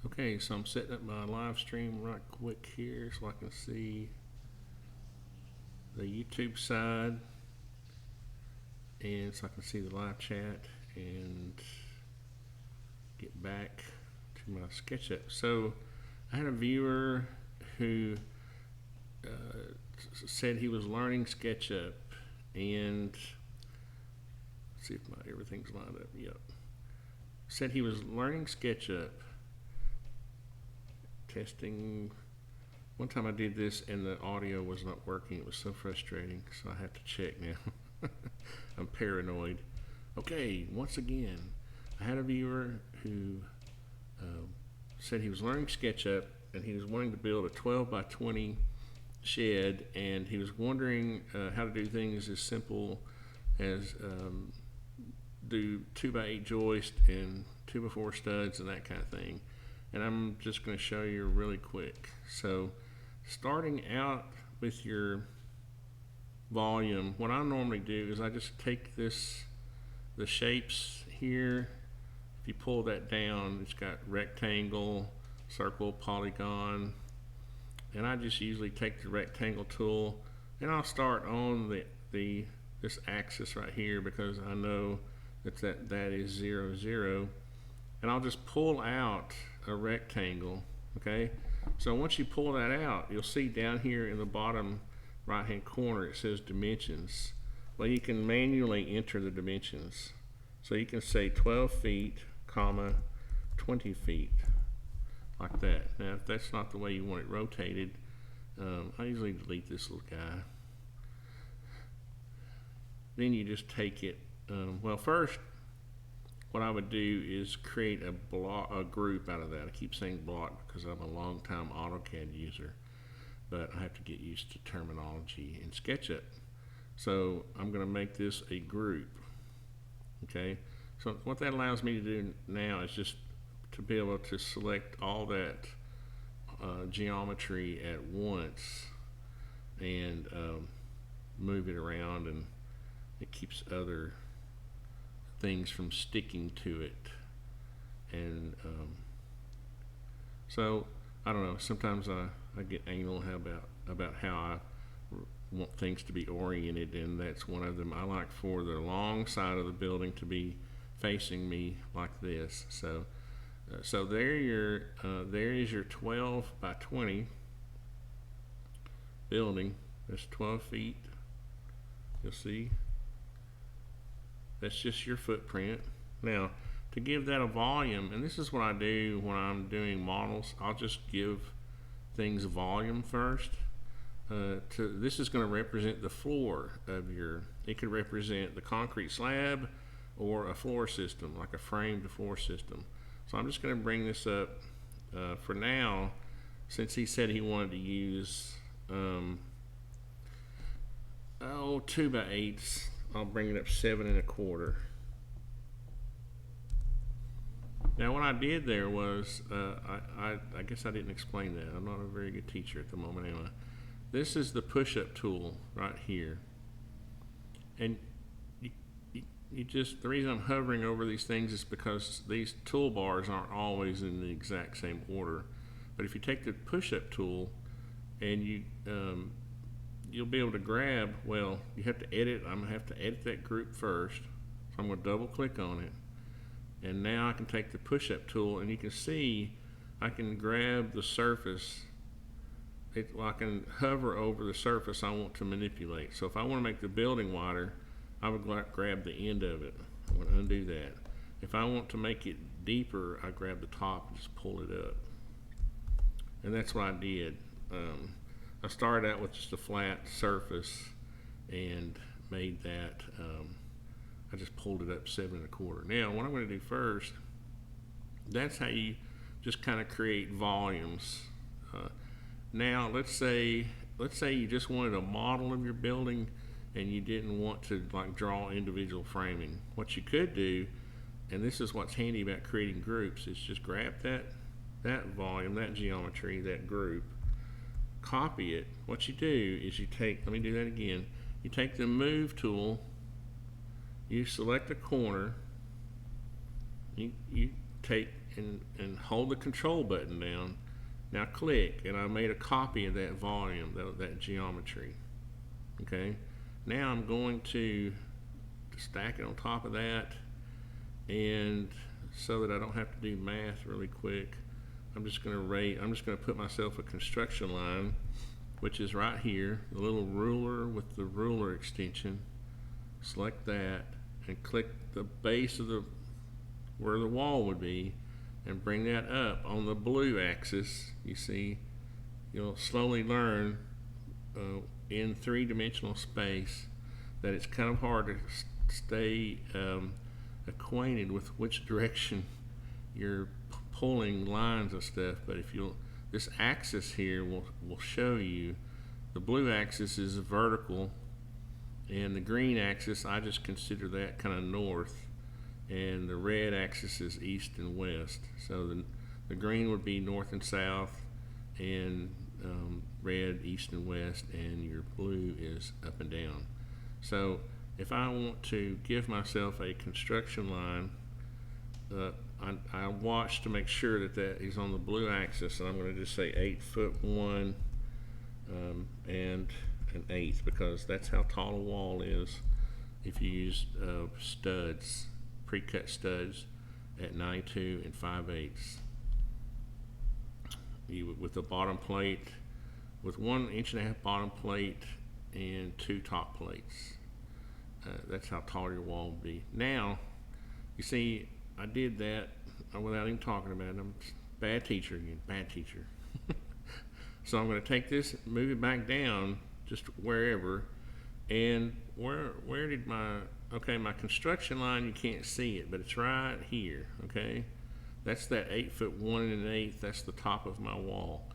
Okay, so I'm setting up my live stream right quick here so I can see the YouTube side and so I can see the live chat and get back to my SketchUp. So I had a viewer who said he was learning SketchUp, and let's see if everything's lined up. Yep. Said he was learning SketchUp, testing. One time I did this and the audio was not working. It was so frustrating, so I have to check now. I'm paranoid. Okay, once again, I had a viewer who said he was learning SketchUp and he was wanting to build a 12 by 20 shed, and he was wondering how to do things as simple as do 2 by 8 joist and 2 by 4 studs and that kind of thing. And I'm just going to show you really quick. So starting out with your volume, what I normally do is I just take the shapes here. If you pull that down, it's got rectangle, circle, polygon, and I just usually take the rectangle tool and I'll start on this axis right here because I know that is 0, 0, and I'll just pull out a rectangle. Okay, so once you pull that out, you'll see down here in the bottom right hand corner it says dimensions. Well, you can manually enter the dimensions, so you can say 12 feet comma 20 feet like that. Now if that's not the way you want it rotated, I usually delete this little guy. Then you just take it, well, first what I would do is create a group out of that. I keep saying block because I'm a long time AutoCAD user, but I have to get used to terminology in SketchUp. So I'm going to make this a group. Okay, so what that allows me to do now is just to be able to select all that geometry at once and move it around, and it keeps other things from sticking to it. And so I don't know, sometimes I get anal about how I want things to be oriented, and that's one of them. I like for the long side of the building to be facing me like this. So there is your 12 by 20 building. That's 12 feet. You'll see that's just your footprint. Now, to give that a volume, and this is what I do when I'm doing models, I'll just give things a volume first. This is going to represent the floor of it could represent the concrete slab or a floor system, like a framed floor system. So I'm just going to bring this up for now, since he said he wanted to use 2 by 8s. I'll bring it up 7 1/4. Now what I did there was, I guess I didn't explain that. I'm not a very good teacher at the moment anyway. This is the push-up tool right here. And you just, the reason I'm hovering over these things is because these toolbars aren't always in the exact same order. But if you take the push-up tool and you'll be able to grab, well, you have to edit. I'm gonna have to edit that group first. So I'm gonna double click on it. And now I can take the push-up tool and you can see I can grab the surface. I can hover over the surface I want to manipulate. So if I want to make the building wider, I would grab the end of it. I'm going to undo that. If I want to make it deeper, I grab the top and just pull it up. And that's what I did. I started out with just a flat surface and made that, I just pulled it up 7 1/4. Now what I'm going to do first, that's how you just kind of create volumes. Now let's say you just wanted a model of your building and you didn't want to like draw individual framing. What you could do, and this is what's handy about creating groups, is just grab that volume, that geometry, that group, copy it. What you do is you take, let me do that again, you take the move tool, you select a corner, you take and hold the control button down. Now click, and I made a copy of that volume, that geometry. Okay, now I'm going to stack it on top of that, and so that I don't have to do math really quick, I'm just going to put myself a construction line, which is right here, the little ruler with the ruler extension. Select that and click the base of where the wall would be, and bring that up on the blue axis. You see, you'll slowly learn in three-dimensional space that it's kind of hard to stay acquainted with which direction you're pulling lines and stuff, but this axis here will show you. The blue axis is vertical, and the green axis, I just consider that kind of north, and the red axis is east and west. So the green would be north and south, and red east and west, and your blue is up and down. So if I want to give myself a construction line, I watch to make sure that is on the blue axis, and I'm going to just say 8'1" and an eighth, because that's how tall a wall is if you use studs, pre-cut studs at 92 and 5/8. With the bottom plate, with 1.5 inch bottom plate and 2 top plates. That's how tall your wall will be. Now, you see, I did that without even talking about it. I'm a bad teacher again, bad teacher. So I'm going to take this, move it back down, just wherever, and where did my construction line, you can't see it, but it's right here, okay? That's that 8'1" and 1/8", that's the top of my wall.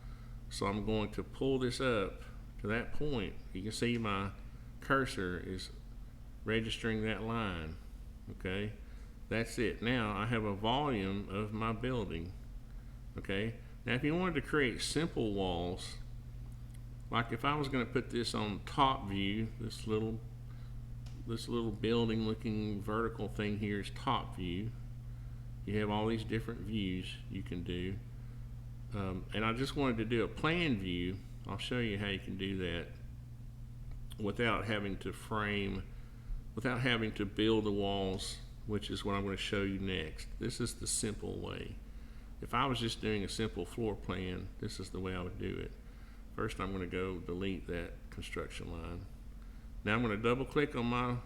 So I'm going to pull this up to that point. You can see my cursor is registering that line, okay? That's it. Now I have a volume of my building, okay? Now if you wanted to create simple walls, like if I was going to put this on top view, this little building looking vertical thing here is top view. You have all these different views you can do, and I just wanted to do a plan view. I'll show you how you can do that without having to build the walls, which is what I'm going to show you next. This is the simple way. If I was just doing a simple floor plan, this is the way I would do it. First, I'm going to go delete that construction line. Now I'm going to double click on my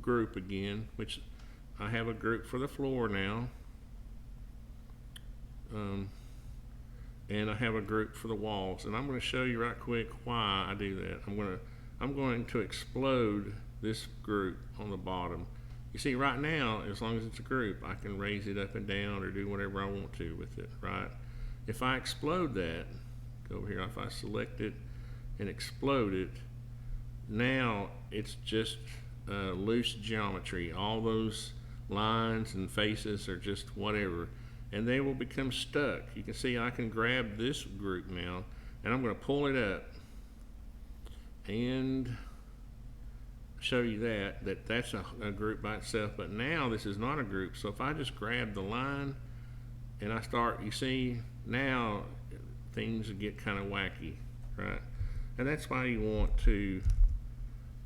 group again, which I have a group for the floor now, and I have a group for the walls, and I'm going to show you right quick why I do that. I'm going to explode this group on the bottom. You see, right now, as long as it's a group, I can raise it up and down or do whatever I want to with it, right? If I explode that, go over here, if I select it and explode it, now it's just loose geometry. All those lines and faces are just whatever, and they will become stuck. You can see I can grab this group now, and I'm going to pull it up and show you that's a group by itself. But now this is not a group, so if I just grab the line and I start, you see now things get kind of wacky, right? And that's why you want to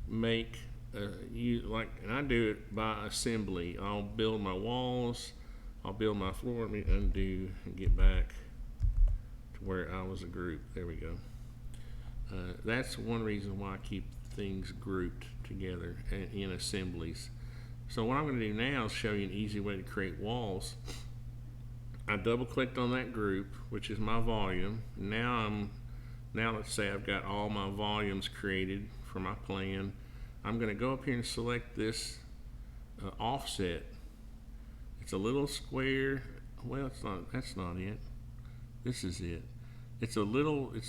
make and I do it by assembly. I'll build my walls, I'll build my floor. Let me undo and get back to where I was a group. There we go. That's one reason why I keep things grouped together in assemblies. So what I'm going to do now is show you an easy way to create walls. I double clicked on that group, which is my volume. Now let's say I've got all my volumes created for my plan. I'm going to go up here and select this offset. It's a little square. Well, it's not. That's not it. This is it. It's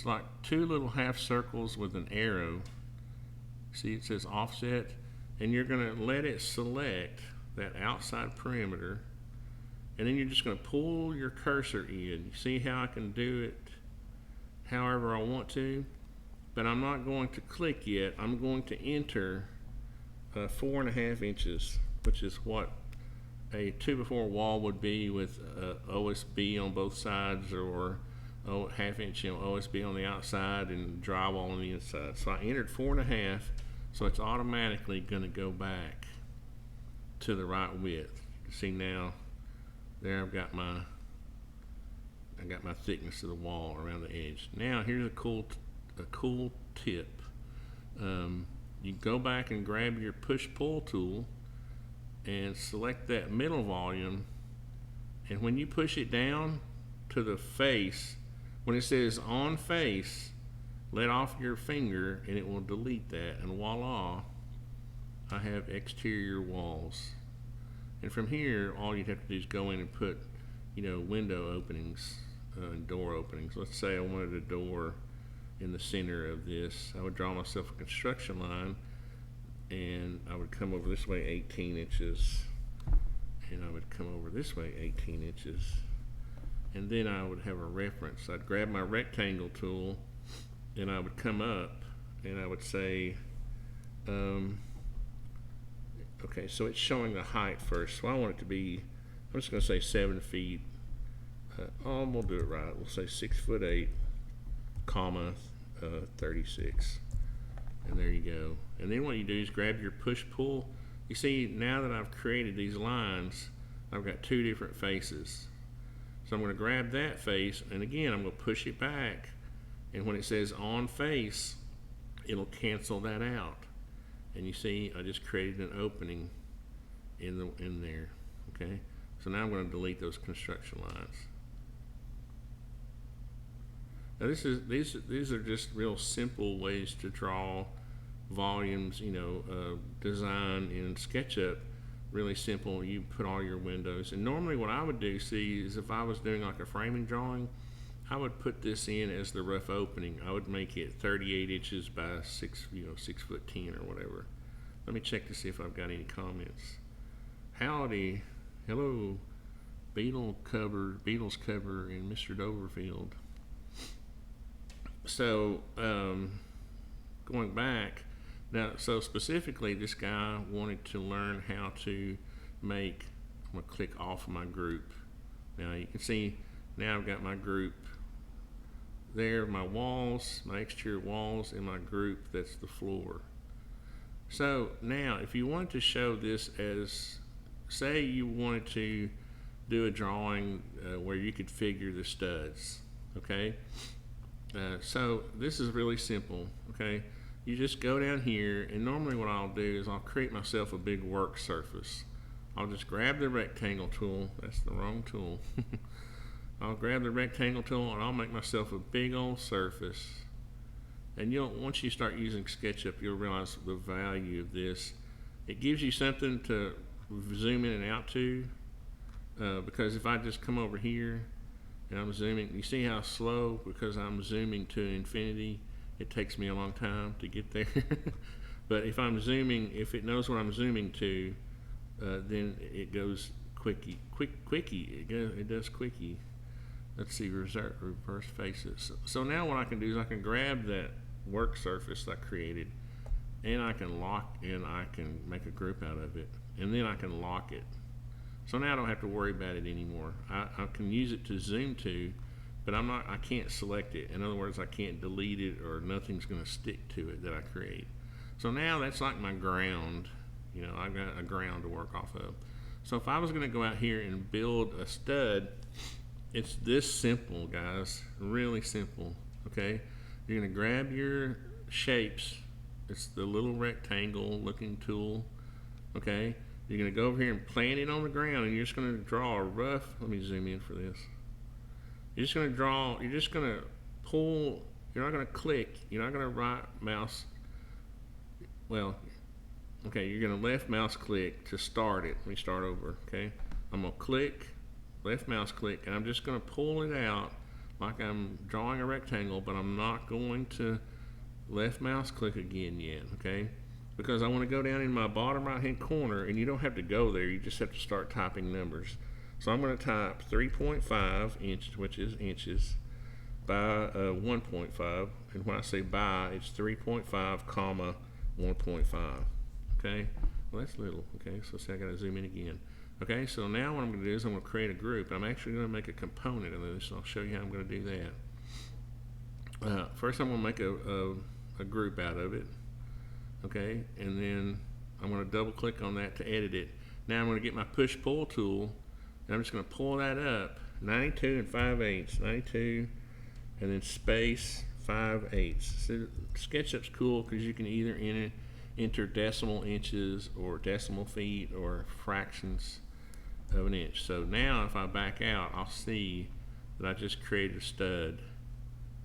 like 2 little half circles with an arrow. See, it says offset, and you're going to let it select that outside perimeter, and then you're just going to pull your cursor in. You see how I can do it however I want to, but I'm not going to click yet. I'm going to enter 4.5 inches, which is what a 2x4 wall would be with OSB on both sides, or half-inch OSB on the outside and drywall on the inside. So I entered 4.5, so it's automatically going to go back to the right width. See now, there I got my thickness of the wall around the edge. Now here's a cool tip. You go back and grab your push-pull tool and select that middle volume, and when you push it down to the face, when it says on face, let off your finger and it will delete that, and voila, I have exterior walls. And from here, all you'd have to do is go in and put, window openings and door openings. Let's say I wanted a door in the center of this. I would draw myself a construction line, and I would come over this way 18 inches, and I would come over this way 18 inches, and then I would have a reference. I'd grab my rectangle tool, and I would come up, and I would say, okay, so it's showing the height first, so I want it to be, I'm just going to say 7 feet, we'll do it right, we'll say 6'8", comma, 36. And there you go. And then what you do is grab your push-pull. You see, now that I've created these lines, I've got 2 different faces. So I'm going to grab that face, and again, I'm going to push it back. And when it says on face, it'll cancel that out. And you see, I just created an opening in there. Okay. So now I'm going to delete those construction lines. Now these are just real simple ways to draw volumes, design in SketchUp. Really simple. You put all your windows, and normally what I would do, is if I was doing like a framing drawing, I would put this in as the rough opening. I would make it 38 inches by 6'10" or whatever. Let me check to see if I've got any comments. Howdy, hello, Beatles cover in Mr. Doverfield. So going back now, so specifically this guy wanted to learn how to make, I'm going to click off my group. Now you can see now I've got my group there, my walls, my exterior walls, and my group, that's the floor. So now if you want to show this as, say you wanted to do a drawing where you could figure the studs, okay? So this is really simple, okay? You just go down here, and normally what I'll do is I'll create myself a big work surface. I'll just grab the rectangle tool. That's the wrong tool. I'll grab the rectangle tool, and I'll make myself a big old surface. And once you start using SketchUp, you'll realize the value of this. It gives you something to zoom in and out to, because if I just come over here and I'm zooming, you see how slow, because I'm zooming to infinity, it takes me a long time to get there. But if I'm zooming, if it knows what I'm zooming to, then it goes quickie. It does quickie. Let's see, reverse faces. So now what I can do is I can grab that work surface I created, and I can I can make a group out of it, and then I can lock it. So now I don't have to worry about it anymore. I can use it to zoom to, but I can't select it. In other words, I can't delete it, or nothing's going to stick to it that I create. So now that's like my ground. I've got a ground to work off of. So if I was going to go out here and build a stud, it's this simple, guys. Really simple, okay? You're going to grab your shapes. It's the little rectangle looking tool, okay? You're going to go over here and plant it on the ground, and you're just going to draw a rough, let me zoom in for this. You're just going to pull, you're not going to click, you're not going to right mouse, well, okay, you're going to left mouse click to start it. Let me start over, okay? I'm going to click, left mouse click, and I'm just going to pull it out like I'm drawing a rectangle, but I'm not going to left mouse click again yet, okay? Because I want to go down in my bottom right hand corner, and you don't have to go there, you just have to start typing numbers. So I'm going to type 3.5 inches, which is inches, by 1.5, and when I say by, it's 3.5 comma 1.5, okay? Well, that's little, okay? So see, I got to zoom in again. Okay, so now what I'm going to do is I'm going to create a group. I'm actually going to make a component of this. I'll show you how I'm going to do that. First, I'm going to make a group out of it. Okay, and then I'm going to double click on that to edit it. Now I'm going to get my push-pull tool, and I'm just going to pull that up, 92 5/8, 92, and then space 5/8. So SketchUp's cool because you can either enter decimal inches or decimal feet or fractions of an inch. So now if I back out, I'll see that I just created a stud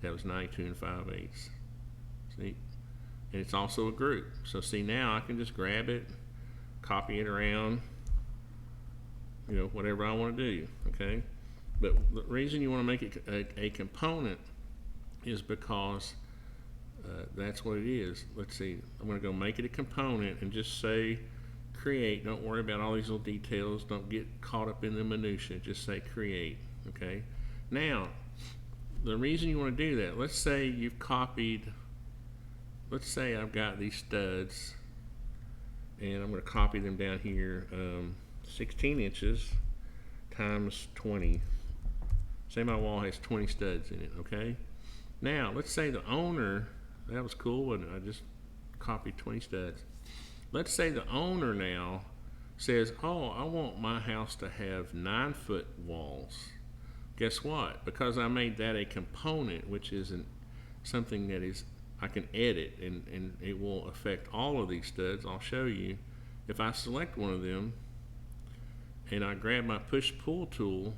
that was 92 5/8. See? And it's also a group. So see, now I can just grab it, copy it around, you know, whatever I want to do, okay? But the reason you want to make it a component is because that's what it is. Let's see, I'm going to go make it a component and just say create. Don't worry about all these little details. Don't get caught up in the minutia. Just say create, okay? Now, the reason you want to do that, let's say you've copied, let's say I've got these studs and I'm going to copy them down here, 16 inches times 20. Say my wall has 20 studs in it, okay? Now, let's say the owner, that was cool, wasn't it? I just copied 20 studs. Let's say the owner now says, oh, I want my house to have 9-foot walls. Guess what? Because I made that a component, which is something that is I can edit, and it will affect all of these studs. I'll show you. If I select one of them and I grab my push-pull tool,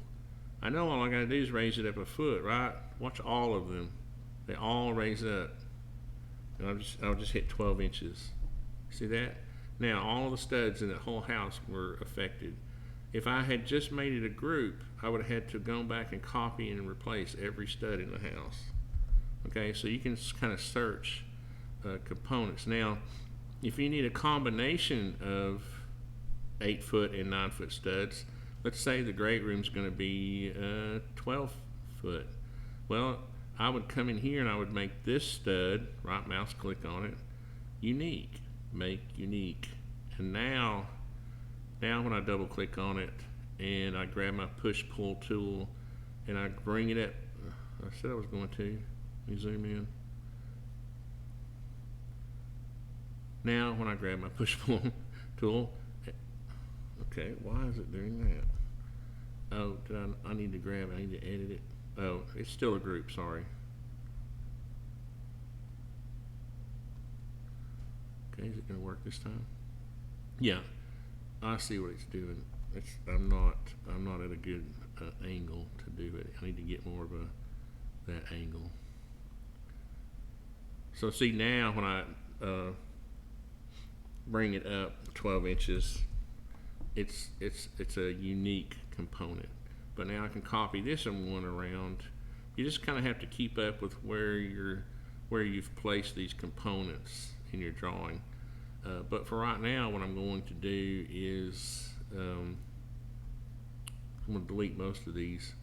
I know all I got to do is raise it up a foot, right? Watch all of them. They all raise up. And I'll just hit 12 inches. See that? Now all the studs in the whole house were affected. If I had just made it a group, I would have had to go back and copy and replace every stud in the house. Okay, so you can kind of search components. Now, if you need a combination of 8-foot and 9-foot studs, let's say the great room's going to be 12-foot. Well, I would come in here and I would make this stud, right mouse click on it, unique, make unique. And now when I double click on it and I grab my push pull tool and I bring it up, I said I was going to, let me zoom in. Now when I grab my push pull tool, okay, why is it doing that? Oh, I need to grab it, I need to edit it. Oh, it's still a group, sorry. Okay, is it going to work this time? Yeah, I see what it's doing. I'm not at a good angle to do it. I need to get more of that angle. So see, now when I bring it up 12 inches, it's a unique component. But now I can copy this one around. You just kind of have to keep up with where you've placed these components in your drawing. But for right now, what I'm going to do is I'm going to delete most of these.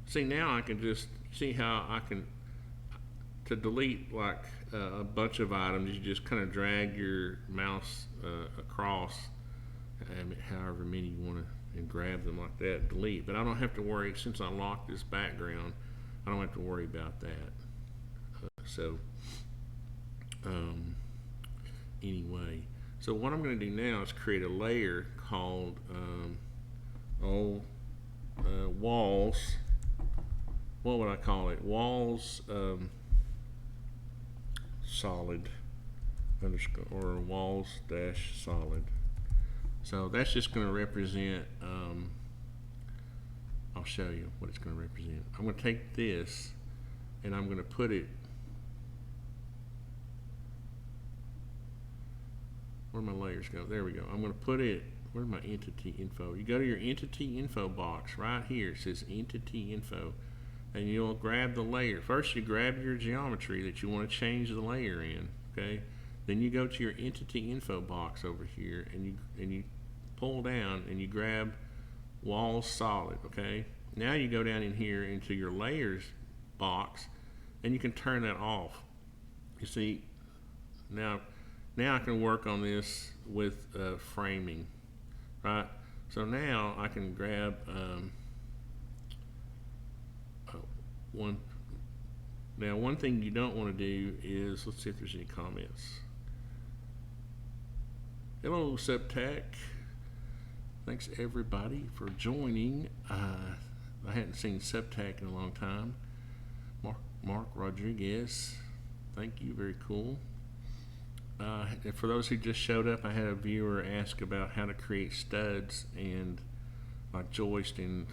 See, now I can just see how I can to delete like a bunch of items. You just kind of drag your mouse across, however many you want to, and grab them like that, delete. But I don't have to worry, since I locked this background, I don't have to worry about that. Anyway, so what I'm going to do now is create a layer called walls. What would I call it? Walls solid underscore, or walls dash solid. So that's just going to represent, I'll show you what it's going to represent. I'm going to take this and I'm going to put it, where my layers go? There we go. I'm going to put it, where's my entity info? You go to your entity info box right here. It says entity info. And you'll grab the layer. First you grab your geometry that you want to change the layer in. Okay. Then you go to your entity info box over here and you pull down and you grab walls solid. Okay. Now you go down in here into your layers box and you can turn that off. You see, now I can work on this with framing, right? So now I can grab one. Now, one thing you don't want to do is, let's see if there's any comments. Hello, Subtech. Thanks everybody for joining. I hadn't seen Subtech in a long time. Mark Rodriguez, thank you, very cool. For those who just showed up, I had a viewer ask about how to create studs and like joist and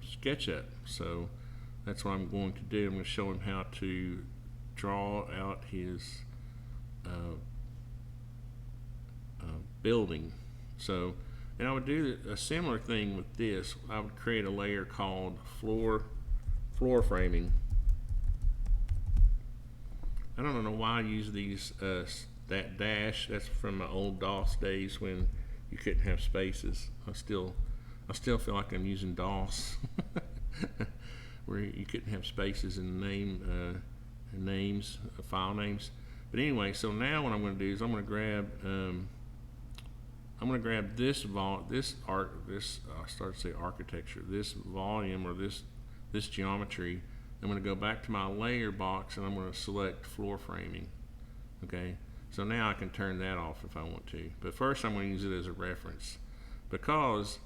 SketchUp. So that's what I'm going to do. I'm going to show him how to draw out his building. So, and I would do a similar thing with this. I would create a layer called floor framing. I don't know why I use these that dash. That's from my old DOS days when you couldn't have spaces. I still feel like I'm using DOS, where you couldn't have spaces in the file names. But anyway, so now what I'm going to do is I'm going to grab this architecture, this volume, or this geometry. I'm going to go back to my layer box and I'm going to select floor framing. Okay, so now I can turn that off if I want to. But first I'm going to use it as a reference, because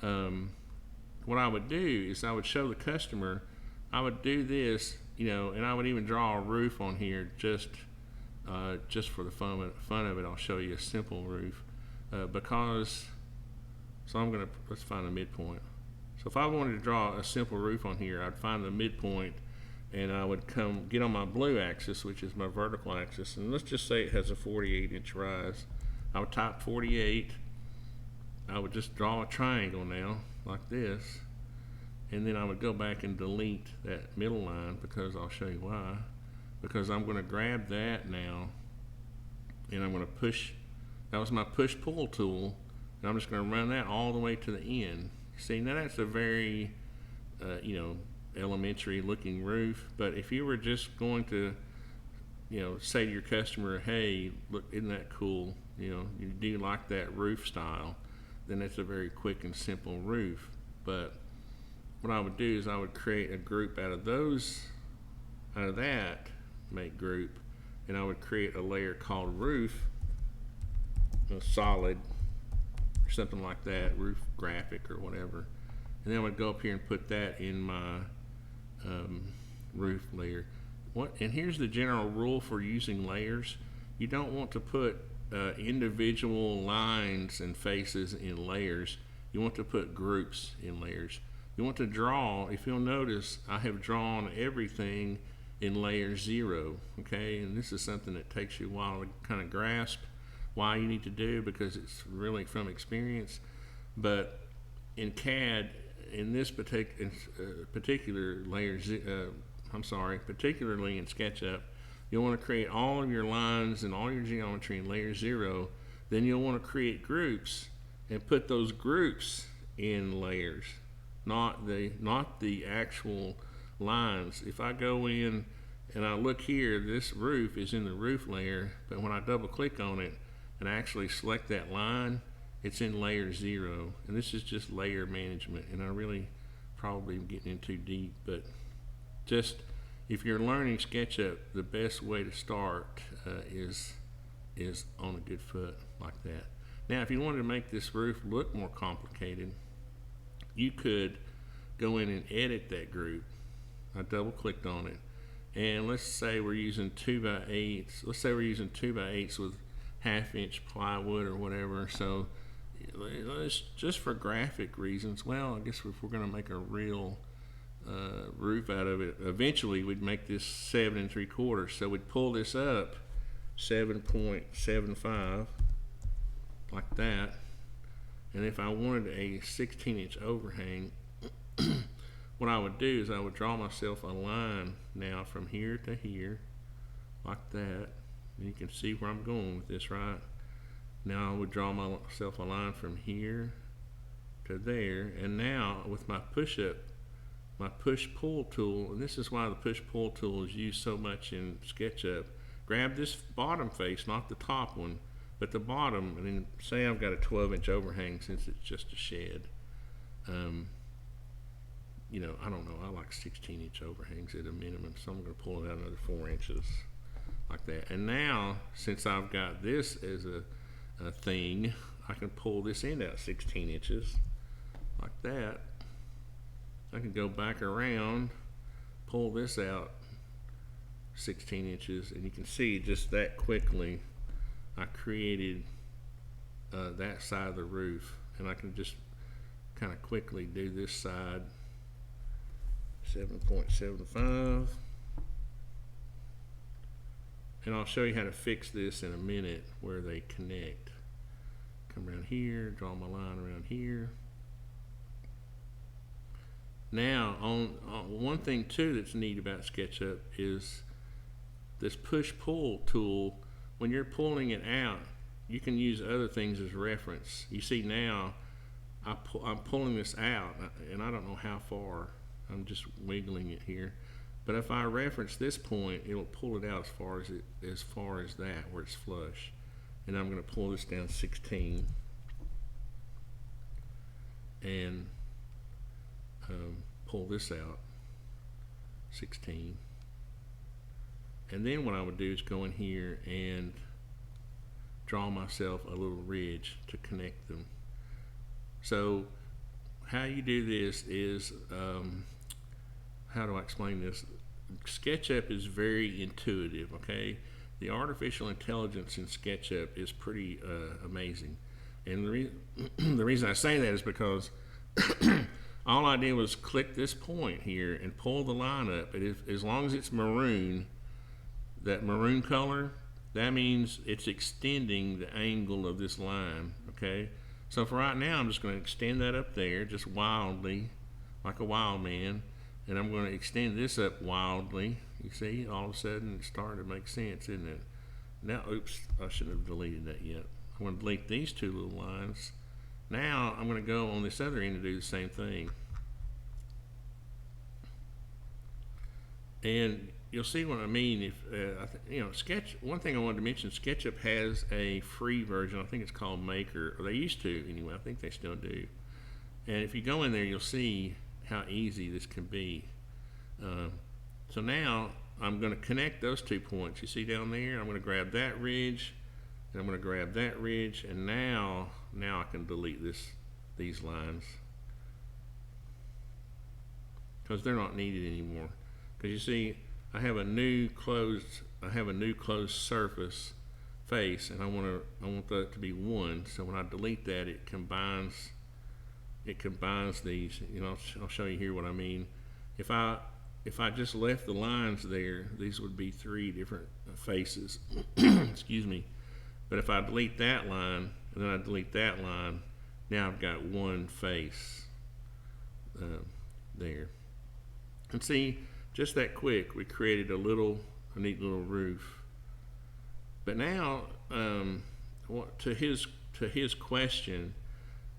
what I would do is I would show the customer, I would do this, and I would even draw a roof on here just for the fun of it. I'll show you a simple roof so let's find a midpoint. So if I wanted to draw a simple roof on here, I'd find the midpoint and I would get on my blue axis, which is my vertical axis, and let's just say it has a 48-inch rise. I would type 48. I would just draw a triangle now, like this, and then I would go back and delete that middle line, because I'll show you why. Because I'm going to grab that now, and I'm going to push. That was my push-pull tool, and I'm just going to run that all the way to the end. See, now that's a very, elementary looking roof, but if you were just going to, say to your customer, hey, look, isn't that cool? You do like that roof style, then it's a very quick and simple roof. But what I would do is I would create a group out of that, make group, and I would create a layer called roof, solid, or something like that, roof graphic or whatever. And then I would go up here and put that in my roof layer. And here's the general rule for using layers. You don't want to put individual lines and faces in layers. You want to put groups in layers. You want to draw, if you'll notice, I have drawn everything in layer 0, okay? And this is something that takes you a while to kind of grasp why you need to do, because it's really from experience. But in CAD, in this particular layer, particularly in SketchUp, you'll want to create all of your lines and all your geometry in layer 0. Then you'll want to create groups and put those groups in layers, not the actual lines. If I go in and I look here, this roof is in the roof layer, but when I double click on it and I actually select that line, it's in layer 0, and this is just layer management, and I really probably am getting in too deep, but just if you're learning SketchUp, the best way to start is on a good foot like that. Now, if you wanted to make this roof look more complicated, you could go in and edit that group. I double clicked on it, and let's say we're using 2x8s. Let's say we're using 2x8s with 1/2-inch plywood or whatever. So let's, just for graphic reasons, well, I guess if we're going to make a real roof out of it, eventually we'd make this 7 3/4. So we'd pull this up 7.75 like that, and if I wanted a 16-inch overhang, what I would do is I would draw myself a line now from here to here like that, and you can see where I'm going with this, right? Now I would draw myself a line from here to there, and now with my push-pull tool, and this is why the push-pull tool is used so much in SketchUp, grab this bottom face, not the top one, But the bottom, and then say I've got a 12-inch overhang since it's just a shed. You know, I don't know, I like 16-inch overhangs at a minimum, so I'm going to pull it out another 4 inches like that. And now, since I've got this as a thing, I can pull this end out 16 inches like that. I can go back around, pull this out 16 inches, and you can see just that quickly I created that side of the roof. And I can just kind of quickly do this side 7.75, and I'll show you how to fix this in a minute where they connect. Come around here, draw my line around here. Now on one thing too that's neat about SketchUp is this push-pull tool. When you're pulling it out, you can use other things as reference. You see now I'm pulling this out, and I don't know how far. I'm just wiggling it here, but if I reference this point, it'll pull it out as far as that, where it's flush. And I'm going to pull this down 16 and pull this out 16. And then what I would do is go in here and draw myself a little ridge to connect them. So how you do this is, how do I explain this? SketchUp is very intuitive, okay? The artificial intelligence in SketchUp is pretty amazing. And the reason I say that is because all I did was click this point here and pull the line up. As long as it's maroon, that maroon color, that means it's extending the angle of this line, okay? So for right now, I'm just going to extend that up there just wildly, like a wild man. And I'm going to extend this up wildly. You see, all of a sudden it's starting to make sense, isn't it? Now, oops, I shouldn't have deleted that yet. I'm going to delete these two little lines. Now I'm going to go on this other end and do the same thing. And you'll see what I mean. If you know, one thing I wanted to mention, SketchUp has a free version. I think it's called Maker, or they used to anyway. I think they still do. And if you go in there, you'll see how easy this can be. So now I'm going to connect those 2 points. You see down there, I'm going to grab that ridge, and I'm going to grab that ridge, and now I can delete these lines because they're not needed anymore. Because you see, I have a new closed surface face, and I want that to be 1. So when I delete that, it combines these. You know, I'll show you here what I mean. If I just left the lines there, these would be 3 different faces. Excuse me. But if I delete that line and then I delete that line, now I've got 1 face there. And see, just that quick, we created a neat little roof. But now, to his question.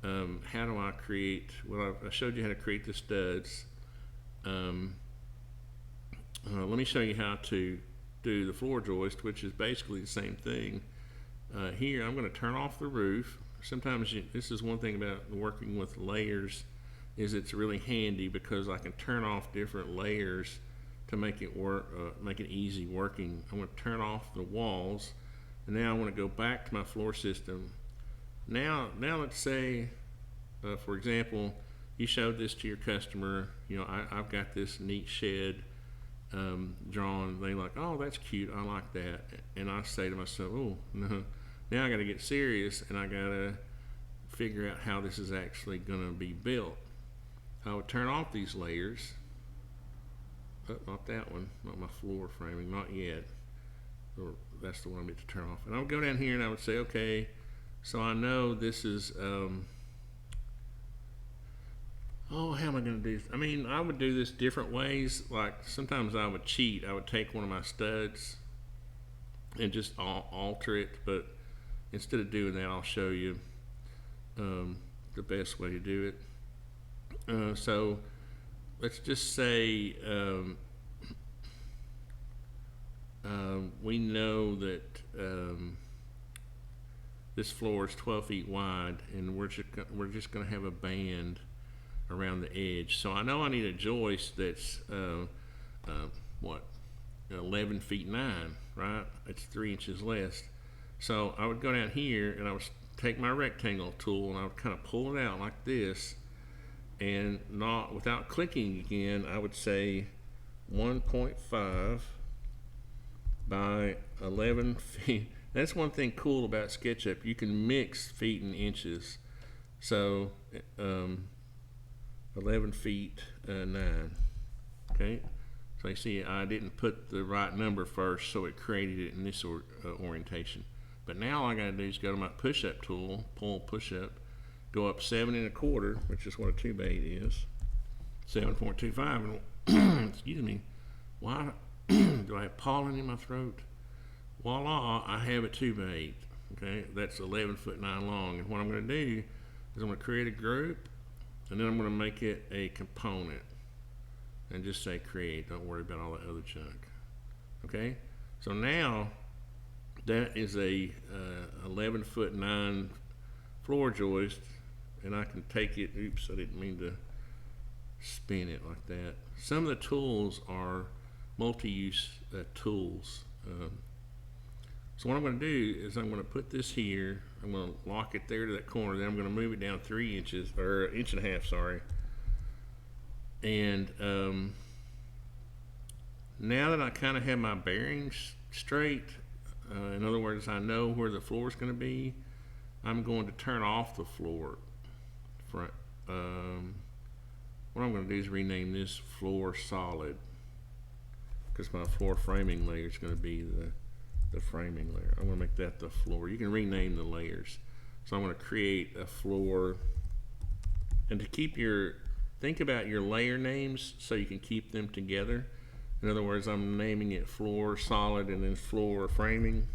How do I create? Well, I showed you how to create the studs. Let me show you how to do the floor joist, which is basically the same thing. Here, I'm going to turn off the roof. Sometimes this is one thing about working with layers, is it's really handy because I can turn off different layers to make it work, make it easy working. I'm going to turn off the walls, and now I want to go back to my floor system. Now let's say, for example, you showed this to your customer. You know, I've got this neat shed drawn. They like, oh, that's cute. I like that. And I say to myself, oh, no. Now I got to get serious, and I got to figure out how this is actually going to be built. I would turn off these layers. Oh, not that one. Not my floor framing. Not yet. Or that's the one I meant to turn off. And I would go down here, and I would say, okay. So I know this is, how am I going to do this? I mean, I would do this different ways. Like sometimes I would cheat. I would take one of my studs and just alter it. But instead of doing that, I'll show you the best way to do it. So let's just say we know that this floor is 12 feet wide, and we're just going to have a band around the edge. So I know I need a joist that's what, 11 feet 9, right? It's 3 inches less. So I would go down here and I would take my rectangle tool and I would kind of pull it out like this, and not without clicking again, I would say 1.5 by 11 feet. That's one thing cool about SketchUp. You can mix feet and inches. So 11 feet 9. Okay. So you see, I didn't put the right number first, so it created it in this orientation. But now all I got to do is go to my push-up tool, pull push-up, go up 7 1/4, which is what a 2x8 is, 7.25. And excuse me, why do I have pollen in my throat? Voila, I have a 2x8. Okay, that's 11 foot 9 long. And what I'm going to do is I'm going to create a group, and then I'm going to make it a component, and just say create. Don't worry about all that other junk. Okay, so now that is a 11 foot 9 floor joist, and I can take it. Oops, I didn't mean to spin it like that. Some of the tools are multi-use tools. So what I'm going to do is I'm going to put this here. I'm going to lock it there to that corner. Then I'm going to move it down 3 inches, or 1.5 inches, sorry. And now that I kind of have my bearings straight, in other words, I know where the floor is going to be, I'm going to turn off the floor. What I'm going to do is rename this floor solid, because my floor framing layer is going to be the framing layer. I'm going to make that the floor. You can rename the layers. So I'm going to create a floor, and to keep think about your layer names so you can keep them together. In other words, I'm naming it floor solid and then floor framing,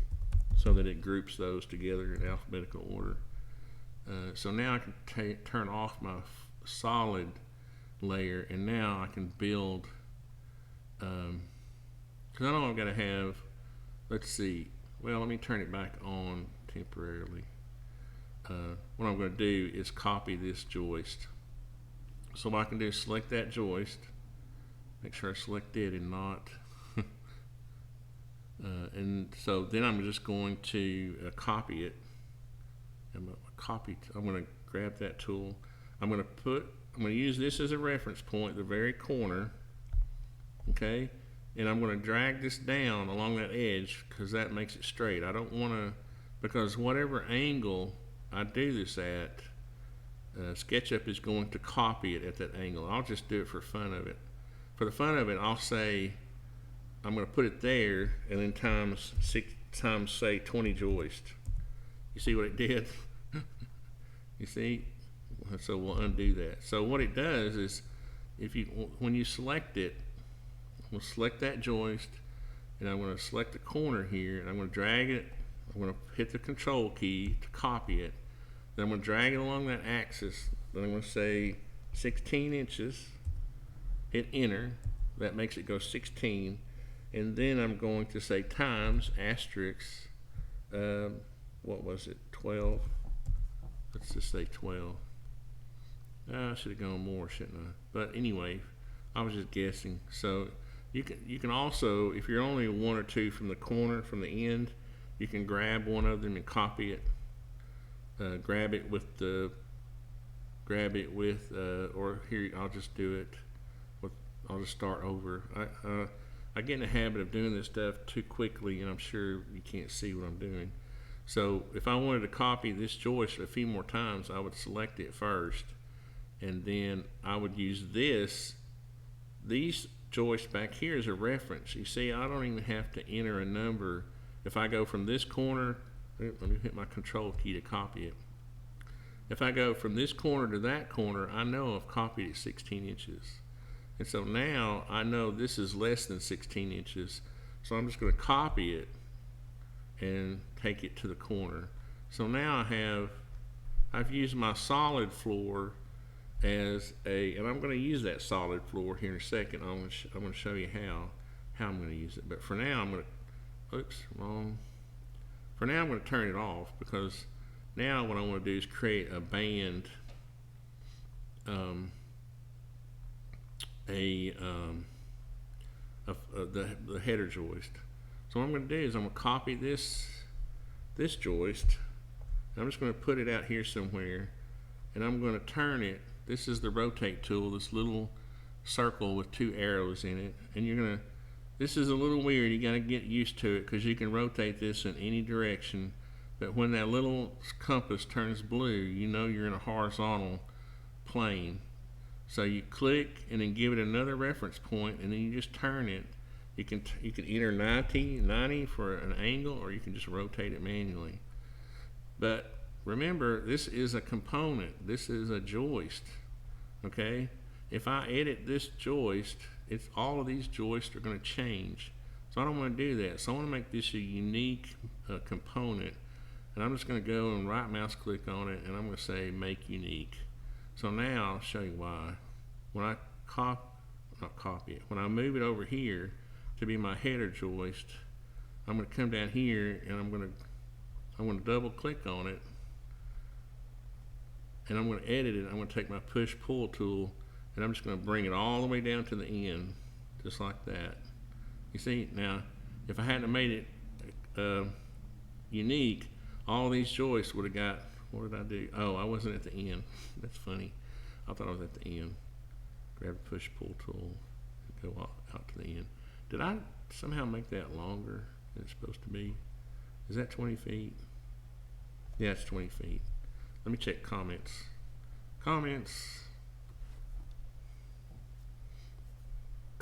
so that it groups those together in alphabetical order. So now I can turn off my solid layer, and now I can build, because I know I've got to have, let's see, well, let me turn it back on temporarily. What I'm going to do is copy this joist. So what I can do is select that joist, make sure I select it and not and so then I'm just going to copy it. I'm going to grab that tool. I'm going to use this as a reference point, the very corner, okay, and I'm going to drag this down along that edge, because that makes it straight. I don't want to, because whatever angle I do this at, SketchUp is going to copy it at that angle. I'll just do it for fun of it. For the fun of it, I'll say I'm going to put it there, and then times say 20 joist. You see what it did? You see? So we'll undo that. So what it does is, when you select it, we'll select that joist, and I'm going to select the corner here, and I'm going to drag it. I'm going to hit the control key to copy it. Then I'm going to drag it along that axis. Then I'm going to say 16 inches. Hit enter. That makes it go 16. And then I'm going to say times asterisk. What was it? 12. Let's just say 12. I should have gone more, shouldn't I? But anyway, I was just guessing. So you can also, if you're only 1 or 2 from the corner, from the end, you can grab one of them and copy it. Grab it with, or here, I'll just do it with, I'll just start over. I get in the habit of doing this stuff too quickly, and I'm sure you can't see what I'm doing. So if I wanted to copy this joist a few more times, I would select it first, and then I would use these joists back here as a reference. You see, I don't even have to enter a number. If I go from this corner, let me hit my control key to copy it. If I go from this corner to that corner, I know I've copied it 16 inches. And so now I know this is less than 16 inches. So I'm just going to copy it and take it to the corner. So now I've used my solid floor as and I'm going to use that solid floor here in a second. I'm going to show you how I'm going to use it. But for now, I'm going to, oops, wrong. For now, I'm going to turn it off, because Now what I want to do is create a band, the header joist. So what I'm going to do is I'm going to copy this joist. I'm just going to put it out here somewhere, and I'm going to turn it. This is the rotate tool, this little circle with 2 arrows in it, and you're going to, this is a little weird, you got to get used to it, because you can rotate this in any direction, but when that little compass turns blue, you know you're in a horizontal plane. So you click and then give it another reference point, and then you just turn it. You can either 90 for an angle, or you can just rotate it manually. But remember, this is a component. This is a joist. Okay? If I edit this joist, all of these joists are going to change. So I don't want to do that. So I want to make this a unique component. And I'm just going to go and right mouse click on it, and I'm going to say make unique. So now I'll show you why. When I when I move it over here to be my header joist, I'm going to come down here, and I'm going to double click on it, and I'm going to edit it. I'm going to take my push pull tool, and I'm just going to bring it all the way down to the end, just like that. You see, now if I hadn't made it unique, all these joists would have got, what did I do? Oh, I wasn't at the end. That's funny. I thought I was at the end. Grab the push pull tool and go out to the end. Did I somehow make that longer than it's supposed to be? Is that 20 feet? Yeah, it's 20 feet. Let me check comments. Comments.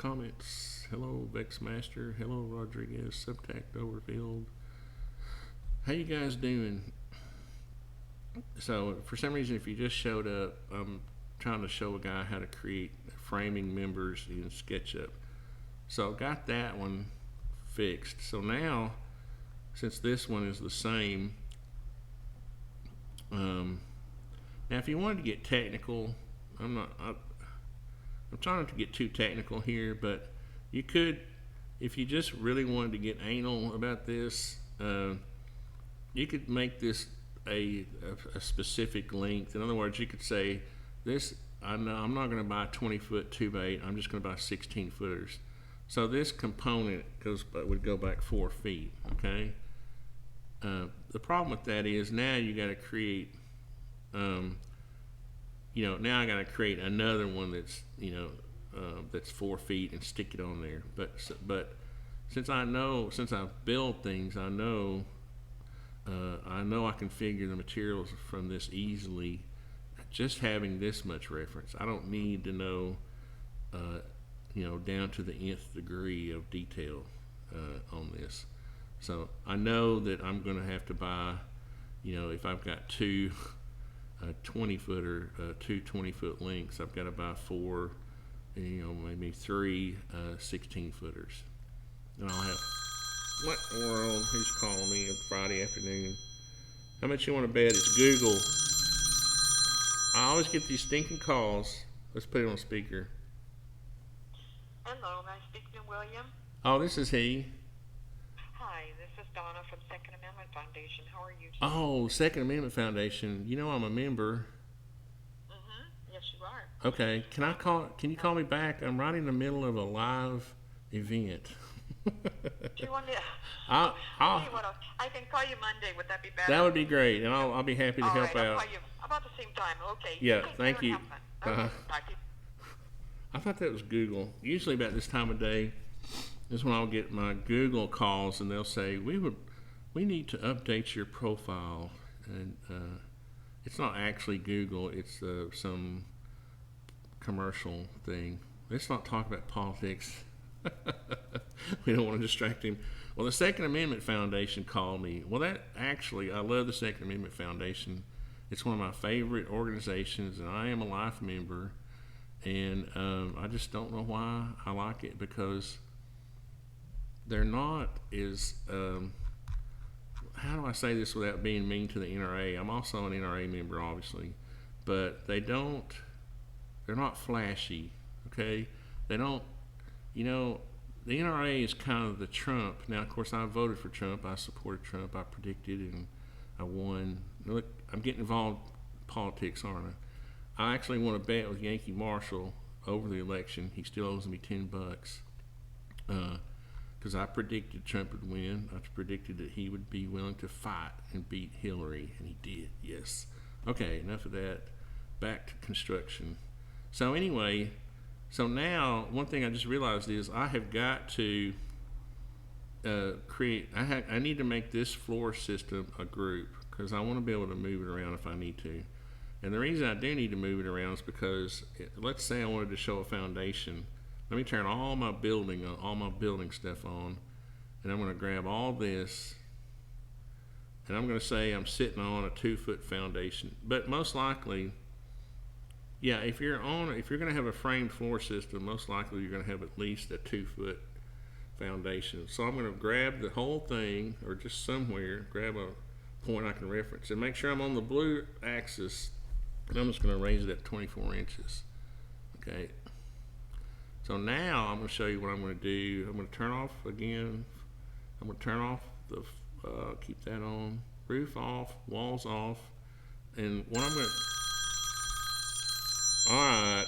Hello, Vexmaster. Hello, Rodriguez. Subtact Overfield. How you guys doing? So, for some reason, if you just showed up, I'm trying to show a guy how to create framing members in SketchUp. So, I got that one fixed. So now, since this one is the same, now if you wanted to get technical, I'm trying not to get too technical here, but you could, if you just really wanted to get anal about this, you could make this a specific length. In other words, you could say this, I'm not going to buy 20-foot 2x8, I'm just going to buy 16 footers. So this component would go back 4 feet, okay? The problem with that is now you got to create, now I got to create another one that's, that's 4 feet and stick it on there. But since I've built things, I know I can figure the materials from this easily. Just having this much reference, I don't need to know, down to the nth degree of detail on this. So I know that I'm going to have to buy, if I've got two 20-footer, two 20-foot lengths, I've got to buy 4, maybe 3 16-footers. And I'll have, what in the world? Who's calling me on Friday afternoon? How much you want to bet it's Google? I always get these stinking calls. Let's put it on speaker. Hello, am I speaking to William? Oh, this is he. Hi, this is Donna from Second Amendment Foundation. How are you today? Oh, Second Amendment Foundation. I'm a member. Yes, you are. Okay. Can you call me back? I'm right in the middle of a live event. Do you want me to? I can call you Monday. Would that be better? That would be great, and I'll be happy to help I'll out. call you about the same time. Okay. Yeah, Take thank care you. and have fun. Okay, talk to you. I thought that was Google. Usually about this time of day is when I'll get my Google calls, and they'll say, we need to update your profile. And it's not actually Google, it's some commercial thing. Let's not talk about politics. We don't want to distract him. Well, the Second Amendment Foundation called me. Well, I love the Second Amendment Foundation. It's one of my favorite organizations, and I am a life member. And I just don't know why I like it, because they're not as, how do I say this without being mean to the NRA? I'm also an NRA member, obviously, but they're not flashy, okay? They don't, the NRA is kind of the Trump. Now, of course, I voted for Trump. I supported Trump. I predicted, and I won look, I'm getting involved in politics, aren't I? I actually won a bet with Yankee Marshall over the election. He still owes me $10. Because I predicted Trump would win. I predicted that he would be willing to fight and beat Hillary, and he did, yes. Okay, enough of that. Back to construction. So anyway, so now one thing I just realized is I have got to I need to make this floor system a group because I want to be able to move it around if I need to. And the reason I do need to move it around is because, let's say I wanted to show a foundation. Let me turn all my building stuff on, and I'm going to grab all this, and I'm going to say I'm sitting on a 2-foot foundation. But most likely, yeah, if you're going to have a framed floor system, most likely you're going to have at least a 2-foot foundation. So I'm going to grab the whole thing, or just somewhere, grab a point I can reference, and make sure I'm on the blue axis, and I'm just going to raise it up 24 inches. Okay. So now I'm going to show you what I'm going to do. I'm going to turn off again. I'm going to turn off the, keep that on, roof off, walls off, and what I'm going to, all right,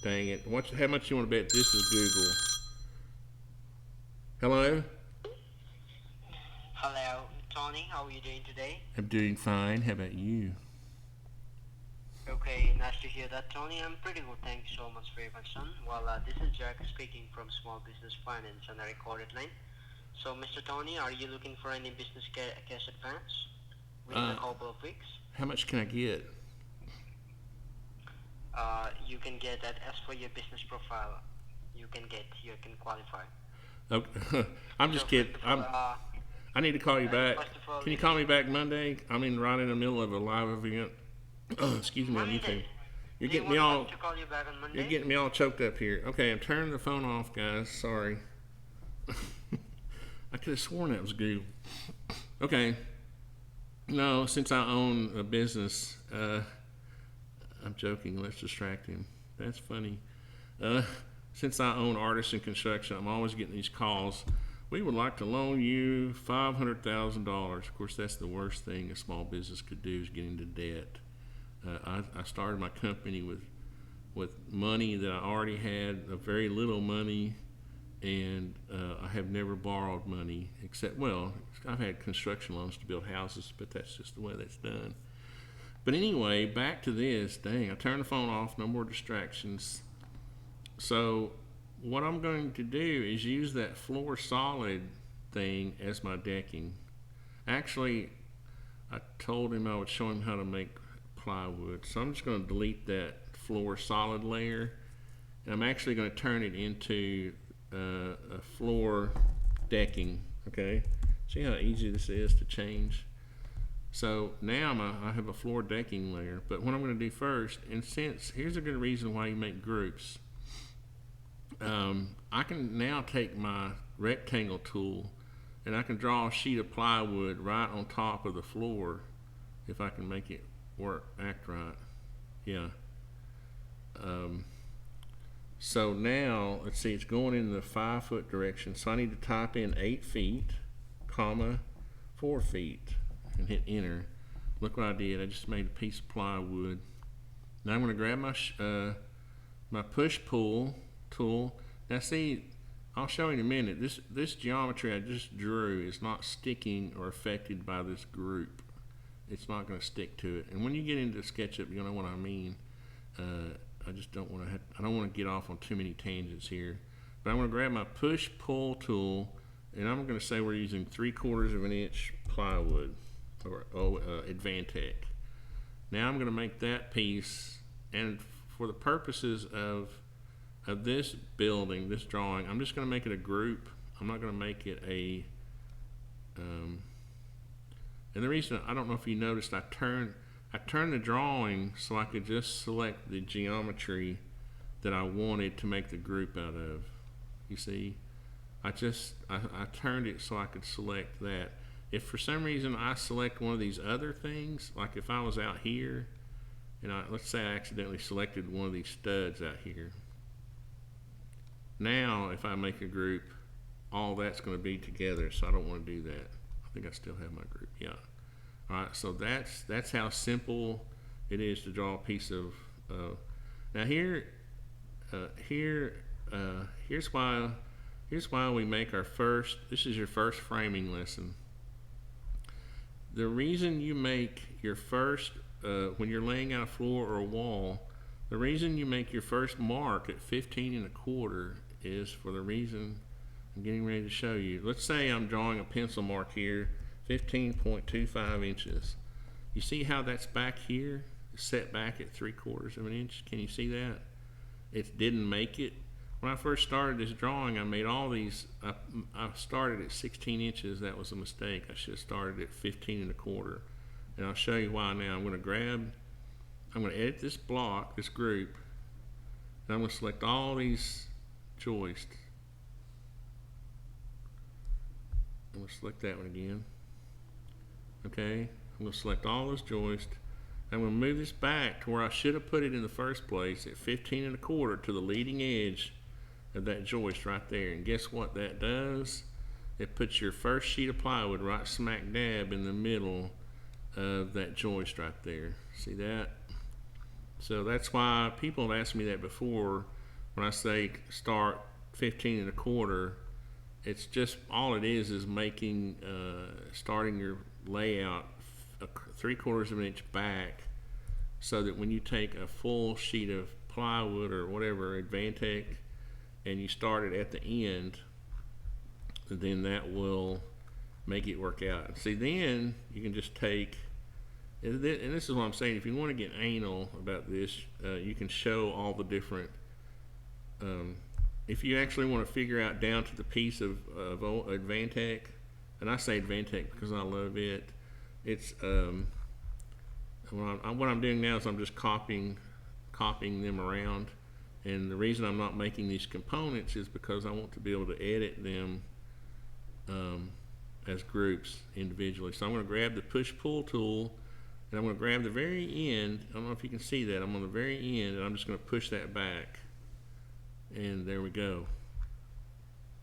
dang it. How much you want to bet this is Google? Hello? Hello, Tony. How are you doing today? I'm doing fine. How about you? Okay, nice to hear that, Tony. I'm pretty good. Thank you so much for your concern. Well, this is Jack speaking from Small Business Finance on a recorded line. So, Mr. Tony, are you looking for any business cash advance within a couple of weeks? How much can I get? You can get that as for your business profile. You can qualify. Okay. I'm just kidding. I need to call you back. Can you call me back Monday? I'm right in the middle of a live event. Excuse me, on YouTube. You're getting me all. To call you back on Monday? You're getting me all choked up here. Okay, I'm turning the phone off, guys. Sorry. I could have sworn that was Google. Okay. No, since I own a business, I'm joking. Let's distract him. That's funny. Since I own Artisan Construction, I'm always getting these calls. We would like to loan you $500,000. Of course, that's the worst thing a small business could do is get into debt. I started my company with money that I already had, very little money, and I have never borrowed money except, well, I've had construction loans to build houses, but that's just the way that's done. But anyway, back to this. Dang, I turned the phone off, no more distractions. So what I'm going to do is use that floor solid thing as my decking. Actually, I told him I would show him how to make plywood. So I'm just going to delete that floor solid layer, and I'm actually going to turn it into a floor decking. Okay, see how easy this is to change? So now I have a floor decking layer, but what I'm going to do first, and since here's a good reason why you make groups, I can now take my rectangle tool and I can draw a sheet of plywood right on top of the floor if I can make it act right. Yeah. So now, let's see, it's going in the 5-foot direction. So I need to type in 8 feet, comma, 4 feet, and hit enter. Look what I did. I just made a piece of plywood. Now I'm going to grab my my push-pull tool. Now see, I'll show you in a minute. This geometry I just drew is not sticking or affected by this group. It's not going to stick to it. And when you get into SketchUp, you'll know what I mean. I just don't want to. I don't want to get off on too many tangents here. But I'm going to grab my push-pull tool, and I'm going to say we're using 3/4 of an inch plywood, or Advantech. Now I'm going to make that piece, and for the purposes of this building, this drawing, I'm just going to make it a group. I'm not going to make it a. And the reason, I don't know if you noticed, I turned the drawing so I could just select the geometry that I wanted to make the group out of. You see, I turned it so I could select that. If for some reason I select one of these other things, like if I was out here, and let's say I accidentally selected one of these studs out here. Now, if I make a group, all that's going to be together, so I don't want to do that. I think I still have my group, yeah. Right, so that's how simple it is to draw a piece of. Now here's why we make our first. This is your first framing lesson. The reason you make your first when you're laying out a floor or a wall, the reason you make your first mark at 15 1/4 is for the reason I'm getting ready to show you. Let's say I'm drawing a pencil mark here, 15.25 inches. You see how that's back here? It's set back at 3/4 of an inch. Can you see that? It didn't make it. When I first started this drawing, I made all these, I started at 16 inches. That was a mistake. I should have started at 15 1/4. And I'll show you why now. I'm going to edit this block, this group, and I'm going to select all these joists. I'm going to select that one again. Okay, I'm going to select all those joists. I'm going to move this back to where I should have put it in the first place at 15 1/4 to the leading edge of that joist right there. And guess what that does? It puts your first sheet of plywood right smack dab in the middle of that joist right there. See that? So that's why people have asked me that before when I say start 15 1/4. It's just all it is making starting your layout 3/4 of an inch back, so that when you take a full sheet of plywood or whatever Advantech and you start it at the end, then that will make it work out. See, then you can just take, and this is what I'm saying, if you want to get anal about this, you can show all the different, if you actually want to figure out down to the piece of Advantech, and I say Advantech because I love it, it's what I'm doing now is I'm just copying them around, and the reason I'm not making these components is because I want to be able to edit them as groups individually. So I'm going to grab the push-pull tool, and I'm going to grab the very end. I don't know if you can see that. I'm on the very end, and I'm just going to push that back, and there we go.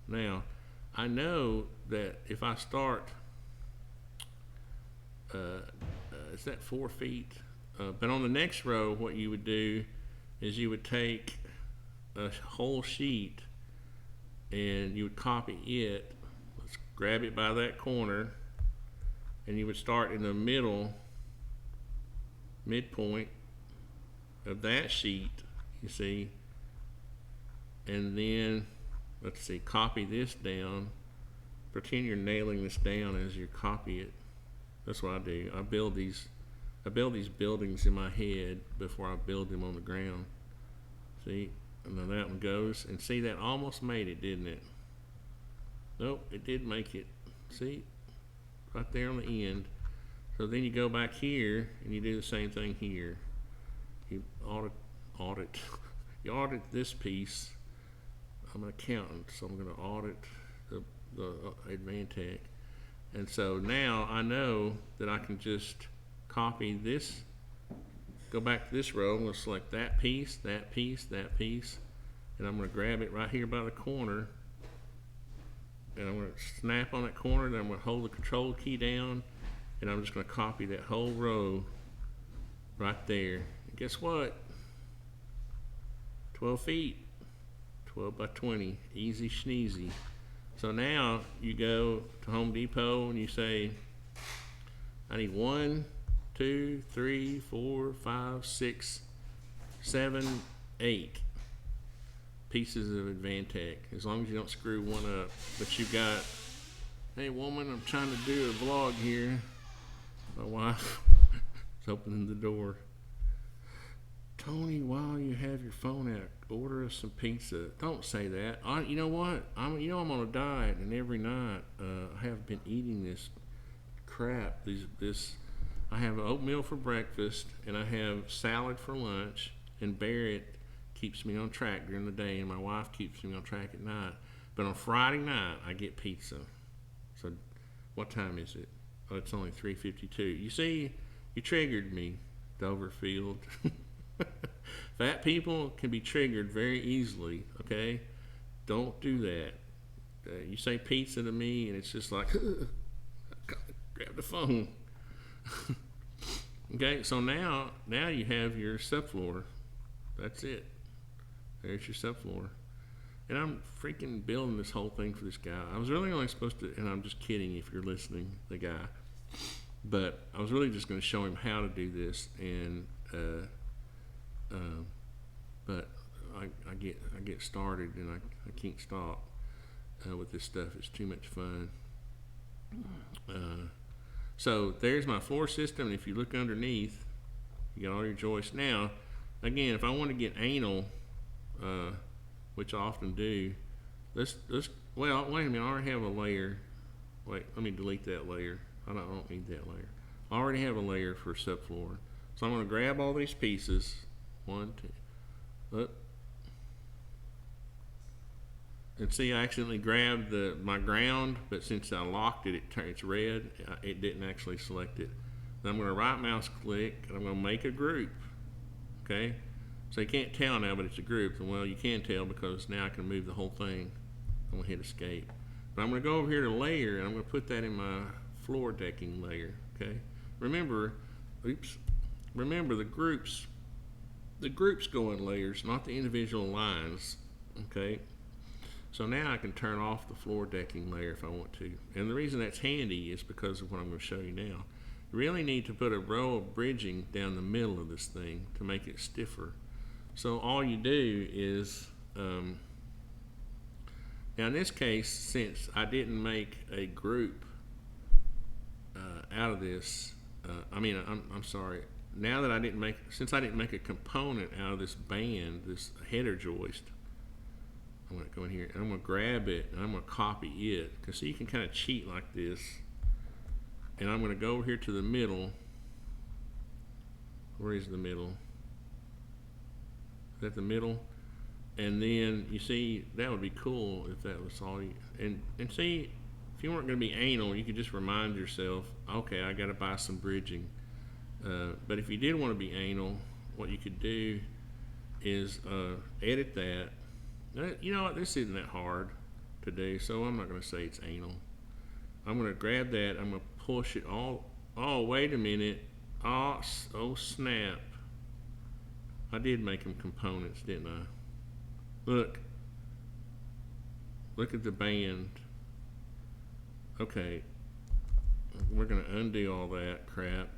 Now I know that if I start is that 4 feet? But on the next row, what you would do is you would take a whole sheet and you would copy it. Let's grab it by that corner, and you would start in the midpoint of that sheet, you see, and then let's see, copy this down. Pretend you're nailing this down as you copy it. That's what I do. I build these buildings in my head before I build them on the ground. See, and then that one goes, and see, that almost made it, didn't it? Nope, it did make it. See, right there on the end. So then you go back here and you do the same thing here. You audit you audit this piece. I'm an accountant, so I'm going to audit the Advantech. And so now I know that I can just copy this, go back to this row. I'm going to select that piece, that piece, that piece, and I'm going to grab it right here by the corner, and I'm going to snap on that corner, then I'm going to hold the control key down, and I'm just going to copy that whole row right there. And guess what? 12 feet, 12 by 20, easy schneezy. So now you go to Home Depot and you say, I need 1, 2, 3, 4, 5, 6, 7, 8 pieces of Advantech, as long as you don't screw one up. But you've got, hey woman, I'm trying to do a vlog here. My wife is opening the door. Tony, while you have your phone out, order us some pizza. Don't say that. You know what? I'm on a diet, and every night I have been eating this crap. I have oatmeal for breakfast, and I have salad for lunch. And Barrett keeps me on track during the day, and my wife keeps me on track at night. But on Friday night, I get pizza. So, what time is it? Oh, it's only 3:52. You see, you triggered me, Doverfield. Fat people can be triggered very easily, okay? Don't do that. You say pizza to me, and it's just like, grab the phone. Okay, so now you have your subfloor. That's it. There's your subfloor. And I'm freaking building this whole thing for this guy. I was really only supposed to, and I'm just kidding if you're listening, the guy. But I was really just going to show him how to do this, and but I get started and I can't stop with this stuff. It's too much fun. So there's my floor system, and if you look underneath, you got all your joists. Now, again, if I want to get anal, which I often do, well, wait a minute, I already have a layer. Wait, let me delete that layer. I don't need that layer. I already have a layer for subfloor. So I'm going to grab all these pieces. 1, 2, up. And see, I accidentally grabbed my ground, but since I locked it, it's red. It didn't actually select it. Then I'm going to right mouse click, and I'm going to make a group. Okay? So you can't tell now, but it's a group. And well, you can tell because now I can move the whole thing. I'm going to hit escape. But I'm going to go over here to layer, and I'm going to put that in my floor decking layer. Okay? Remember the groups go in layers, not the individual lines. Okay? So now I can turn off the floor decking layer if I want to. And the reason that's handy is because of what I'm going to show you now. You really need to put a row of bridging down the middle of this thing to make it stiffer. So all you do is, now in this case, since I didn't make a group out of this, I'm sorry, now that since I didn't make a component out of this band, this header joist, I'm going to go in here and I'm going to grab it and I'm going to copy it, because see, you can kind of cheat like this. And I'm going to go over here to the middle. Where is the middle? Is that the middle? And then you see, that would be cool if that was all you, and see, if you weren't going to be anal, you could just remind yourself, okay, I got to buy some bridging. But if you did want to be anal, what you could do is edit that. You know what, this isn't that hard to do, so I'm not going to say it's anal. I'm going to grab that, I'm going to push it all, oh, wait a minute, oh snap. I did make them components, didn't I? Look at the band. Okay, we're going to undo all that crap,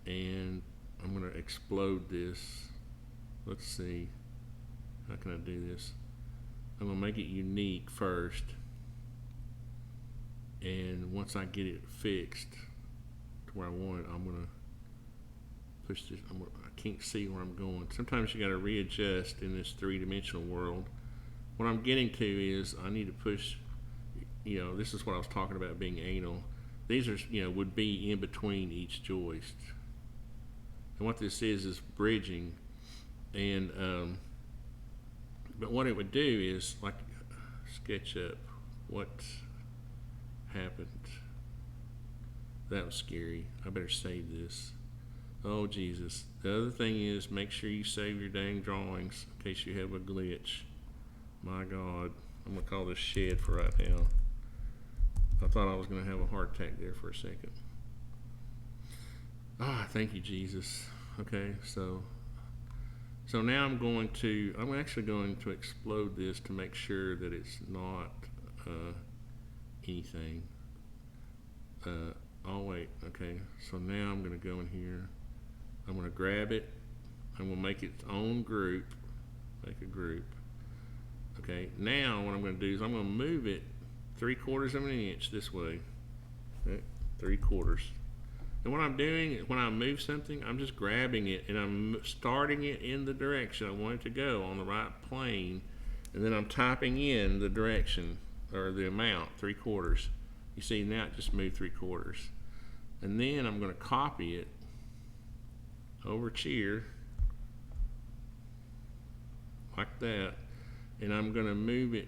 and I'm going to explode this. Let's see. How can I do this? I'm going to make it unique first. And once I get it fixed to where I want it, I'm going to push this. I can't see where I'm going. Sometimes you got to readjust in this three-dimensional world. What I'm getting to is I need to push, this is what I was talking about being anal. These are, would be in between each joist. And what this is bridging. And, but what it would do is, like SketchUp, what happened? That was scary. I better save this. Oh, Jesus. The other thing is, make sure you save your dang drawings in case you have a glitch. My God. I'm going to call this shed for right now. I thought I was going to have a heart attack there for a second. Thank you, Jesus. Okay, so now I'm actually going to explode this to make sure that it's not anything. Oh wait, okay, so now I'm going to go in here, I'm going to grab it, I'm going to make its own group, make a group. Okay, now what I'm going to do is I'm going to move it 3/4 of an inch this way. Okay, 3/4. And what I'm doing is when I move something, I'm just grabbing it and I'm starting it in the direction I want it to go on the right plane, and then I'm typing in the direction or the amount, 3/4. You see now it just moved 3/4. And then I'm going to copy it over here like that, and I'm going to move it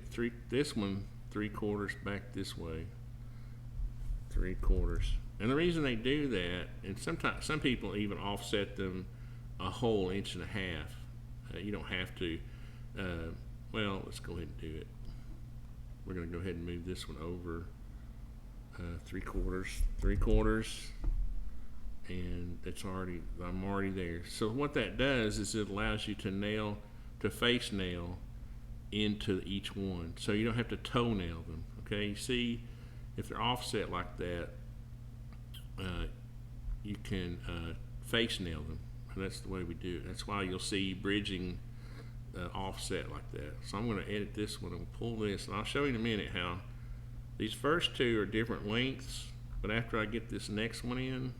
this one 3/4 back this way, 3/4. And the reason they do that, and sometimes some people even offset them a whole 1.5 inches. You don't have to. Well, let's go ahead and do it. We're going to go ahead and move this one over 3/4, and I'm already there. So what that does is it allows you to face nail into each one, so you don't have to toe nail them. Okay, you see, if they're offset like that, you can face nail them, and that's the way we do it. That's why you'll see bridging offset like that. So I'm going to edit this one and pull this, and I'll show you in a minute how these first two are different lengths, but after I get this next one in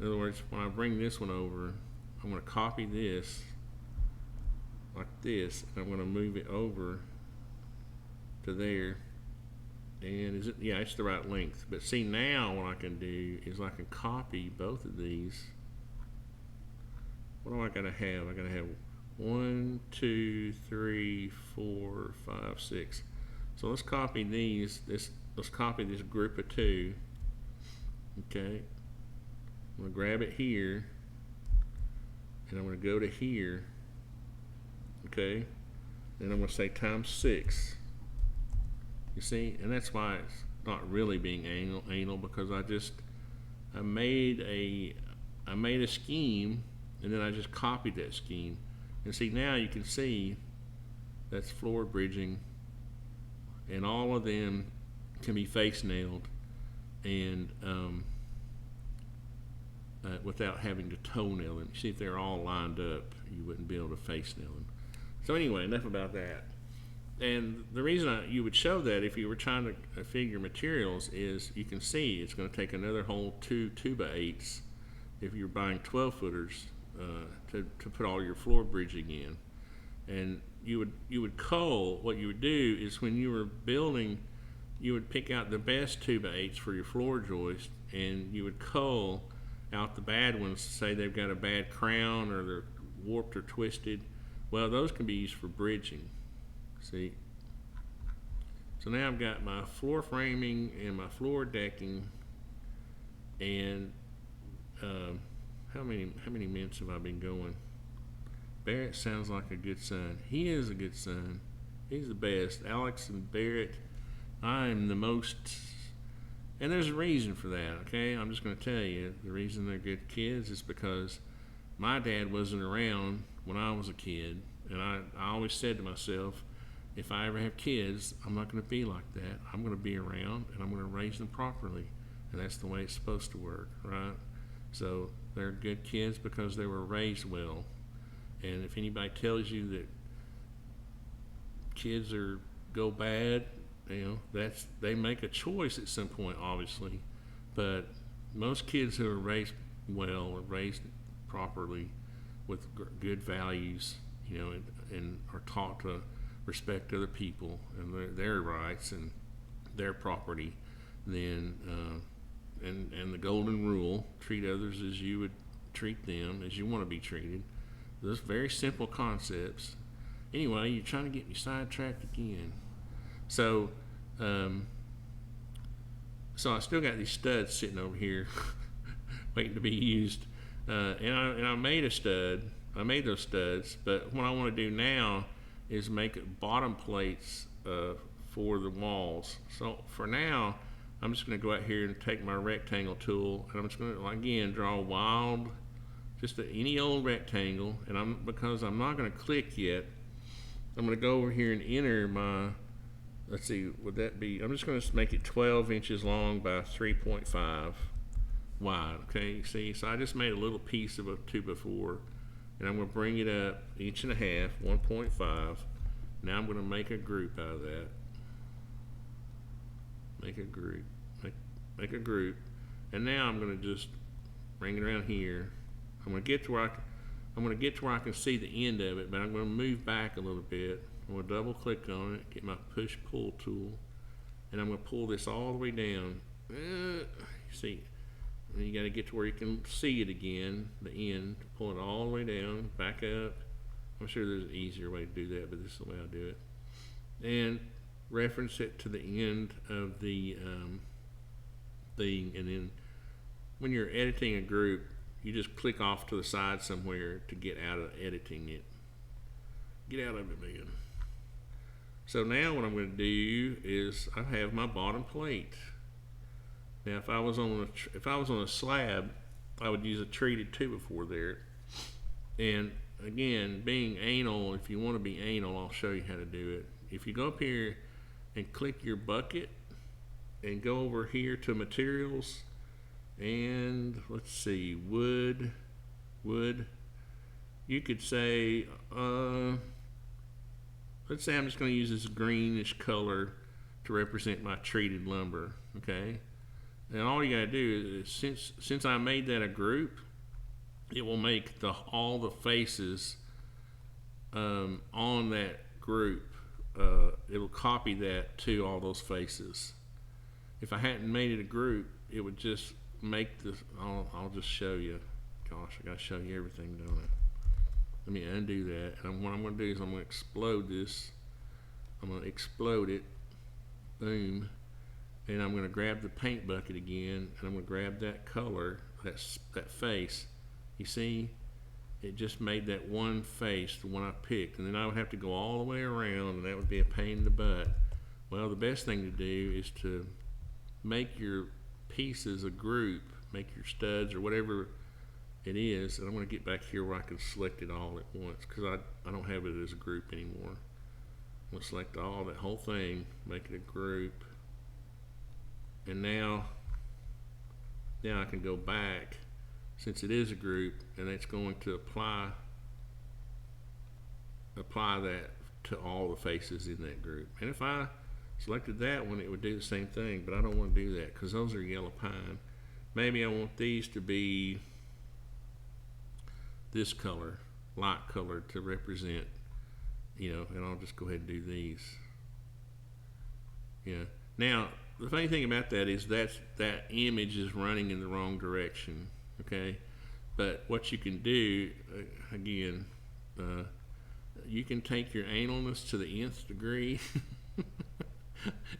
other words, when I bring this one over, I'm going to copy this like this, and I'm going to move it over to there. And yeah, it's the right length. But see, now what I can do is I can copy both of these. What do I gotta have? I gotta have 1, 2, 3, 4, 5, 6. So let's copy these. Let's copy this group of 2. Okay. I'm gonna grab it here, and I'm gonna go to here. Okay. And I'm gonna say times 6. You see, and that's why it's not really being anal because I made a scheme, and then I just copied that scheme. And see, now you can see that's floor bridging, and all of them can be face nailed, and without having to toe nail them. You see, if they're all lined up, you wouldn't be able to face nail them. So anyway, enough about that. And the reason you would show that if you were trying to figure materials is you can see it's going to take another whole 2 2x8s if you're buying 12 footers to put all your floor bridging in. And you would cull. What you would do is when you were building, you would pick out the best 2x8s for your floor joist, and you would cull out the bad ones. Say they've got a bad crown or they're warped or twisted. Well, those can be used for bridging. See, so now I've got my floor framing and my floor decking, and how many minutes have I been going? Barrett sounds like a good son. He is a good son. He's the best. Alex and Barrett, I am the most, and there's a reason for that. Okay, I'm just going to tell you the reason they're good kids is because my dad wasn't around when I was a kid, and I always said to myself, if I ever have kids, I'm not going to be like that. I'm going to be around, and I'm going to raise them properly. And that's the way it's supposed to work, right? So they're good kids because they were raised well. And if anybody tells you that kids go bad, they make a choice at some point, obviously. But most kids who are raised well, are raised properly with good values, and are taught to respect other people and their rights and their property, then and the golden rule, treat others as you would treat them, as you want to be treated. Those very simple concepts. Anyway, you're trying to get me sidetracked again. So I still got these studs sitting over here waiting to be used, and I made a stud. I made those studs, but what I want to do now is make bottom plates for the walls. So for now, I'm just going to go out here and take my rectangle tool, and I'm just going to again draw any old rectangle. And because I'm not going to click yet, I'm going to go over here and enter my. Let's see, would that be? I'm just going to make it 12 inches long by 3.5 wide. Okay, see, so I just made a little piece of a 2x4. And I'm going to bring it up 1.5 inches, 1.5. Now I'm going to make a group out of that. Make a group. Make a group. And now I'm going to just bring it around here. I'm going to get to where I can see the end of it, but I'm going to move back a little bit. I'm going to double click on it, get my push pull tool, and I'm going to pull this all the way down. See. And you got to get to where you can see it again, the end, pull it all the way down, back up. I'm sure there's an easier way to do that, but this is the way I do it. And reference it to the end of the thing, and then when you're editing a group, you just click off to the side somewhere to get out of editing it. Get out of it, man. So now what I'm going to do is I have my bottom plate. Now, if I was on a slab, I would use a treated 2x4 there. And again, being anal, if you want to be anal, I'll show you how to do it. If you go up here and click your bucket and go over here to materials, and let's see, wood, you could say, let's say I'm just going to use this greenish color to represent my treated lumber, okay? And all you got to do is, since I made that a group, it will make all the faces on that group, it'll copy that to all those faces. If I hadn't made it a group, it would just make this, I'll just show you. Gosh, I gotta show you everything, don't I? Let me undo that. And what I'm gonna do is I'm gonna explode this. I'm gonna explode it. Boom. And I'm gonna grab the paint bucket again, and I'm gonna grab that color, that face. You see, it just made that one face, the one I picked, and then I would have to go all the way around, and that would be a pain in the butt. Well, the best thing to do is to make your pieces a group, make your studs or whatever it is, and I'm going to get back here where I can select it all at once, because I don't have it as a group anymore. I'm going to select that whole thing, make it a group, and now I can go back, since it is a group, and it's going to apply that to all the faces in that group. And if I selected that one, it would do the same thing, but I don't want to do that because those are yellow pine. Maybe I want these to be this color, light color, to represent, and I'll just go ahead and do these. Now, the funny thing about that is that image is running in the wrong direction, okay? But what you can do, again, you can take your analness to the nth degree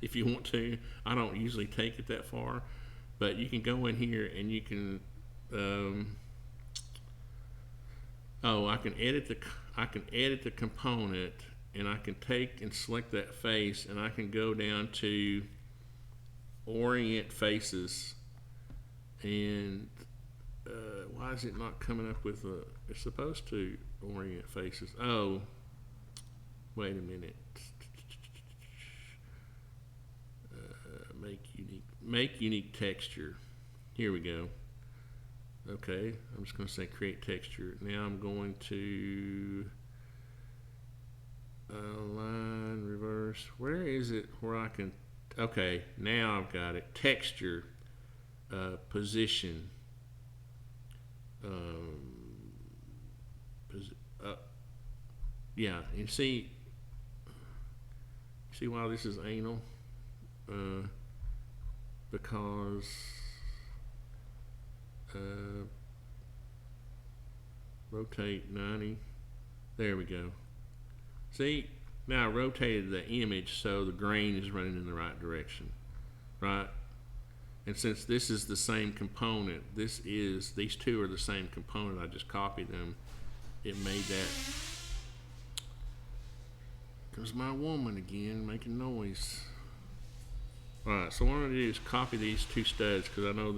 if you want to. I don't usually take it that far, but you can go in here and you can I can edit the component, and I can take and select that face, and I can go down to orient faces, and why is it not coming up with it's supposed to orient faces. Oh, wait a minute. Make unique texture. Here we go. Okay, I'm just going to say create texture. Now I'm going to align, reverse. Where is it where I can? Okay, now I've got it. Texture, position. Yeah, and see why this is anal? Because rotate 90. There we go. See, now I rotated the image so the grain is running in the right direction, right? And since this is the same component, these two are the same component, I just copied them, it made that. There's my woman again making noise. Alright, so what I'm going to do is copy these two studs, because I know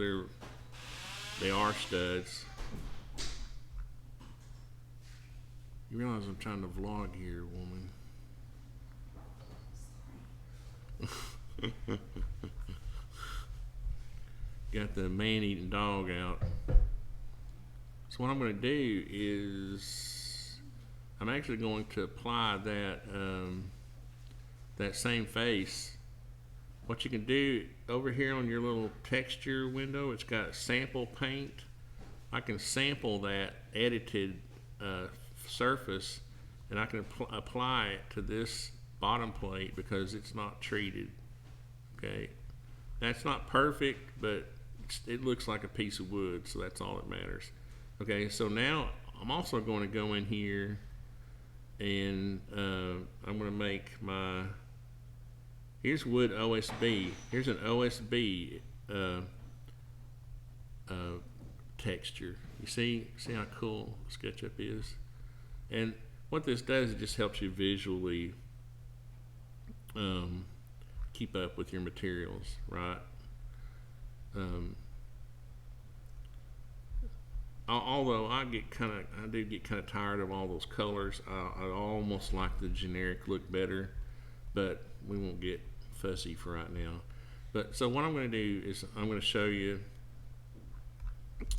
they are studs. You realize I'm trying to vlog here, woman. Got the man-eating dog out. So what I'm going to do is I'm actually going to apply that same face. What you can do over here on your little texture window, it's got sample paint. I can sample that edited surface, and I can apply it to this bottom plate because it's not treated. Okay, that's not perfect, but it looks like a piece of wood, so that's all that matters. Okay, so now I'm also going to go in here and I'm going to make my, here's wood OSB. Here's an OSB texture. You see how cool SketchUp is? And what this does, it just helps you visually keep up with your materials, right? although I do get kind of tired of all those colors. I almost like the generic look better, but we won't get fussy for right now. But so what I'm going to do is I'm going to show you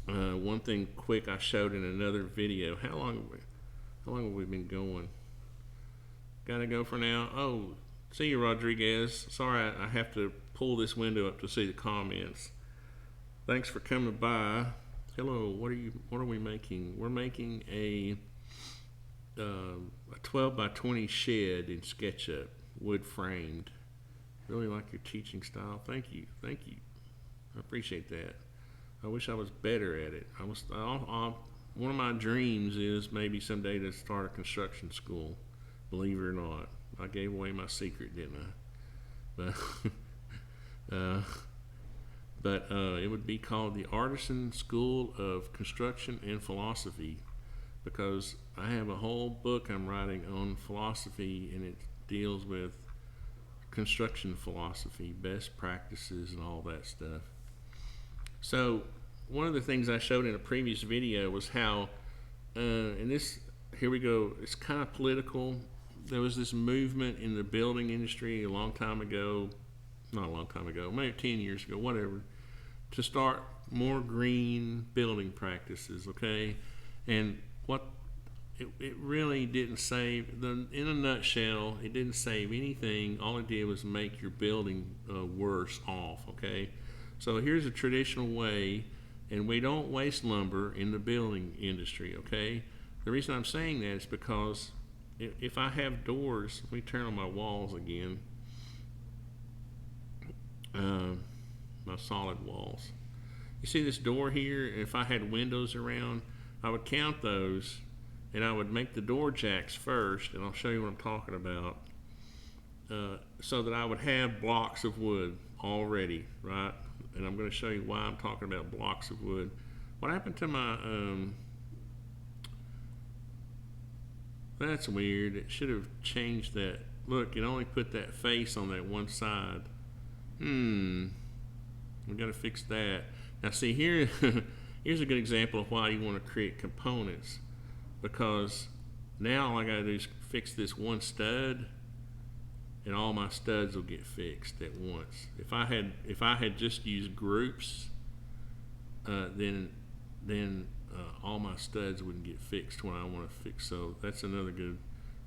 one thing quick I showed in another video. How long have we been going? Gotta go for now. Oh, see you, Rodriguez. Sorry, I have to pull this window up to see the comments. Thanks for coming by. Hello. What are we making? We're making a 12 by 20 shed in SketchUp, wood framed. Really like your teaching style. Thank you. I appreciate that. I wish I was better at it. One of my dreams is maybe someday to start a construction school. Believe it or not, I gave away my secret, didn't I? But it would be called the Artisan School of Construction and Philosophy, because I have a whole book I'm writing on philosophy, and it deals with construction philosophy, best practices, and all that stuff. So one of the things I showed in a previous video was how, and this, here we go, it's kind of political. There was this movement in the building industry a long time ago, not a long time ago, maybe 10 years ago, whatever, to start more green building practices, okay? And what it really didn't save, in a nutshell, it didn't save anything. All it did was make your building worse off, okay? So here's a traditional way, and we don't waste lumber in the building industry, okay? The reason I'm saying that is because if I have doors, let me turn on my walls again, my solid walls. You see this door here? If I had windows around, I would count those, and I would make the door jacks first, and I'll show you what I'm talking about, so that I would have blocks of wood already, right? And I'm going to show you why I'm talking about blocks of wood. What happened to my, that's weird. It should have changed that. Look, it only put that face on that one side. We got to fix that. Now see here, here's a good example of why you want to create components, because now all I got to do is fix this one stud, and all my studs will get fixed at once. If I had just used groups, then all my studs wouldn't get fixed when I want to fix. So that's another good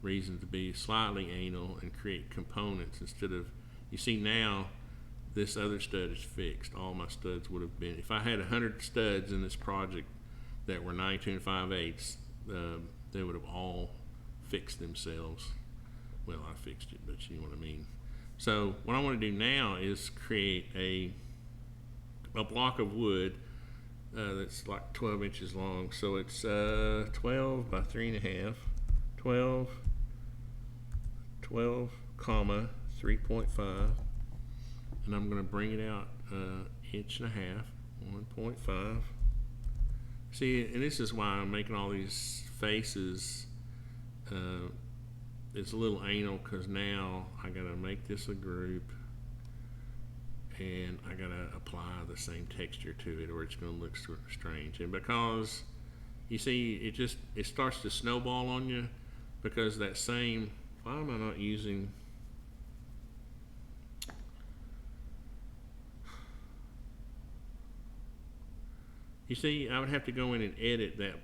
reason to be slightly anal and create components instead of, you see now this other stud is fixed. All my studs would have been, if I had 100 studs in this project that were 92 5/8, they would have all fixed themselves. Well, I fixed it, but you know what I mean. So what I want to do now is create a block of wood that's like 12 inches long. So it's 12 by 3.5, 12, comma 3.5, and I'm going to bring it out 1.5 inches, 1.5. See, and this is why I'm making all these faces. It's a little anal because now I got to make this a group, and I got to apply the same texture to it, or it's going to look sort of strange. And because you see, it starts to snowball on you, because that same, why am I not using, you see, I would have to go in and edit that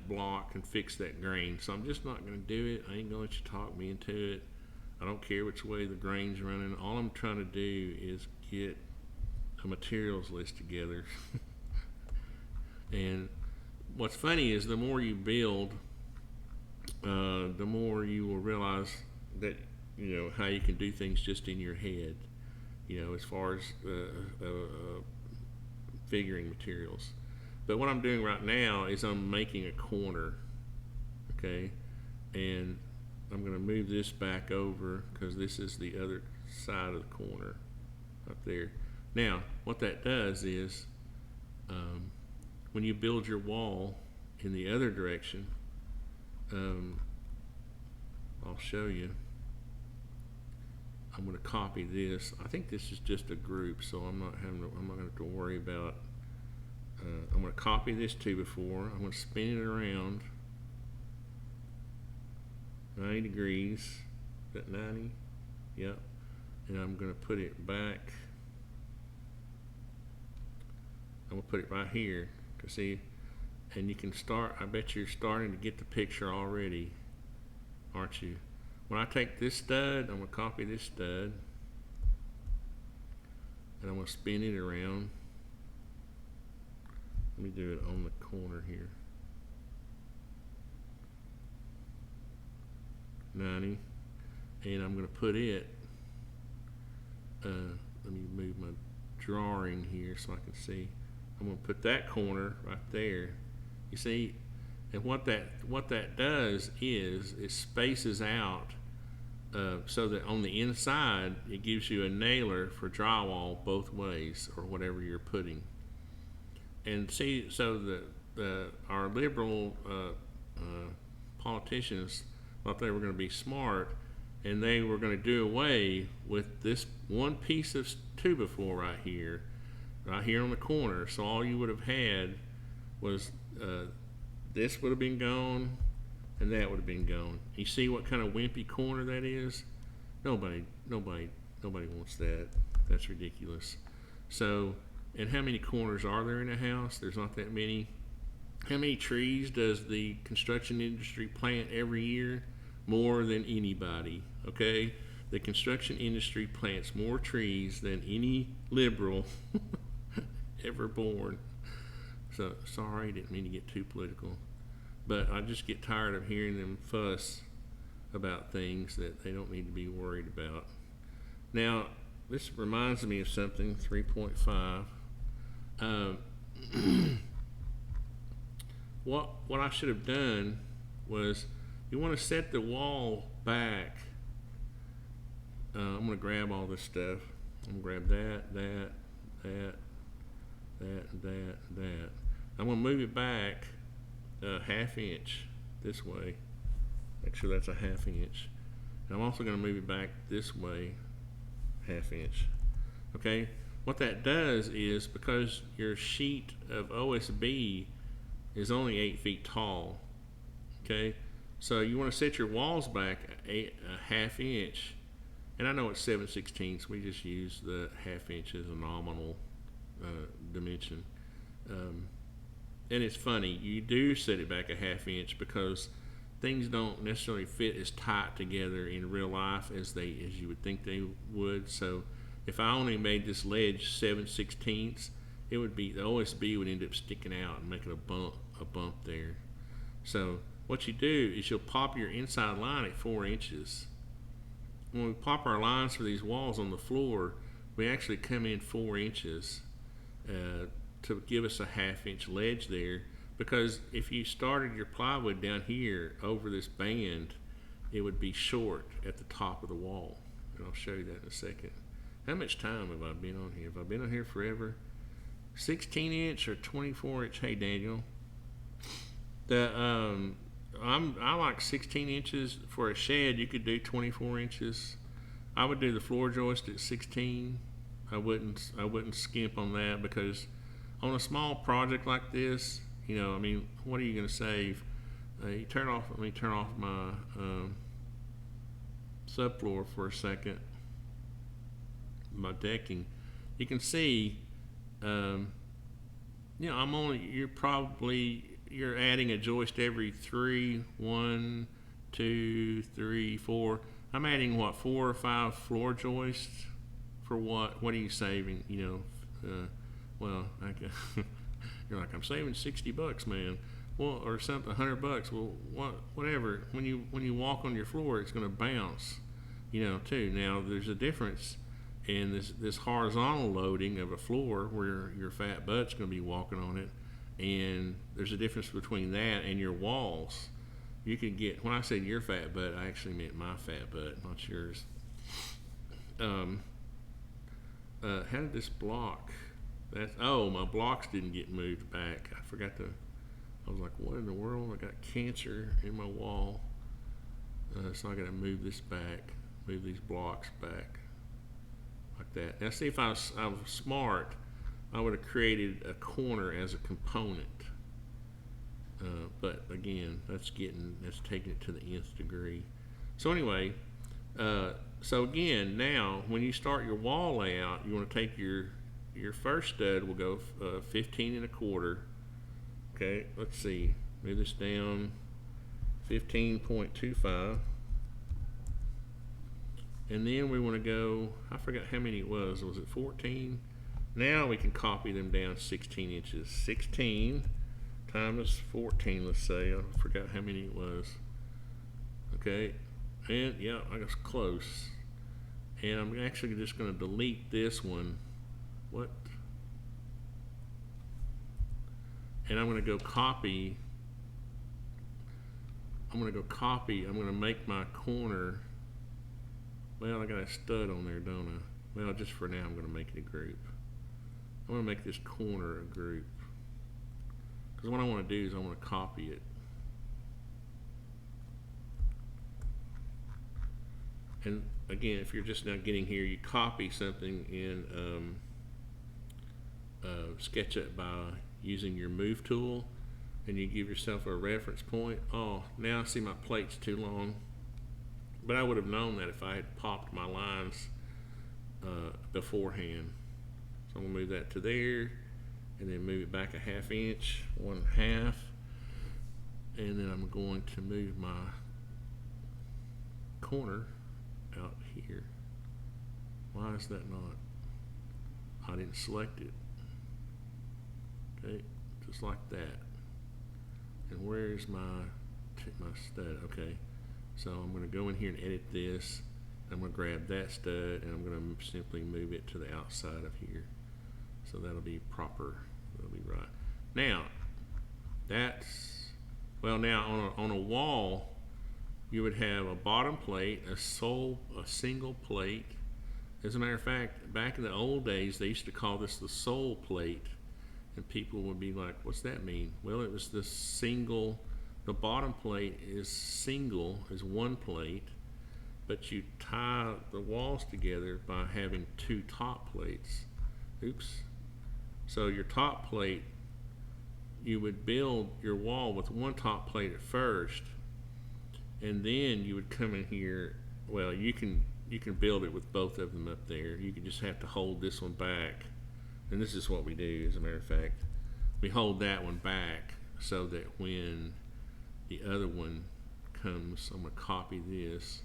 block and fix that grain. So I'm just not going to do it. I ain't going to let you talk me into it. I don't care which way the grain's running. All I'm trying to do is get a materials list together. And what's funny is the more you build, the more you will realize that, you know, how you can do things just in your head, you know, as far as figuring materials. But what I'm doing right now is I'm making a corner, okay, and I'm going to move this back over because this is the other side of the corner up there. Now, what that does is when you build your wall in the other direction, I'll show you. I'm going to copy this. I think this is just a group, so I'm not going to have to worry about I'm going to copy this 2x4. I'm going to spin it around 90 degrees. Is that 90? Yep. And I'm going to put it back. I'm going to put it right here. Cause see, and you can start, I bet you're starting to get the picture already, aren't you? When I take this stud, I'm going to copy this stud, and I'm going to spin it around. Let me do it on the corner here. 90. And I'm going to put it, let me move my drawing here so I can see. I'm going to put that corner right there. You see, and what that does is it spaces out so that on the inside it gives you a nailer for drywall both ways, or whatever you're putting. And see, so our liberal politicians thought they were going to be smart, and they were going to do away with this one piece of 2x4 right here on the corner. So all you would have had was this would have been gone, and that would have been gone. You see what kind of wimpy corner that is? Nobody wants that. That's ridiculous. So, and how many corners are there in a house? There's not that many. How many trees does the construction industry plant every year? More than anybody, okay? The construction industry plants more trees than any liberal ever born. So, sorry, didn't mean to get too political. But I just get tired of hearing them fuss about things that they don't need to be worried about. Now, this reminds me of something, 3.5. What I should have done was, you want to set the wall back. I'm going to grab all this stuff. I'm going to grab that. I'm going to move it back a ½ inch this way. Make sure that's a ½ inch. And I'm also going to move it back this way, ½ inch. Okay? What that does is, because your sheet of OSB is only 8 feet tall, okay? So you want to set your walls back a ½ inch. And I know it's 7/16, we just use the ½ inch as a nominal dimension. And it's funny, you do set it back a ½ inch because things don't necessarily fit as tight together in real life as you would think they would. So if I only made this ledge 7/16, it would be, the OSB would end up sticking out and making a bump there. So what you do is you'll pop your inside line at 4 inches. When we pop our lines for these walls on the floor, we actually come in 4 inches to give us a ½ inch ledge there, because if you started your plywood down here over this band, it would be short at the top of the wall. And I'll show you that in a second. How much time have I been on here? Have I been on here forever? 16 inch or 24 inch? Hey Daniel. I like 16 inches for a shed. You could do 24 inches. I would do the floor joist at 16. I wouldn't skimp on that, because on a small project like this, you know, I mean, what are you going to save? Let me turn off my subfloor for a second. My decking. You can see, you know, you're adding a joist every 3, 1, 2, 3, 4. I'm adding 4 or 5 floor joists for what? What are you saving? You know, you're like, I'm saving $60, man. Well, or something, $100. Well, whatever. When you walk on your floor, it's going to bounce, you know, too. Now, there's a difference in this horizontal loading of a floor where your fat butt's going to be walking on it. And there's a difference between that and your walls. You can get, when I said your fat butt, I actually meant my fat butt, not yours. How did this block? My blocks didn't get moved back. I was like, what in the world? I got cancer in my wall. So I got to move this back, move these blocks back like that. Now see, if I was smart, I would have created a corner as a component. But again, that's taking it to the nth degree. So anyway, so again, now when you start your wall layout, you want to take your first stud will go 15 and a quarter. Okay, let's see, move this down 15.25, and then we want to go, I forgot how many it was it 14? Now we can copy them down 16 inches. 16 times 14, let's say. I forgot how many it was. Okay, and yeah, I was close. And I'm actually just going to delete this one. What? And I'm going to go copy. I'm going to make my corner. Well, I got a stud on there, don't I? Well, just for now, I'm going to make it a group. I'm going to make this corner a group. Because what I want to do is I want to copy it. And again, if you're just now getting here, you copy something in SketchUp by using your move tool, and you give yourself a reference point. Oh, now I see my plate's too long. But I would have known that if I had popped my lines beforehand. So I'm going to move that to there, and then move it back a ½ inch, 1/2, and then I'm going to move my corner out here. Why is that not? I didn't select it. Okay, just like that. And where's my stud? Okay, so I'm going to go in here and edit this. I'm going to grab that stud, and I'm going to simply move it to the outside of here. So that'll be proper. That'll be right. Now, that's, well, now on a wall, you would have a bottom plate, a single plate. As a matter of fact, back in the old days, they used to call this the sole plate, and people would be like, what's that mean? Well, it was the bottom plate is single, is one plate, but you tie the walls together by having two top plates. Oops. So your top plate, you would build your wall with one top plate at first, and then you would come in here. Well, you can build it with both of them up there. You can just have to hold this one back, and this is what we do. As a matter of fact, we hold that one back so that when the other one comes, I'm going to copy this.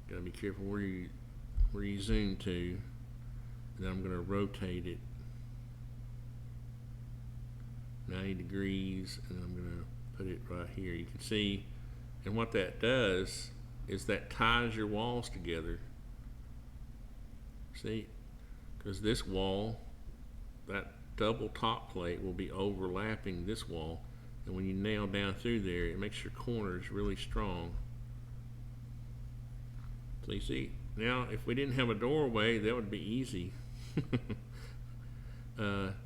Got to be careful where you zoom to. And then I'm going to rotate it 90 degrees, and I'm going to put it right here. You can see, and what that does is that ties your walls together. See, because this wall, that double top plate will be overlapping this wall, and when you nail down through there, it makes your corners really strong. So you see, now if we didn't have a doorway, that would be easy.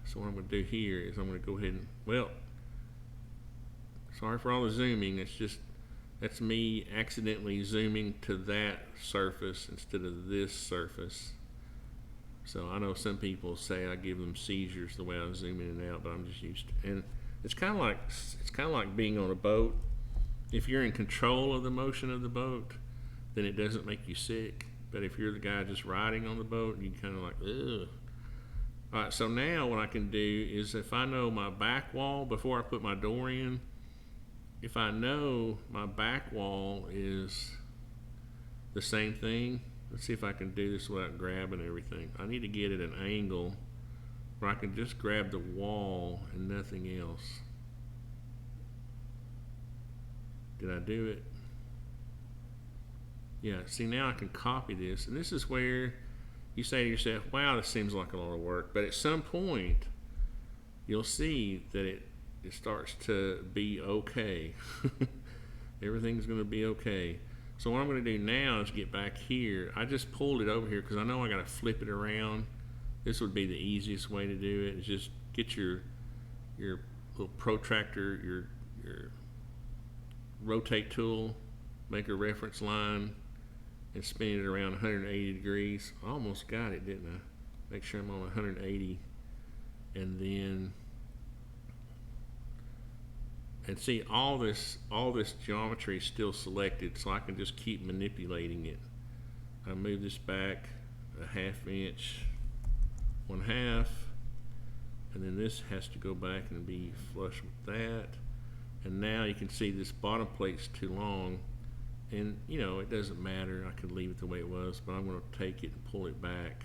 So what I'm going to do here is I'm going to go ahead and, well, sorry for all the zooming, that's me accidentally zooming to that surface instead of this surface. So I know some people say I give them seizures the way I zoom in and out, but I'm just used to, and it's kind of like being on a boat. If you're in control of the motion of the boat, then it doesn't make you sick. But if you're the guy just riding on the boat, you kind of like, ugh. All right, so now what I can do is, if I know my back wall, before I put my door in, if I know my back wall is the same thing, let's see if I can do this without grabbing everything. I need to get at an angle where I can just grab the wall and nothing else. Did I do it? Yeah, see, now I can copy this, and this is where you say to yourself, wow, this seems like a lot of work, but at some point you'll see that it starts to be okay. Everything's going to be okay. So what I'm going to do now is get back here. I just pulled it over here because I know I got to flip it around. This would be the easiest way to do it, is just get your little protractor, your rotate tool, make a reference line, and spin it around 180 degrees. I almost got it, didn't make sure I'm on 180, and then, and see all this geometry is still selected, so I can just keep manipulating it. I move this back a ½ inch, 1/2, and then this has to go back and be flush with that. And now you can see this bottom plate's too long, and you know, it doesn't matter, I could leave it the way it was, but I'm going to take it and pull it back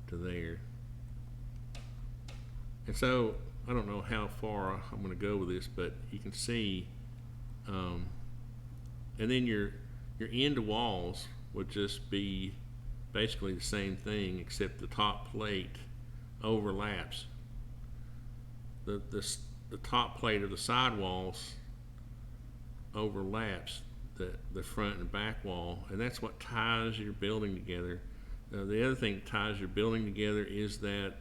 to there. And so I don't know how far I'm going to go with this, but you can see, and then your end walls would just be basically the same thing, except the top plate overlaps. The top plate of the side walls overlaps the front and back wall, and that's what ties your building together. The other thing that ties your building together is that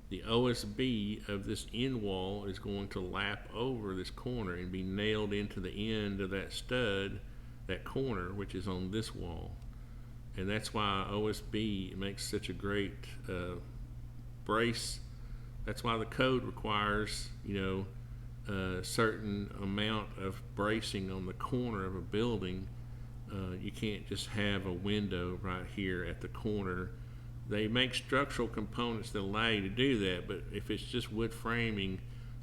the OSB of this end wall is going to lap over this corner and be nailed into the end of that stud, that corner, which is on this wall. And that's why OSB makes such a great brace. That's why the code requires, you know, a certain amount of bracing on the corner of a building. You can't just have a window right here at the corner. They make structural components that allow you to do that, but if it's just wood framing,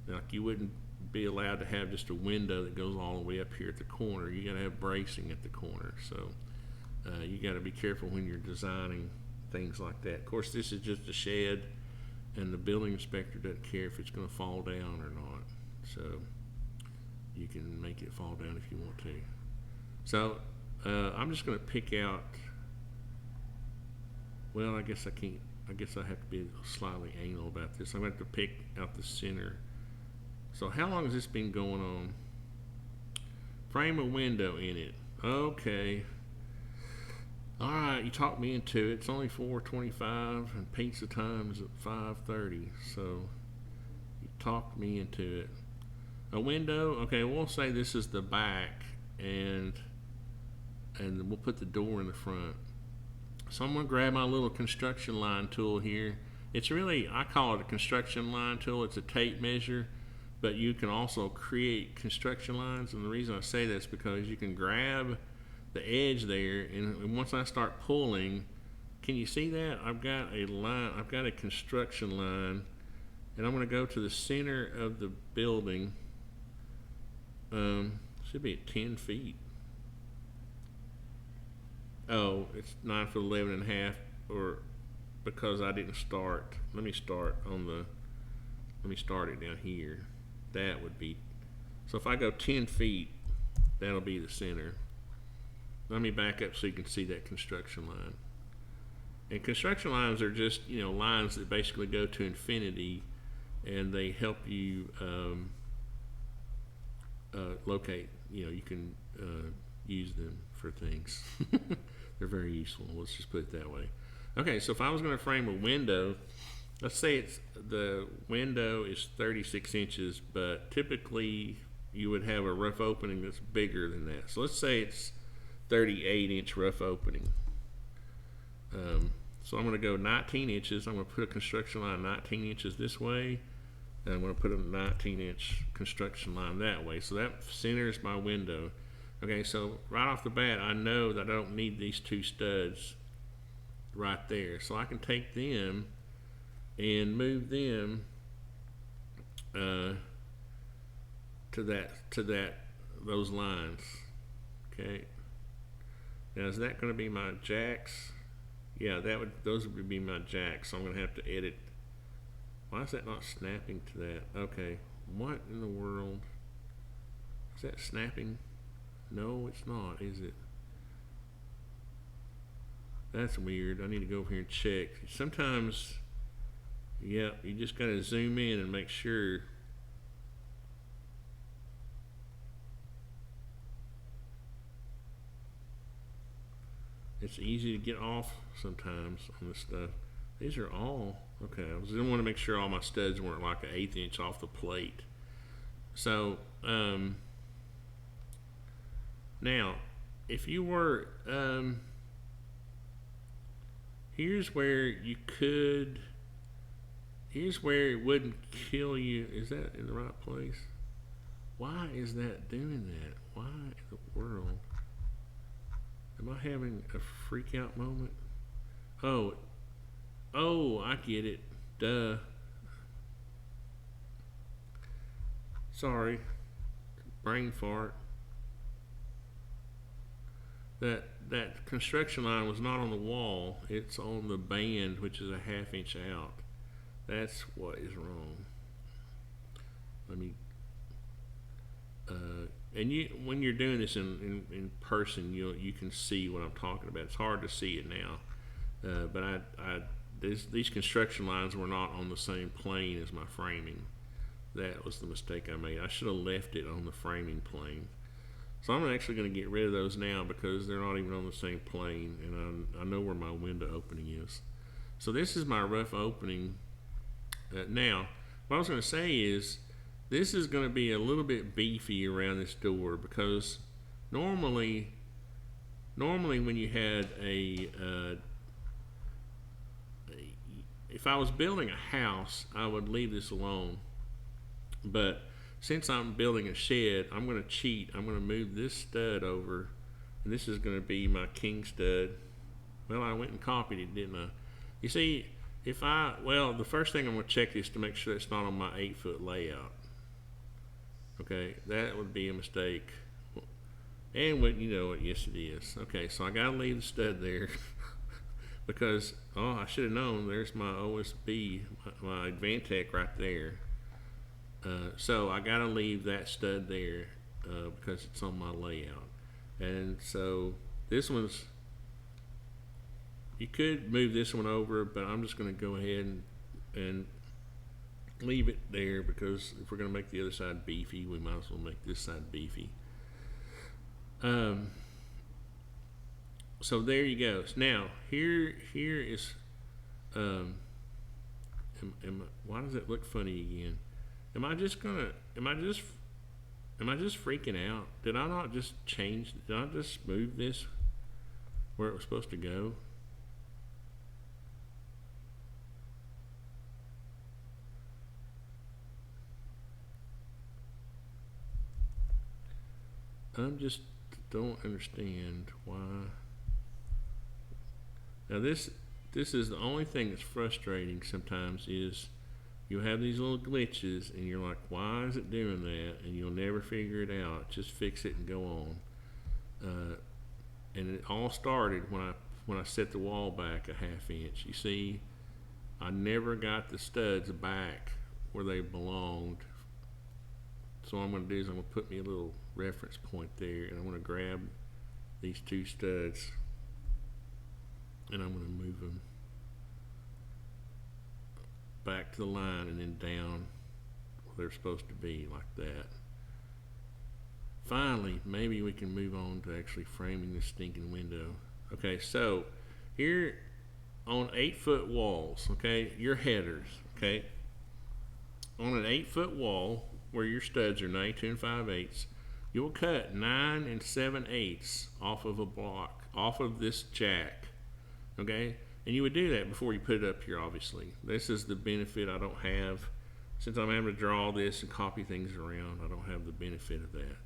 like, you wouldn't be allowed to have just a window that goes all the way up here at the corner. You got to have bracing at the corner. So you got to be careful when you're designing things like that. Of course, this is just a shed, and the building inspector doesn't care if it's going to fall down or not. So you can make it fall down if you want to. So I'm just going to pick out, well, I guess I can't, I guess I have to be slightly anal about this. I'm going to have to pick out the center. So how long has this been going on? Frame a window in it. Okay. All right, you talked me into it. It's only 4:25 and pizza time's at 5:30. So you talked me into it. A window, okay, we'll say this is the back, and we'll put the door in the front. So I'm going to grab my little construction line tool here. It's really, I call it a construction line tool. It's a tape measure, but you can also create construction lines. And the reason I say that is because you can grab the edge there, and once I start pulling, can you see that? I've got a line, I've got a construction line, and I'm going to go to the center of the building. Should be at 10 feet. Oh, it's 9 foot 11.5, or because I didn't start. Let me start it down here. That would be, so if I go 10 feet, that'll be the center. Let me back up so you can see that construction line. And construction lines are just, you know, lines that basically go to infinity, and they help you locate. You know, you can use them for things. They're very useful. Let's just put it that way. Okay, so if I was going to frame a window, let's say the window is 36 inches, but typically you would have a rough opening that's bigger than that. So let's say it's 38-inch rough opening. So I'm going to go 19 inches. I'm going to put a construction line 19 inches this way, and I'm going to put a 19-inch construction line that way. So that centers my window. Okay, so right off the bat, I know that I don't need these two studs right there. So I can take them and move them to those lines. Okay. Now is that going to be my jacks? Yeah, those would be my jacks. So I'm going to have to edit. Why is that not snapping to that? Okay. What in the world? Is that snapping? No, it's not, is it? That's weird. I need to go over here and check. Sometimes, yeah, you just got to zoom in and make sure. It's easy to get off sometimes on this stuff. These are all, okay, I just want to make sure all my studs weren't like an 1/8 inch off the plate. So, now, if you were here's where you could, here's where it wouldn't kill you. Is that in the right place? Why is that doing that? Why in the world? Am I having a freak out moment? Oh, I get it. Duh. Sorry. Brain fart. That construction line was not on the wall. It's on the band, which is a 1/2 inch out. That's what is wrong. Let me. And when you're doing this in person, you can see what I'm talking about. It's hard to see it now, but these construction lines were not on the same plane as my framing. That was the mistake I made. I should have left it on the framing plane. So I'm actually going to get rid of those now because they're not even on the same plane, and I know where my window opening is. So this is my rough opening. Now, what I was going to say is this is going to be a little bit beefy around this door because normally when you had if I was building a house, I would leave this alone. But since I'm building a shed, I'm going to cheat. I'm going to move this stud over, and this is going to be my king stud. Well, I went and copied it, didn't I? You see, the first thing I'm going to check is to make sure it's not on my 8-foot layout. Okay, that would be a mistake. And yes it is. Okay, so I got to leave the stud there because, I should have known, there's my OSB, my Advantech right there. So I got to leave that stud there because it's on my layout. And so this one's, you could move this one over, but I'm just going to go ahead and leave it there because if we're going to make the other side beefy, we might as well make this side beefy. So there you go. Now here is why does it look funny again? Am I just freaking out? Did I not just move this where it was supposed to go? I just don't understand why. Now this is the only thing that's frustrating sometimes is you'll have these little glitches and you're like, why is it doing that? And you'll never figure it out. Just fix it and go on. And it all started when I set the wall back a 1/2 inch. You see, I never got the studs back where they belonged. So what I'm going to do is I'm going to put me a little reference point there, and I'm going to grab these 2 studs and I'm going to move them back to the line and then down where they're supposed to be, like that. Finally, maybe we can move on to actually framing this stinking window. Okay, so here on 8-foot walls, okay, your headers, okay, on an 8-foot wall where your studs are 92 5/8, you'll cut 9 7/8 off of a block, off of this jack, okay? And you would do that before you put it up here, obviously. This is the benefit I don't have. Since I'm having to draw this and copy things around, I don't have the benefit of that,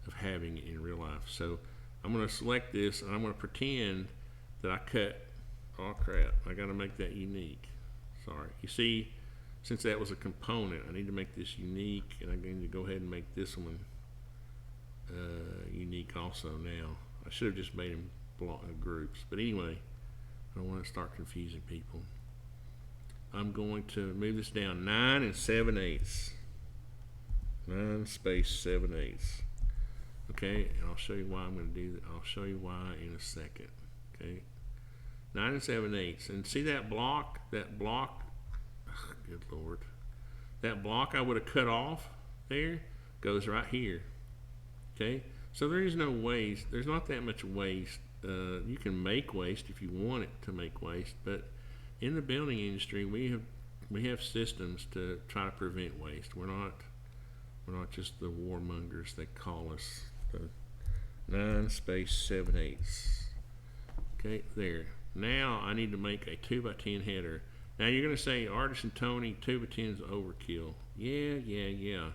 of having it in real life. So I'm going to select this, and I'm going to pretend that I cut, oh crap, I got to make that unique. Sorry. You see, since that was a component, I need to make this unique, and I'm going to go ahead and make this one unique also now. I should have just made them groups, but anyway, I don't want to start confusing people. I'm going to move this down 9 7/8. 9 space 7/8. Okay, and I'll show you why I'm going to do that. I'll show you why in a second. Okay, 9 7/8. And see that block? That block, oh, good Lord. That block I would have cut off there goes right here. Okay, so there is no waste. There's not that much waste. You can make waste if you want it to make waste, but in the building industry, we have systems to try to prevent waste. We're not just the warmongers they call us. 9 space 7/8. Okay, there. now I need to make a 2x10 header. Now you're going to say, ArtisanTony, 2x10 is overkill. Yeah.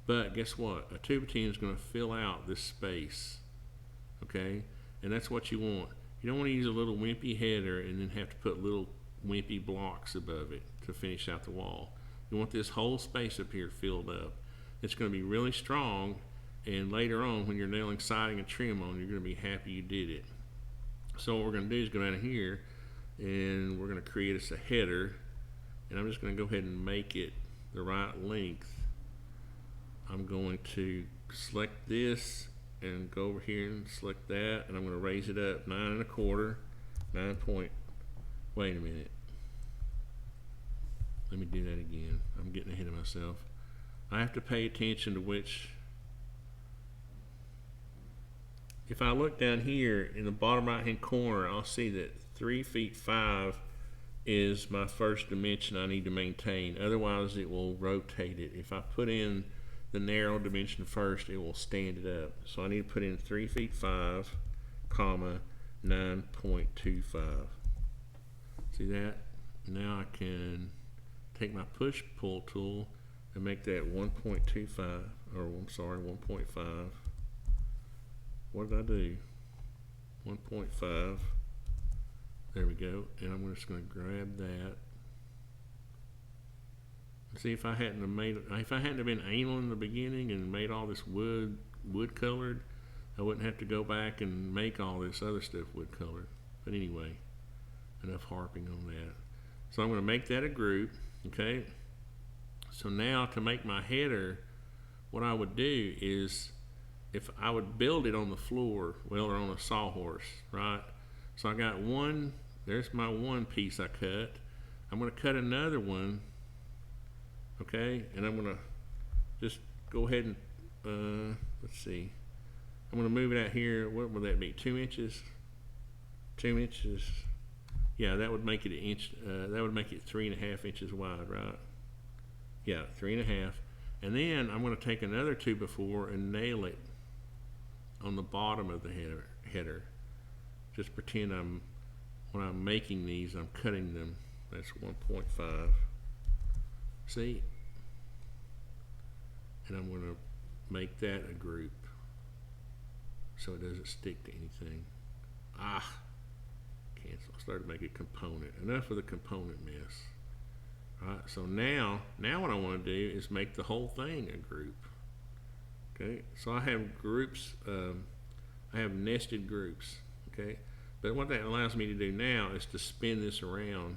But guess what? A 2x10 is going to fill out this space. Okay? And that's what you want. You don't want to use a little wimpy header and then have to put little wimpy blocks above it to finish out the wall. You want this whole space up here filled up. It's going to be really strong, and later on when you're nailing siding and trim on, you're going to be happy you did it. So what we're going to do is go down here and we're going to create us a header, and I'm just going to go ahead and make it the right length. I'm going to select this and go over here and select that, and I'm going to raise it up 9 1/4, 9 point. Wait a minute. Let me do that again. I'm getting ahead of myself. I have to pay attention to which. If I look down here in the bottom right hand corner, I'll see that 3 feet 5 is my first dimension I need to maintain. Otherwise it will rotate it. If I put in the narrow dimension first, it will stand it up. So I need to put in 3 feet 5, comma 9.25. See that? Now I can take my push pull tool and make that 1.25, or I'm sorry, 1.5. What did I do? 1.5. There we go. And I'm just going to grab that. See, if I hadn't have been anal in the beginning and made all this wood colored, I wouldn't have to go back and make all this other stuff wood colored. But anyway, enough harping on that. So I'm going to make that a group. Okay. So now to make my header, what I would do is, if I would build it on the floor, well, or on a sawhorse, right? So I got one, there's my one piece I cut. I'm going to cut another one, okay? And I'm going to just go ahead and, let's see. I'm going to move it out here. What would that be, 2 inches? 2 inches. Yeah, that would make it an inch, that would make it 3.5 inches wide, right? Yeah, 3.5. And then I'm going to take another 2x4 and nail it on the bottom of the header. Just pretend when I'm making these, I'm cutting them. That's 1.5. See? And I'm going to make that a group so it doesn't stick to anything. Cancel. I started to make a component. Enough of the component mess. Alright, so now what I want to do is make the whole thing a group. Okay, so I have groups, I have nested groups. Okay, but what that allows me to do now is to spin this around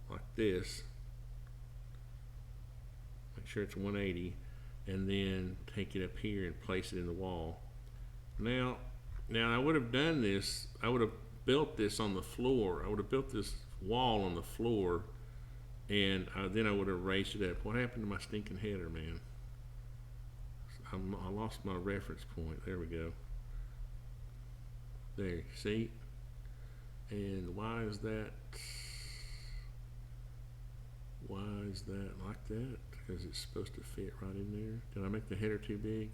like this. Make sure it's 180, and then take it up here and place it in the wall. Now I would have done this, I would have built this on the floor. I would have built this wall on the floor, and then I would have raised it up. What happened to my stinking header, man? I lost my reference point. There we go. There, see? And why is that like that? Because it's supposed to fit right in there. Did I make the header too big?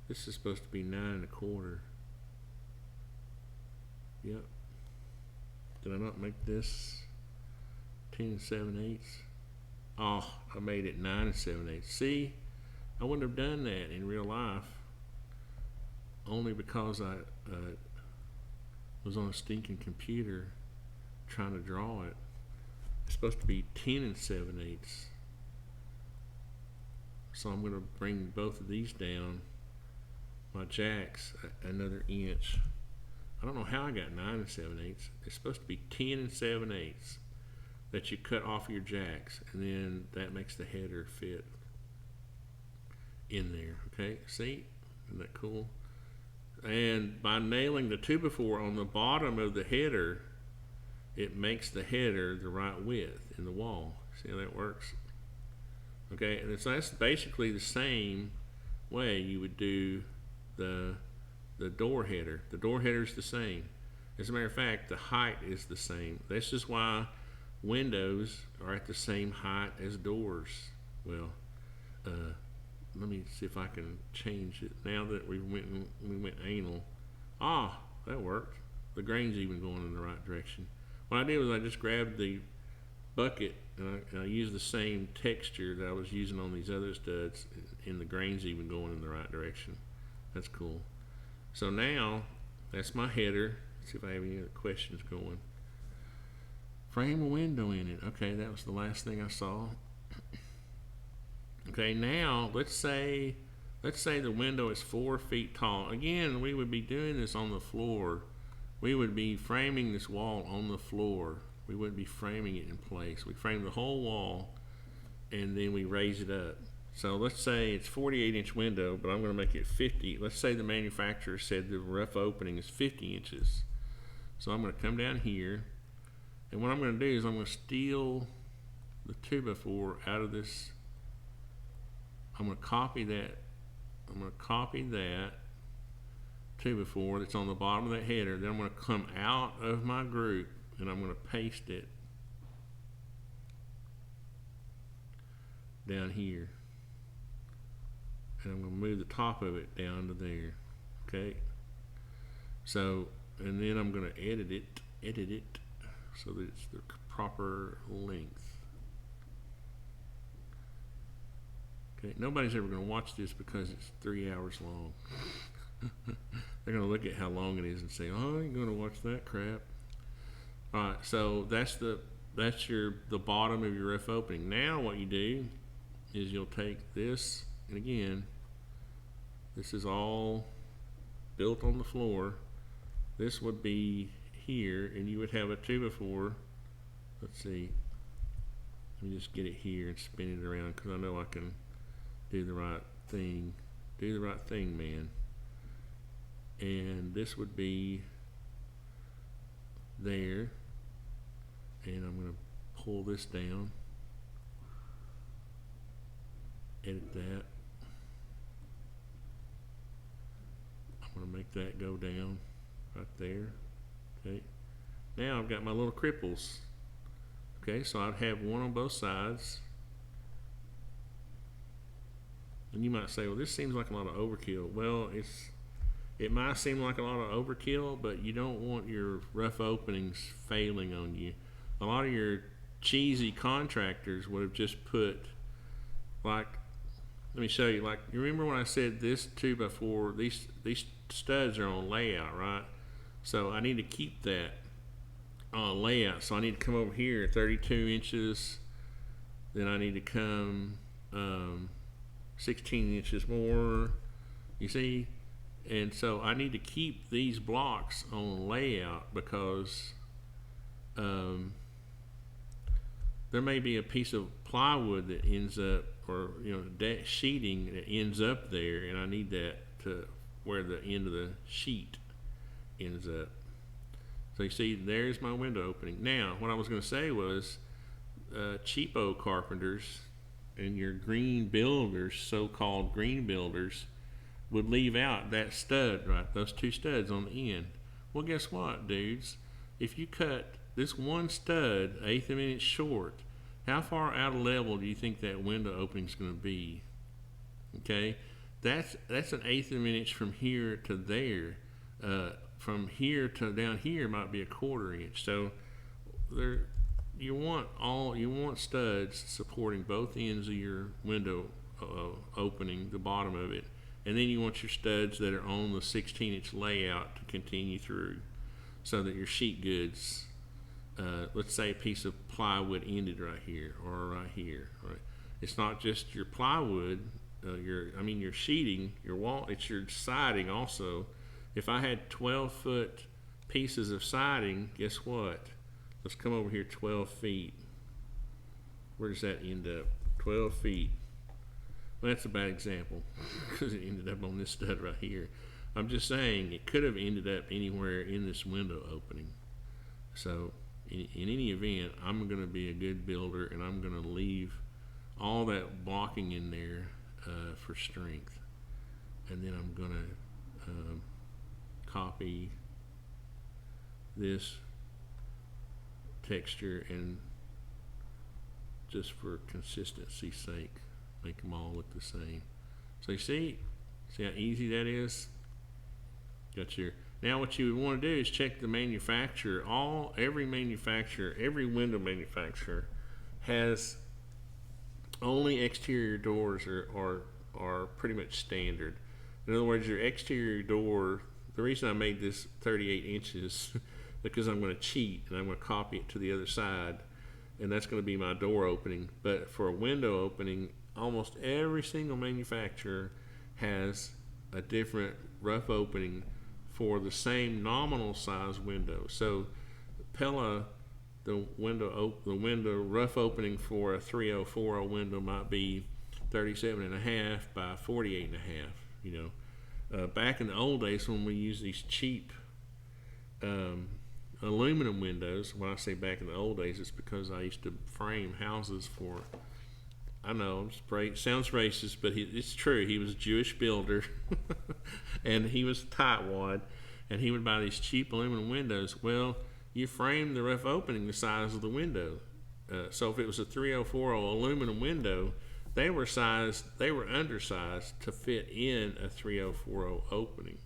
This is supposed to be 9 1/4. Yep. Did I not make this 10 7/8? Oh, I made it 9 7/8. See, I wouldn't have done that in real life, only because I was on a stinking computer trying to draw it. It's supposed to be 10 7/8. So I'm going to bring both of these down, my jacks, another inch. I don't know how I got 9 7/8. It's supposed to be 10 7/8 that you cut off your jacks, and then that makes the header fit in there. Okay, see? Isn't that cool? And by nailing the 2x4 on the bottom of the header, it makes the header the right width in the wall. See how that works? Okay, and that's basically the same way you would do the door header. The door header is the same. As a matter of fact, the height is the same. This is why windows are at the same height as doors. Well, let me see if I can change it now that we went anal. Ah, that worked. the grain's even going in the right direction. What I did was I just grabbed the bucket and I used the same texture that I was using on these other studs, and the grain's even going in the right direction. That's cool. So now that's my header. Let's see if I have any other questions going. Frame a window in it. Okay, that was the last thing I saw. Okay, now let's say the window is 4 feet tall. Again, we would be doing this on the floor. We would be framing this wall on the floor. We wouldn't be framing it in place. We frame the whole wall and then we raise it up. So let's say it's 48-inch window, but I'm going to make it 50. Let's say the manufacturer said the rough opening is 50 inches. So I'm going to come down here, and what I'm going to do is I'm going to steal the 2x4 out of this. I'm going to copy that. I'm going to copy that 2x4 that's on the bottom of that header. Then I'm going to come out of my group and I'm going to paste it down here. And I'm going to move the top of it down to there. Okay. So, and then I'm going to edit it so that it's the proper length. Okay, nobody's ever going to watch this because it's 3 hours long. They're going to look at how long it is and say, "Oh, you're going to watch that crap." All right, so that's the bottom of your rough opening. Now what you do is you'll take this, and again, this is all built on the floor. This would be here, and you would have a 2x4. Let's see. Let me just get it here and spin it around because I know I can do the right thing. Do the right thing, man. And this would be there. And I'm going to pull this down. Edit that. I'm going to make that go down right there. Okay. Now I've got my little cripples. Okay, so I'd have one on both sides. And you might say, well, this seems like a lot of overkill. Well, it might seem like a lot of overkill, but you don't want your rough openings failing on you. A lot of your cheesy contractors would have just put, like, let me show you. Like, you remember when I said this 2x4, these studs are on layout, right? So I need to keep that on layout. So I need to come over here 32 inches. Then I need to come 16 inches more, you see? And so I need to keep these blocks on layout because there may be a piece of plywood that ends up, or that sheeting that ends up there, and I need that to where the end of the sheet ends up. So you see, there's my window opening. Now, what I was going to say was cheapo carpenters and your green builders, so-called green builders, would leave out that stud, right? Those two studs on the end. Well, guess what, dudes? If you cut this one stud 1/8 of an inch short, how far out of level do you think that window opening is going to be? Okay, that's an 1/8 of an inch from here to there. From here to down here might be 1/4 inch. So there, you want studs supporting both ends of your window opening, the bottom of it, and then you want your studs that are on the 16-inch layout to continue through, so that your sheet goods, let's say a piece of plywood ended right here or right here. Right? It's not just your plywood, your sheeting, your wall. It's your siding also. If I had 12-foot pieces of siding, guess what? Let's come over here 12 feet. Where does that end up? 12 feet. Well, that's a bad example because it ended up on this stud right here. I'm just saying it could have ended up anywhere in this window opening. So in any event, I'm going to be a good builder, and I'm going to leave all that blocking in there for strength. And then I'm going to copy this texture and, just for consistency's sake, make them all look the same. So you see how easy that is? Got your Now what you would want to do is check the manufacturer. Every window manufacturer has only exterior doors are pretty much standard. In other words, your exterior door, the reason I made this 38 inches because I'm going to cheat and I'm going to copy it to the other side, and that's going to be my door opening. But for a window opening, almost every single manufacturer has a different rough opening for the same nominal size window. So Pella, the window rough opening for a 3040 window might be 37.5 by 48.5. You know, back in the old days when we used these cheap aluminum windows. When I say back in the old days, it's because I used to frame houses for. I know, sounds racist, but it's true. He was a Jewish builder, and he was tightwad, and he would buy these cheap aluminum windows. Well, you frame the rough opening the size of the window. So if it was a 3040 aluminum window, they were undersized to fit in a 3040 opening.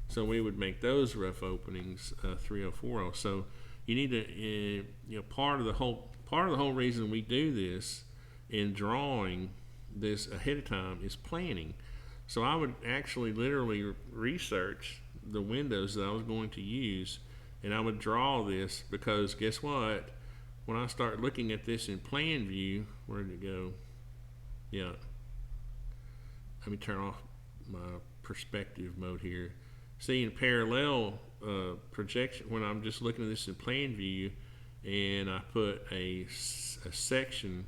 So we would make those rough openings 3040. So you need to, part of the whole reason we do this in drawing this ahead of time is planning. So I would actually literally research the windows that I was going to use, and I would draw this, because guess what? When I start looking at this in plan view, where did it go? Yeah. Let me turn off my perspective mode here. See, in parallel projection, when I'm just looking at this in plan view, and I put a section.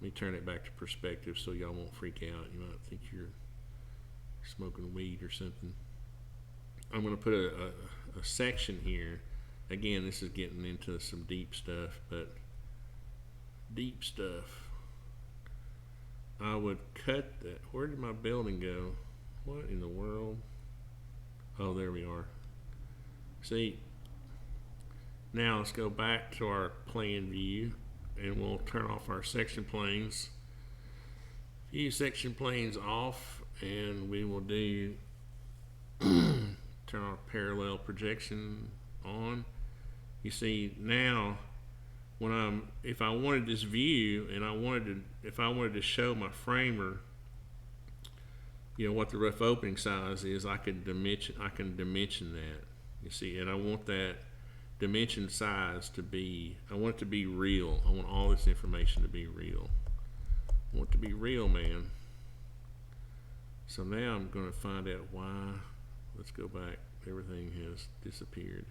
Let me turn it back to perspective so y'all won't freak out. You might think you're smoking weed or something. I'm going to put a section here. Again, this is getting into some deep stuff, but deep stuff. I would cut that. Where did my building go? What in the world? Oh, there we are. See, now let's go back to our plan view, and we'll turn off our section planes. View section planes off, and we will do turn our parallel projection on. You see now, if I wanted this view, and if I wanted to show my framer, what the rough opening size is, I can dimension that. You see, and I want that dimension size to be, I want it to be real. I want all this information to be real. I want it to be real, man. So now I'm going to find out why. Let's go back. Everything has disappeared.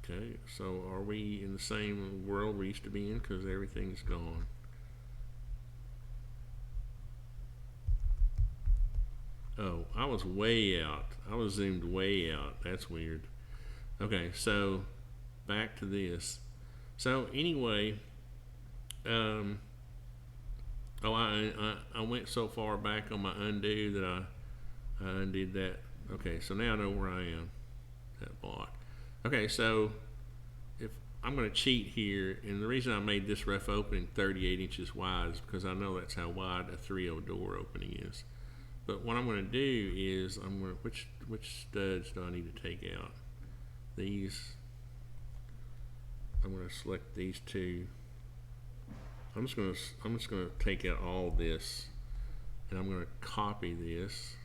Okay, so are we in the same world we used to be in? Because everything's gone. Oh, I was way out. I was zoomed way out. That's weird. Okay, so back to this. So anyway, I went so far back on my undo that I undid that. Okay, so now I know where I am. That block. Okay, so if I'm going to cheat here, and the reason I made this rough opening 38 inches wide is because I know that's how wide a 3/0 door opening is. But what I'm going to do is which studs do I need to take out? These. I'm going to select these two. I'm just going to take out all this, and I'm going to copy this,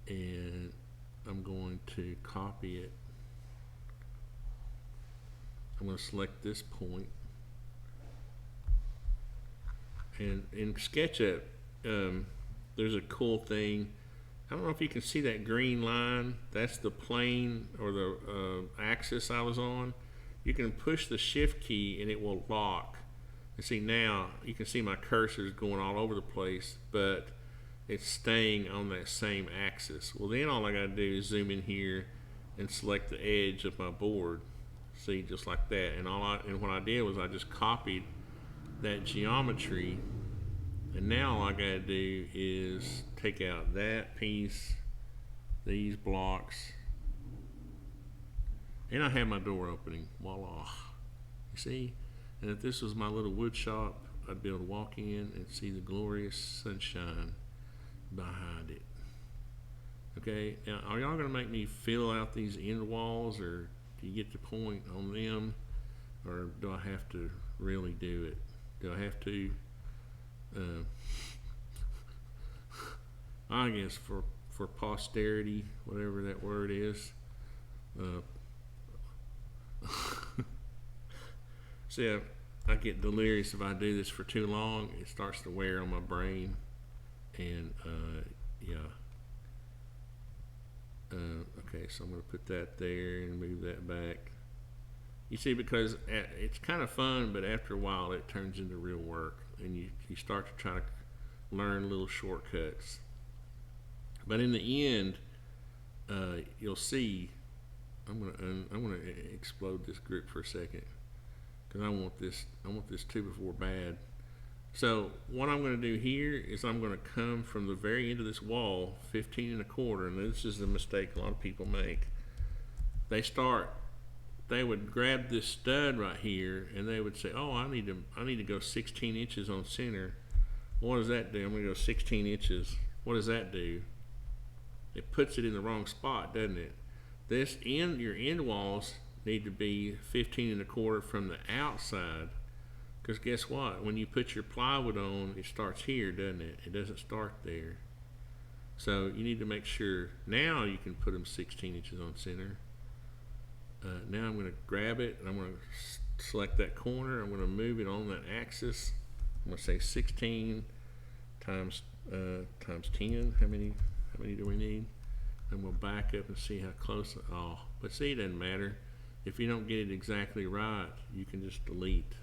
and I'm going to copy it. I'm going to select this point, and in SketchUp, there's a cool thing. I don't know if you can see that green line. That's the plane or the axis I was on. You can push the shift key and it will lock. And see, now you can see my cursor is going all over the place, but it's staying on that same axis. Well, then all I got to do is zoom in here and select the edge of my board. See, just like that. And what I did was I just copied that geometry. And now all I gotta do is take out that piece, these blocks, and I have my door opening. Voila. You see? And if this was my little wood shop, I'd be able to walk in and see the glorious sunshine. behind it. Okay, now are y'all gonna make me fill out these end walls, or do you get the point on them, or do I have to really do it? Do I have to? I guess for posterity, whatever that word is. See, I get delirious if I do this for too long. It starts to wear on my brain, and yeah. Okay, so I'm going to put that there and move that back. You see, because it's kind of fun, but after a while it turns into real work, and you start to try to learn little shortcuts. But in the end, you'll see. I'm gonna explode this group for a second, because I want this 2x4 bad. So what I'm going to do here is I'm going to come from the very end of this wall, 15 1/4, and this is the mistake a lot of people make. They would grab this stud right here, and they would say, "Oh, I need to go 16 inches on center." What does that do? I'm going to go 16 inches. What does that do? It puts it in the wrong spot, doesn't it? Your end walls need to be 15 1/4 from the outside. Because guess what? When you put your plywood on, it starts here, doesn't it? It doesn't start there. So you need to make sure. Now you can put them 16 inches on center. Now I'm going to grab it, and I'm going to select that corner. I'm going to move it on that axis. I'm going to say 16 times 10. How many do we need? And we'll back up and see how close. Oh, but see, it doesn't matter. If you don't get it exactly right, you can just delete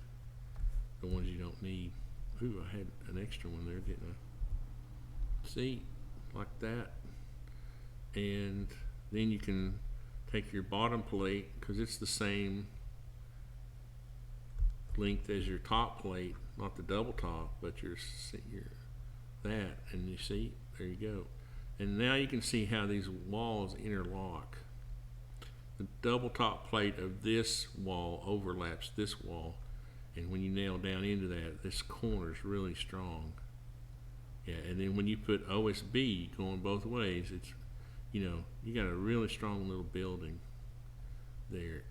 the ones you don't need. Ooh, I had an extra one there, didn't I? See, like that. And then you can take your bottom plate, because it's the same length as your top plate, not the double top, but your that, and you see, there you go. And now you can see how these walls interlock. The double top plate of this wall overlaps this wall. And when you nail down into that, this corner is really strong. Yeah, and then when you put OSB going both ways, it's, you got a really strong little building there.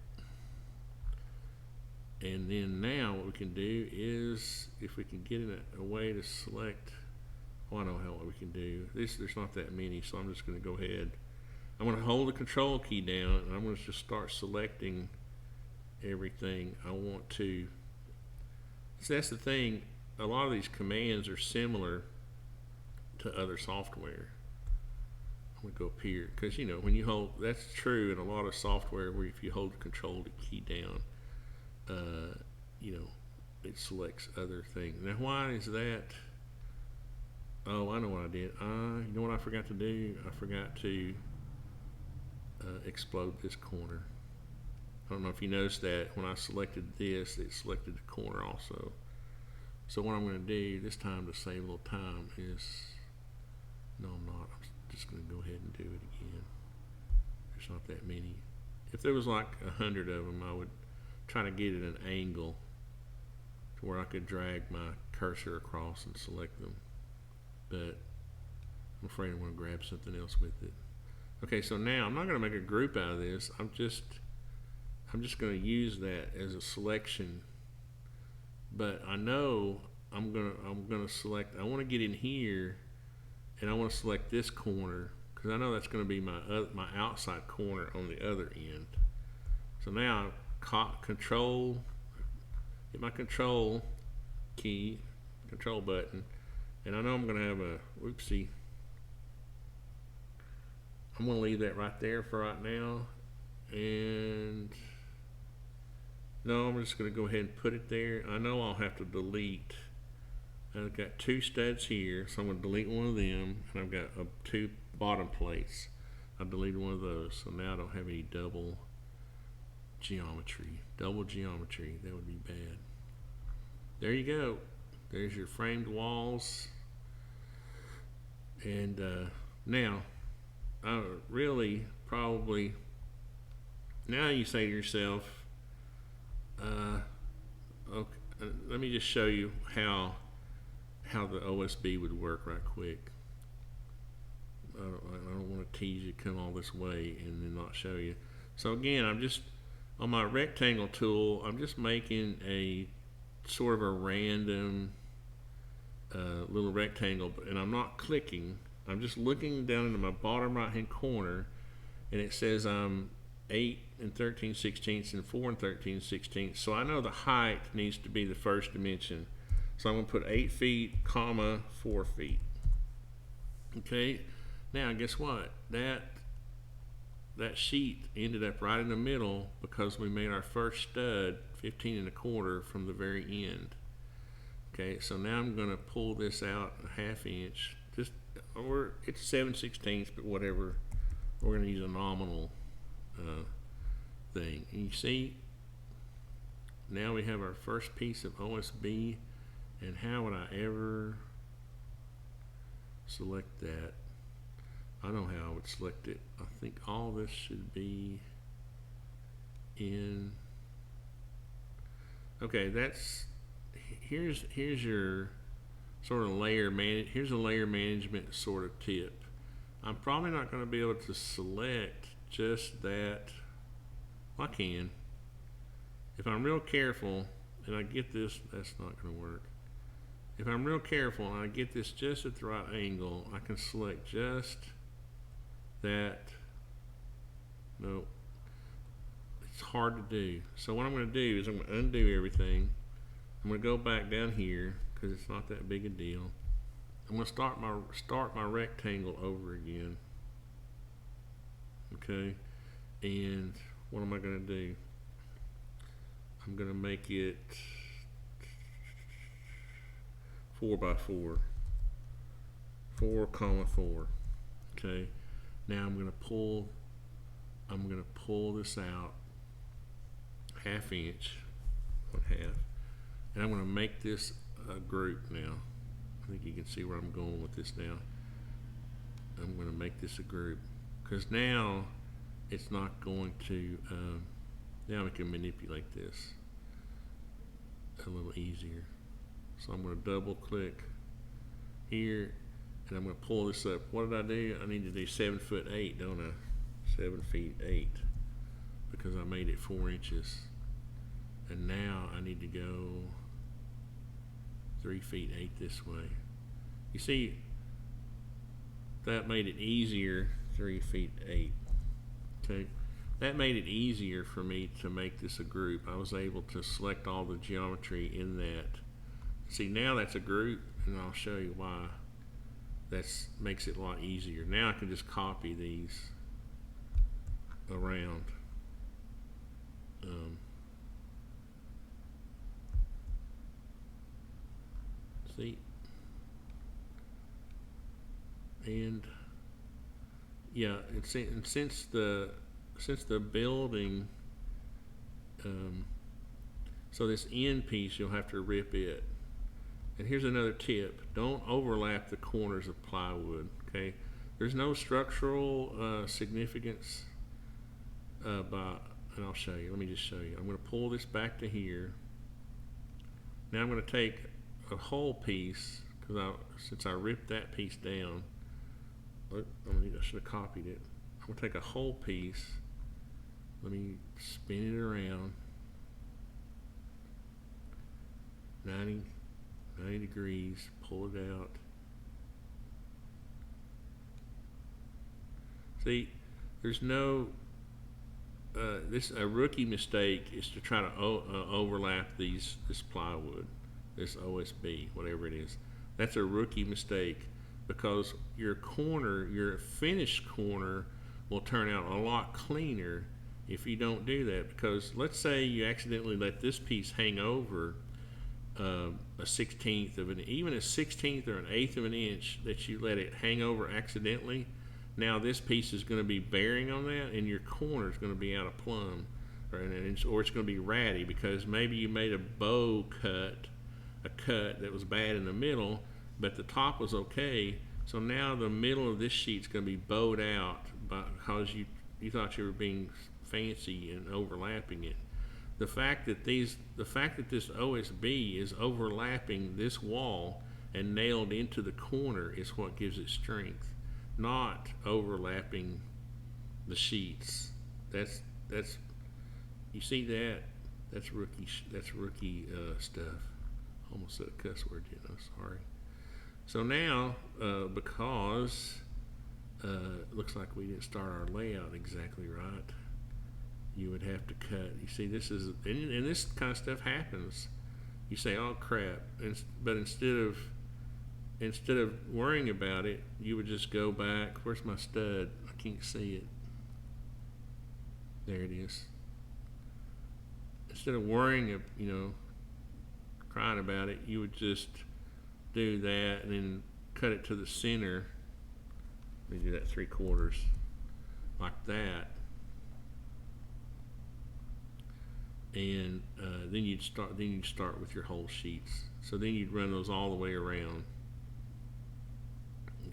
And then now what we can do is, if we can get in a way to select, I know what we can do. There's not that many, so I'm just going to go ahead. I'm going to hold the control key down, and I'm going to just start selecting everything I want to. So that's the thing, a lot of these commands are similar to other software. I'm going to go up here, because when you hold, that's true in a lot of software, where if you hold the control key down, it selects other things. Now why is that? Oh, I know what I did. You know what I forgot to do? I forgot to explode this corner. I don't know if you noticed that when I selected this, it selected the corner also. So what I'm going to do this time to save a little time is, no, I'm not. I'm just going to go ahead and do it again. There's not that many. If there was like 100 of them, I would try to get it at an angle to where I could drag my cursor across and select them. But I'm afraid I'm going to grab something else with it. Okay, so now I'm not going to make a group out of this. I'm just going to use that as a selection. But I know I'm going to select. I want to get in here, and I want to select this corner, because I know that's going to be my outside corner on the other end. So now hit my control key, control button, and I know I'm going to have a whoopsie. I'm going to leave that right there for right now, and no, I'm just going to go ahead and put it there. I know I'll have to delete. I've got two studs here, so I'm going to delete one of them, and I've got two bottom plates. I've deleted one of those, so now I don't have any double geometry. Double geometry, that would be bad. There you go. There's your framed walls. And now, really, probably, now you say to yourself, okay, let me just show you how the OSB would work right quick. I don't want to tease you, come all this way and then not show you. So again, I'm just on my rectangle tool. I'm just making a sort of a random little rectangle, and I'm not clicking. I'm just looking down into my bottom right hand corner, and it says I'm 8 13/16 and 4 13/16. So I know the height needs to be the first dimension. So I'm going to put 8 feet, comma 4 feet. Okay. Now guess what? That sheet ended up right in the middle because we made our first stud 15 1/4 from the very end. Okay, so now I'm going to pull this out a 1/2 inch, or it's 7/16, but whatever. We're going to use a nominal thing. And you see, now we have our first piece of OSB. And how would I ever select that? I know how I would select it. I think all this should be in. Okay, here's your sort of here's a layer management sort of tip. I'm probably not going to be able to select just that. Well, I can. If I'm real careful and I get this, that's not going to work. If I'm real careful and I get this just at the right angle, I can select just that. No, it's hard to do. So what I'm going to do is I'm going to undo everything. I'm going to go back down here because it's not that big a deal. I'm going to start my rectangle over again. Okay, and what am I going to do? I'm going to make it 4 by 4, 4,4. Okay, now I'm going to pull this out 1/2 inch, 1/2, and I'm going to make this a group now. I think you can see where I'm going with this now. I'm going to make this a group because now it's not going to. Now we can manipulate this a little easier. So I'm going to double click here and I'm going to pull this up. What did I do? I need to do 7'8", don't I? 7 feet 8 because I made it 4 inches. And now I need to go 3 feet 8 this way. You see, that made it easier, 3 feet 8. Okay. That made it easier for me to make this a group. I was able to select all the geometry in that. See, now that's a group, and I'll show you why. That makes it a lot easier. Now I can just copy these around. See? And yeah, and since the building, so this end piece, you'll have to rip it. And here's another tip: don't overlap the corners of plywood. Okay, there's no structural significance and I'll show you. Let me just show you. I'm going to pull this back to here. Now I'm going to take a whole piece because since I ripped that piece down, I should have copied it. I'm going to take a whole piece. Let me spin it around 90 degrees, pull it out. See, there's no a rookie mistake is to try to overlap this plywood, this OSB, whatever it is. That's a rookie mistake because your finished corner will turn out a lot cleaner if you don't do that. Because let's say you accidentally let this piece hang over a 1/16 of even a 1/16 or an 1/8 of an inch that you let it hang over accidentally. Now this piece is going to be bearing on that, and your corner is going to be out of plumb, or it's going to be ratty because maybe you made a cut that was bad in the middle, but the top was okay. So now the middle of this sheet's going to be bowed out because you thought you were being fancy and overlapping it. The fact that this OSB is overlapping this wall and nailed into the corner is what gives it strength. not overlapping the sheets. That's you see that? That's rookie stuff. Almost said a cuss word, sorry. So now, because looks like we didn't start our layout exactly right, you would have to cut. You see, this is, and this kind of stuff happens. You say, oh crap, but instead of worrying about it, you would just go back. Where's my stud? I can't see it. There it is. Instead of worrying, crying about it, you would just do that and then cut it to the center. Let me do that 3/4 like that, and then you'd start with your whole sheets. So then you'd run those all the way around.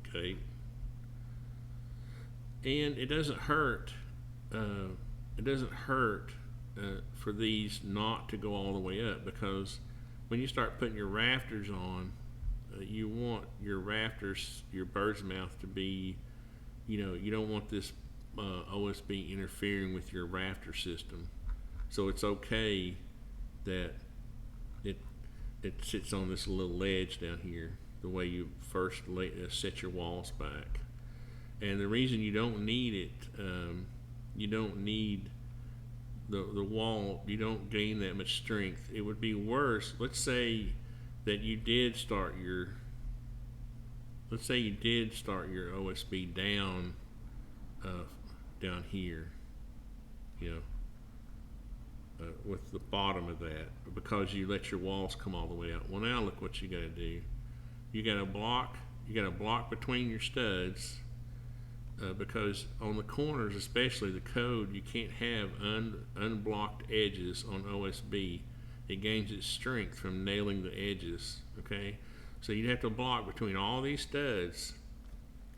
Okay, and it doesn't hurt. For these not to go all the way up, because when you start putting your rafters on, you want your rafters, your bird's mouth, to be, you don't want this OSB interfering with your rafter system. So it's okay that it sits on this little ledge down here, the way you first set your walls back. And the reason you don't need it, you don't need the wall, you don't gain that much strength. It would be worse. Let's say you did start your OSB down here, with the bottom of that, because you let your walls come all the way out. Well, now look what you got to do. You got a block between your studs, because on the corners, especially, the code, you can't have unblocked edges on OSB. It gains its strength from nailing the edges. Okay, so you'd have to block between all these studs,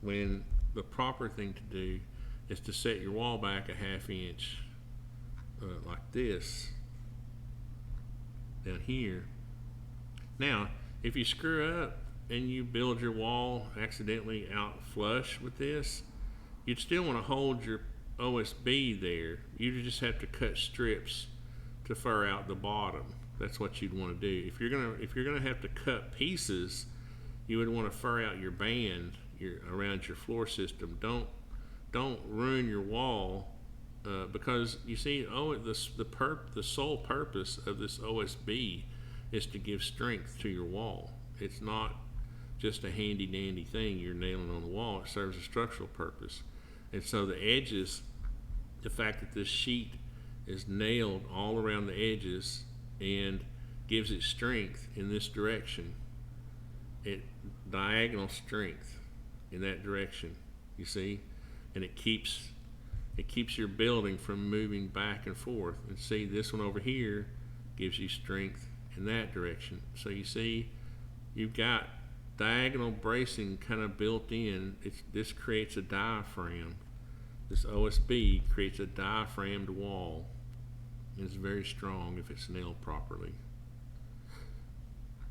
when the proper thing to do is to set your wall back a 1/2 inch, like this down here. Now, if you screw up and you build your wall accidentally out flush with this, you'd still want to hold your OSB there. You just have to cut strips to fur out the bottom. That's what you'd want to do. If you're gonna have to cut pieces, you would want to fur out your band around your floor system. Don't ruin your wall, because you see, the sole purpose of this OSB is to give strength to your wall. It's not just a handy dandy thing you're nailing on the wall. It serves a structural purpose. And so the edges, the fact that this sheet is nailed all around the edges and gives it strength in this direction, diagonal strength in that direction, you see, and it keeps your building from moving back and forth. And see, this one over here gives you strength in that direction. So you see, you've got diagonal bracing kind of built in. This creates a diaphragm. This OSB creates a diaphragmed wall. It's very strong if it's nailed properly.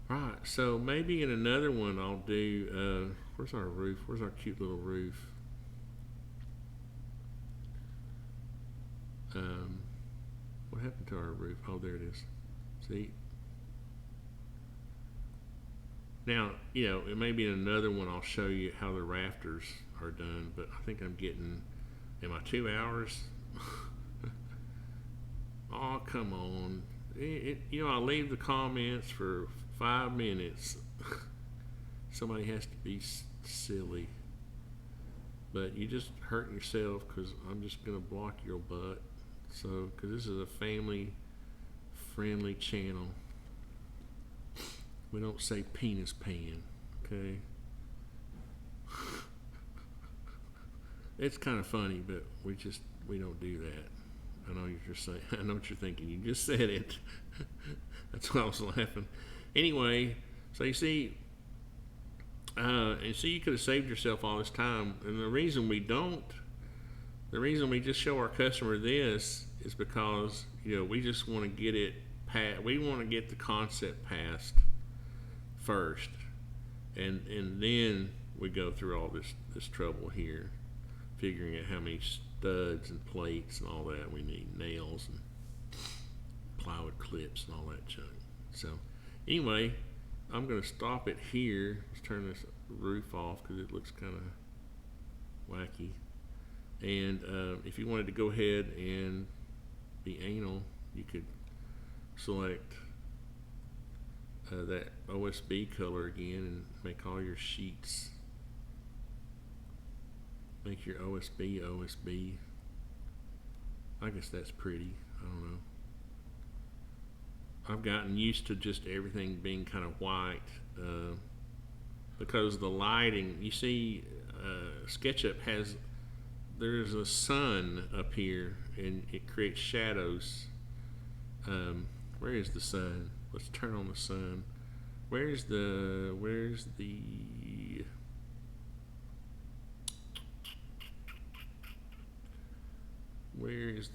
Right, so maybe in another one I'll do, where's our roof? Where's our cute little roof? What happened to our roof? Oh, there it is. See? Now, it may be in another one I'll show you how the rafters are done, but I think am I 2 hours? Oh, come on. I'll leave the comments for 5 minutes. Somebody has to be silly. But you just hurting yourself, because I'm just going to block your butt. So, because this is a family-friendly channel. We don't say penis pan, okay? It's kind of funny, but we don't do that. I know I know what you're thinking. You just said it. That's why I was laughing. Anyway, so you see, you could have saved yourself all this time. And the reason we just show our customer this is because, we just want to get it we want to get the concept passed first, and then we go through all this trouble here, figuring out how many studs and plates and all that we need, nails and plywood clips and all that junk. So anyway, I'm going to stop it here. Let's turn this roof off because it looks kind of wacky. And if you wanted to go ahead and be anal, you could select that OSB color again and make all your sheets. Make your OSB. I guess that's pretty. I don't know. I've gotten used to just everything being kind of white because the lighting, you see, SketchUp there's a sun up here and it creates shadows. Where is the sun? Let's turn on the sun. Where's the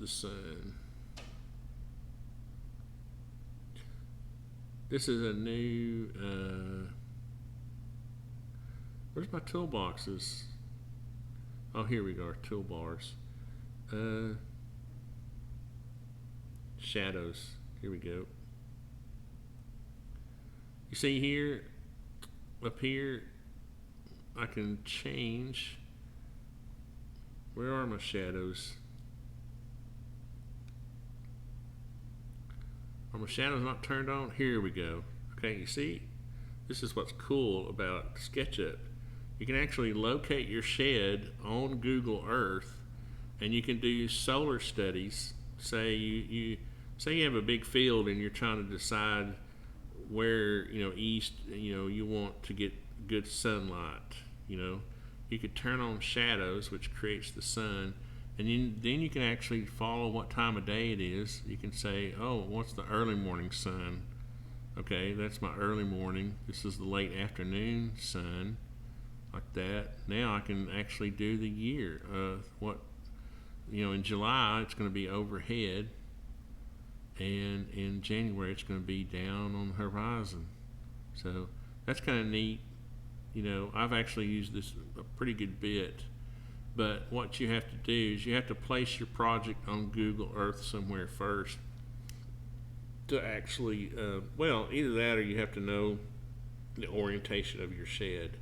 sun? This is a new, where's my toolboxes? Oh, here we go, toolbars. Shadows, here we go. You see here, up here, I can change, where are my shadows? Are my shadows not turned on? Here we go. Okay, you see, this is what's cool about SketchUp. You can actually locate your shed on Google Earth, and you can do solar studies. Say you have a big field and you're trying to decide where, east, you want to get good sunlight. You could turn on shadows, which creates the sun. And then you can actually follow what time of day it is. You can say, oh, what's the early morning sun? Okay, that's my early morning. This is the late afternoon sun, like that. Now I can actually do the year. In July it's going to be overhead, and in January it's going to be down on the horizon. So that's kind of neat. I've actually used this a pretty good bit. But what you have to do is you have to place your project on Google Earth somewhere first to actually, either that or you have to know the orientation of your shed.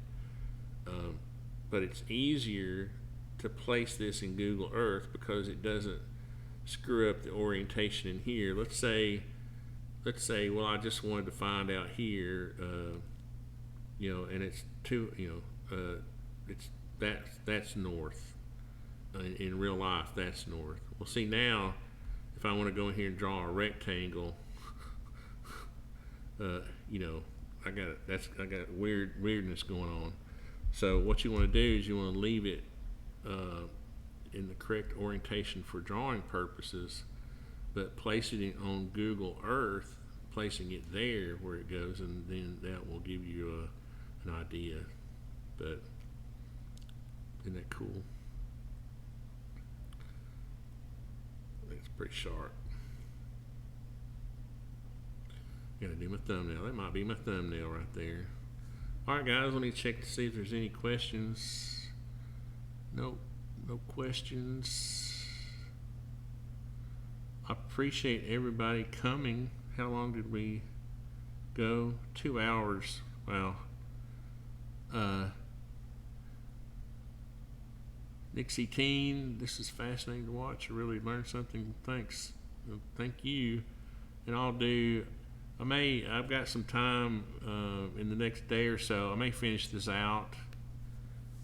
But it's easier to place this in Google Earth because it doesn't screw up the orientation in here. Let's say, well, I just wanted to find out here, and it's that's north. In real life, that's north. Well, see, now if I want to go in here and draw a rectangle, I got weirdness going on. So what you want to do is you want to leave it in the correct orientation for drawing purposes, but place it on Google Earth, placing it there where it goes, and then that will give you an idea. But isn't that cool? It's pretty sharp. Gotta do my thumbnail. That might be my thumbnail right there. Alright guys, let me check to see if there's any questions. Nope, no questions. I appreciate everybody coming. How long did we go? 2 hours. Wow. Nixie Teen, this is fascinating to watch. I really learned something. Thanks. Thank you. And I've got some time in the next day or so. I may finish this out.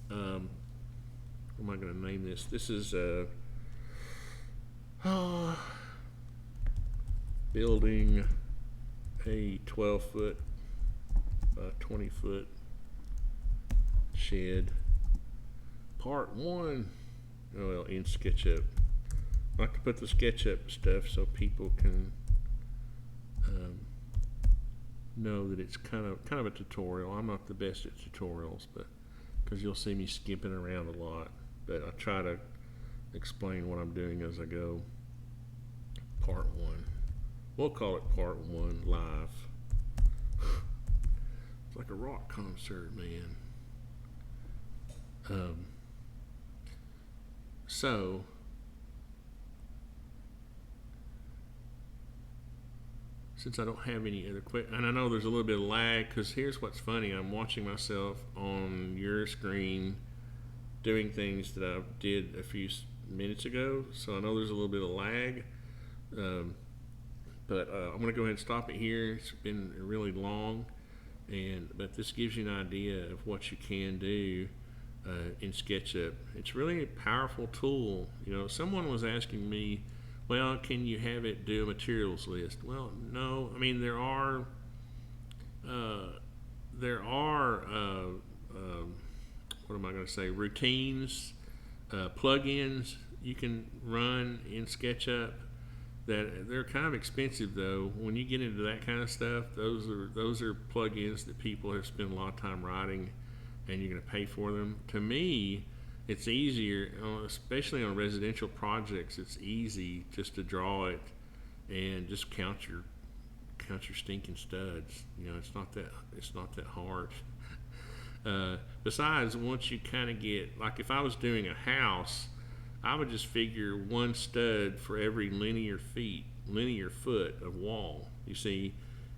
What am I going to name this? This is building a 12-foot by 20-foot shed. Part 1. Well, in SketchUp. I like to put the SketchUp stuff so people can know that it's kind of a tutorial. I'm not the best at tutorials, but because you'll see me skipping around a lot, but I try to explain what I'm doing as I go. Part 1. We'll call it Part 1 live. It's like a rock concert, man. Um, so since I don't have any other and I know there's a little bit of lag, because here's what's funny: I'm watching myself on your screen doing things that I did a few minutes ago, so I know there's a little bit of lag. Um, but I'm going to go ahead and stop it here. It's been really long, but this gives you an idea of what you can do in SketchUp. It's really a powerful tool. Someone was asking me, well, can you have it do a materials list? Well, no. I mean, there are what am I going to say? Routines, plugins you can run in SketchUp that they're kind of expensive, though. When you get into that kind of stuff, those are plugins that people have spent a lot of time writing, and you're going to pay for them. To me, it's easier, especially on residential projects. It's easy just to draw it and just count your stinking studs. It's not that hard. Besides, once you kind of get, like if I was doing a house, I would just figure one stud for every linear foot of wall, you see,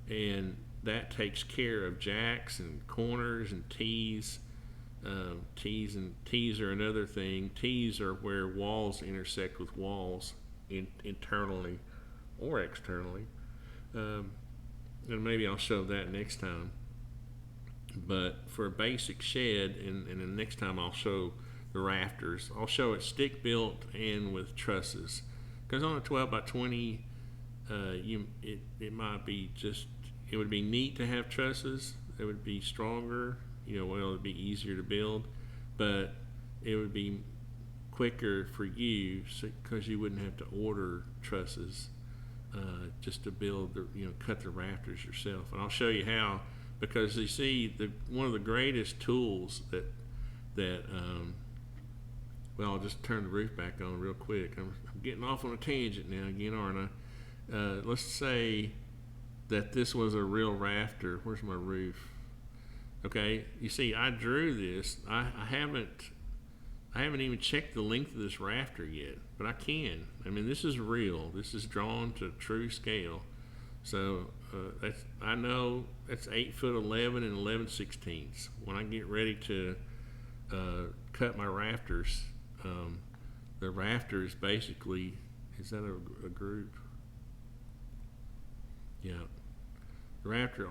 and that takes care of jacks and corners and tees. Tees are another thing. Tees are where walls intersect with walls internally or externally. And maybe I'll show that next time. But for a basic shed, and the next time I'll show the rafters. I'll show it stick built and with trusses. Because on a 12 by 20, it might be it would be neat to have trusses. It would be stronger. It would be easier to build, but it would be quicker for you because you wouldn't have to order trusses just to build cut the rafters yourself. And I'll show you how, because you see one of the greatest tools that well, I'll just turn the roof back on real quick. I'm getting off on a tangent now again, aren't I? Let's say that this was a real rafter. Where's my roof? Okay, you see, I drew this. I haven't even checked the length of this rafter yet, but I can. I mean, this is real. This is drawn to true scale. So I know that's 8 foot 11 and 11/16. When I get ready to cut my rafters, the rafters basically, is that a group? Yeah.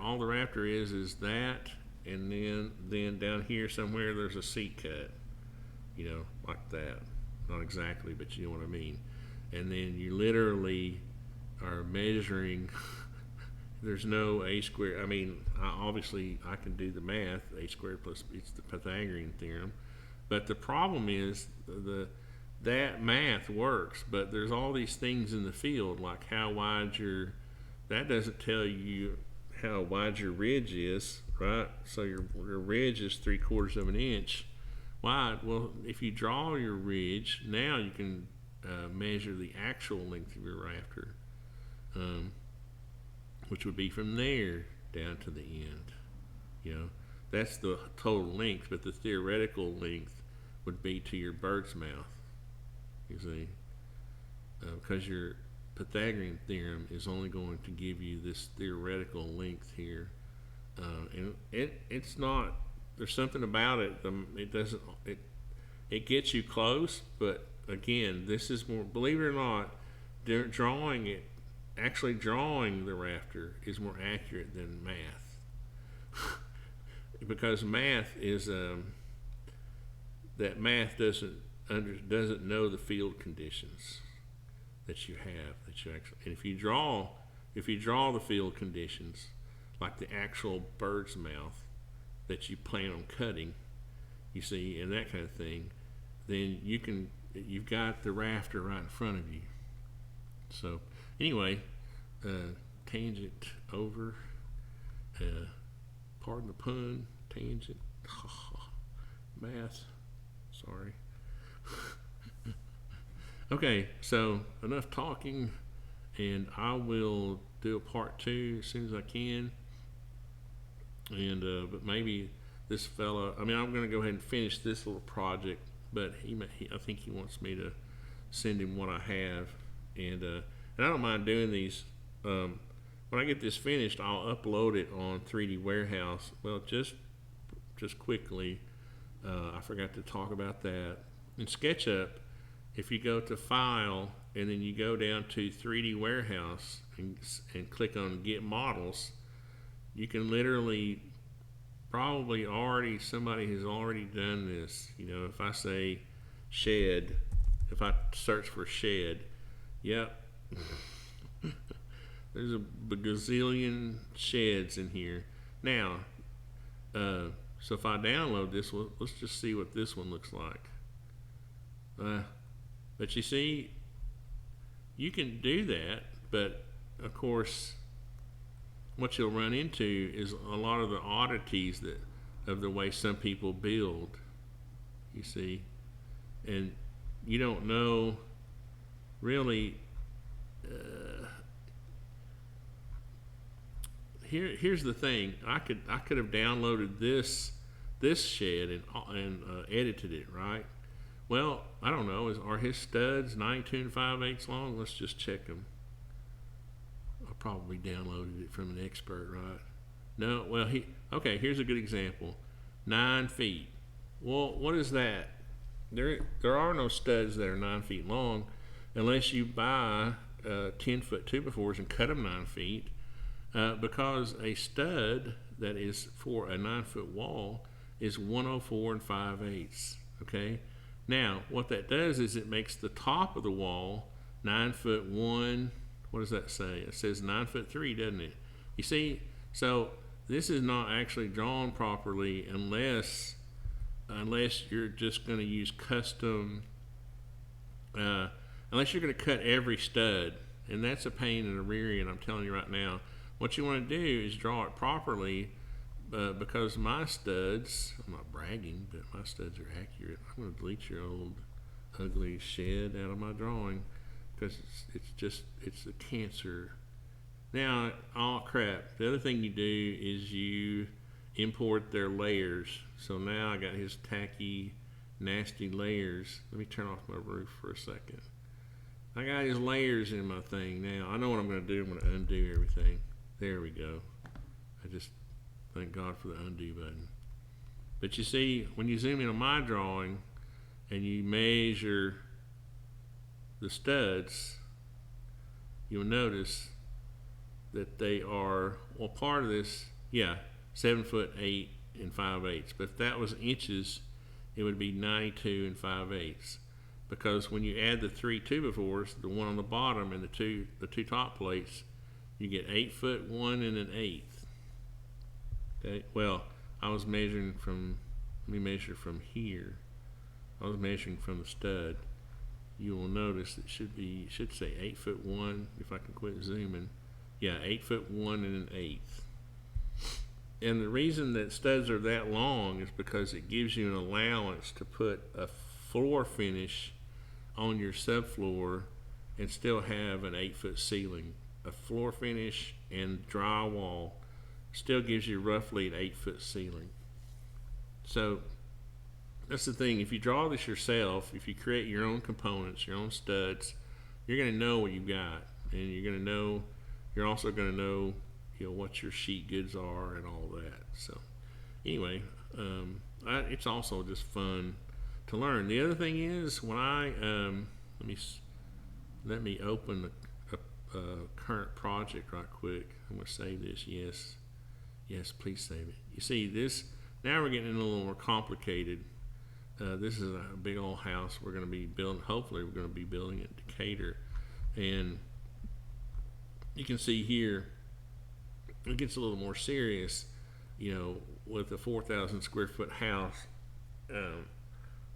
All the rafter is that, and then down here somewhere there's a seat cut, like that. Not exactly, but you know what I mean. And then you literally are measuring. There's no a squared. I mean, obviously I can do the math. A squared plus, it's the Pythagorean theorem. But the problem is that math works, but there's all these things in the field, like how wide that doesn't tell you how wide your ridge is, right? So your ridge is 3/4 of an inch wide. Well, if you draw your ridge, now you can measure the actual length of your rafter, which would be from there down to the end. That's the total length, but the theoretical length would be to your bird's mouth, you see, because your Pythagorean theorem is only going to give you this theoretical length here, and it's not. There's something about it. It doesn't. It gets you close, but again, this is more. Believe it or not, actually drawing the rafter is more accurate than math, because math is that math doesn't know the field conditions that you have, and if you draw the field conditions, like the actual bird's mouth that you plan on cutting, you see, and that kind of thing, then you've got the rafter right in front of you. So anyway, tangent over, pardon the pun, tangent, math, sorry. Okay, so enough talking, and I will do a part 2 as soon as I can. And but maybe this fella, I mean, I'm going to go ahead and finish this little project, but I think he wants me to send him what I have, and I don't mind doing these. When I get this finished, I'll upload it on 3D Warehouse. Well, just quickly, I forgot to talk about that. In SketchUp, if you go to File and then you go down to 3D Warehouse and click on Get Models, you can literally somebody has already done this. You know, if I say shed, if I search for shed, yep, there's a gazillion sheds in here. Now, so if I download this one, let's just see what this one looks like. But you see, you can do that, but of course, what you'll run into is a lot of the oddities of the way some people build, you see, and you don't know really. Here's the thing. I could have downloaded this shed and edited it, right? Well, I don't know. Are his studs 9 5/8 long? Let's just check them. I probably downloaded it from an expert, right? No. Well, okay. Here's a good example. 9 feet. Well, what is that? There are no studs that are 9 feet long, unless you buy 10-foot 2x4s and cut them 9 feet. Because a stud that is for a 9-foot wall is 104 5/8. Okay. Now, what that does is it makes the top of the wall 9'1". What does that say? It says 9'3", doesn't it? You see, so this is not actually drawn properly unless you're just going to use custom. Unless you're going to cut every stud, and that's a pain in the rear end. I'm telling you right now. What you want to do is draw it properly, because my studs, I'm not bragging, but my studs are accurate. I'm going to delete your old ugly shed out of my drawing, because it's a cancer. Now, oh crap, the other thing you do is you import their layers. So now I got his tacky, nasty layers. Let me turn off my roof for a second. I got his layers in my thing now. I know what I'm going to do. I'm going to undo everything. There we go. I just thank God for the undo button. But you see, when you zoom in on my drawing and you measure the studs, you'll notice that they are, well, part of this, 7'8" 5/8. But if that was inches, it would be 92 5/8. Because when you add the 3 2x4s, the one on the bottom and the two top plates, you get 8'1" 1/8. Okay. Well, I was measuring from. Let me measure from here. I was measuring from the stud. You will notice it should say 8'1" if I can quit zooming. Yeah, 8'1" 1/8. And the reason that studs are that long is because it gives you an allowance to put a floor finish on your subfloor and still have an 8-foot ceiling. A floor finish and drywall still gives you roughly an 8-foot ceiling. So that's the thing. If you draw this yourself, if you create your own components, your own studs, you're going to know what you've got, and you're also going to know what your sheet goods are and all that. So anyway, it's also just fun to learn. The other thing is, when I let me open a current project right quick. I'm going to save this. Yes, please save it. You see this, now we're getting a little more complicated. This is a big old house we're going to be building. Hopefully we're going to be building in Decatur, and you can see here it gets a little more serious, with a 4,000 square foot house,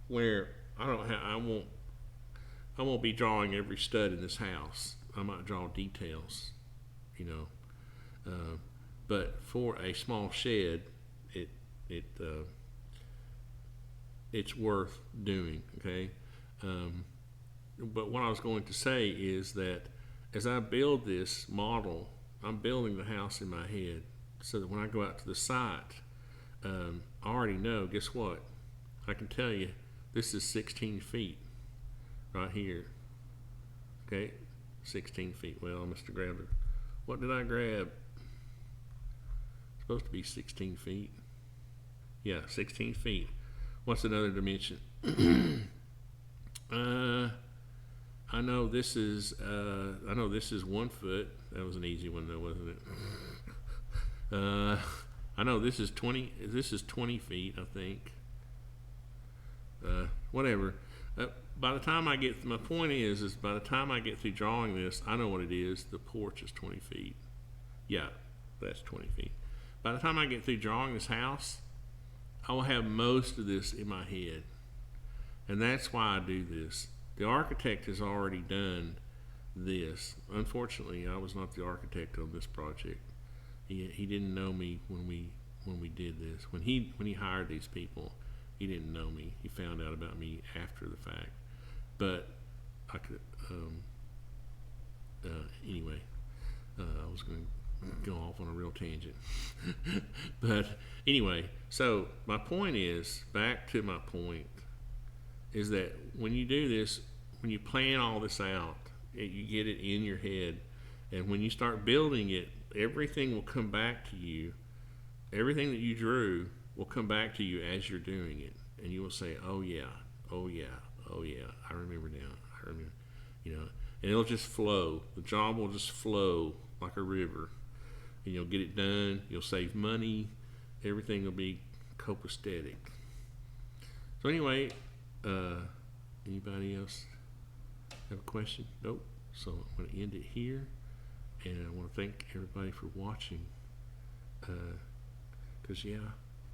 where I won't be drawing every stud in this house. I might draw details, but for a small shed, it's worth doing. Okay, but what I was going to say is that as I build this model, I'm building the house in my head, so that when I go out to the site, I already know, guess what? I can tell you, this is 16 feet right here. Okay, 16 feet. Well, I must have grabbed it. What did I grab? It's supposed to be 16 feet. Yeah, 16 feet. What's another dimension? I know this is 1 foot. That was an easy one though, wasn't it? I know this is 20. This is 20 feet, I think. Whatever. By the time I get, my point is by the time I get through drawing this, I know what it is. The porch is 20 feet. Yeah, that's 20 feet. By the time I get through drawing this house, I will have most of this in my head. And that's why I do this. The architect has already done this. Unfortunately, I was not the architect on this project. He didn't know me when we did this. When he hired these people, he didn't know me. He found out about me after the fact. But I could anyway. I was going to go off on a real tangent. But anyway, so my point is, back to my point, is that when you do this, when you plan all this out, you get it in your head, and when you start building it, everything will come back to you. Everything that you drew will come back to you as you're doing it, and you will say, oh yeah, oh yeah, oh yeah, I remember now, I remember, and it'll just flow. The job will just flow like a river, and you'll get it done. You'll save money. Everything will be copacetic. So anyway, anybody else have a question? Nope. So I'm going to end it here, and I want to thank everybody for watching. Because yeah,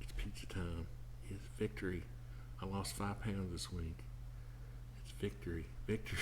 it's pizza time. It's victory. I lost 5 pounds this week. It's victory. Victory.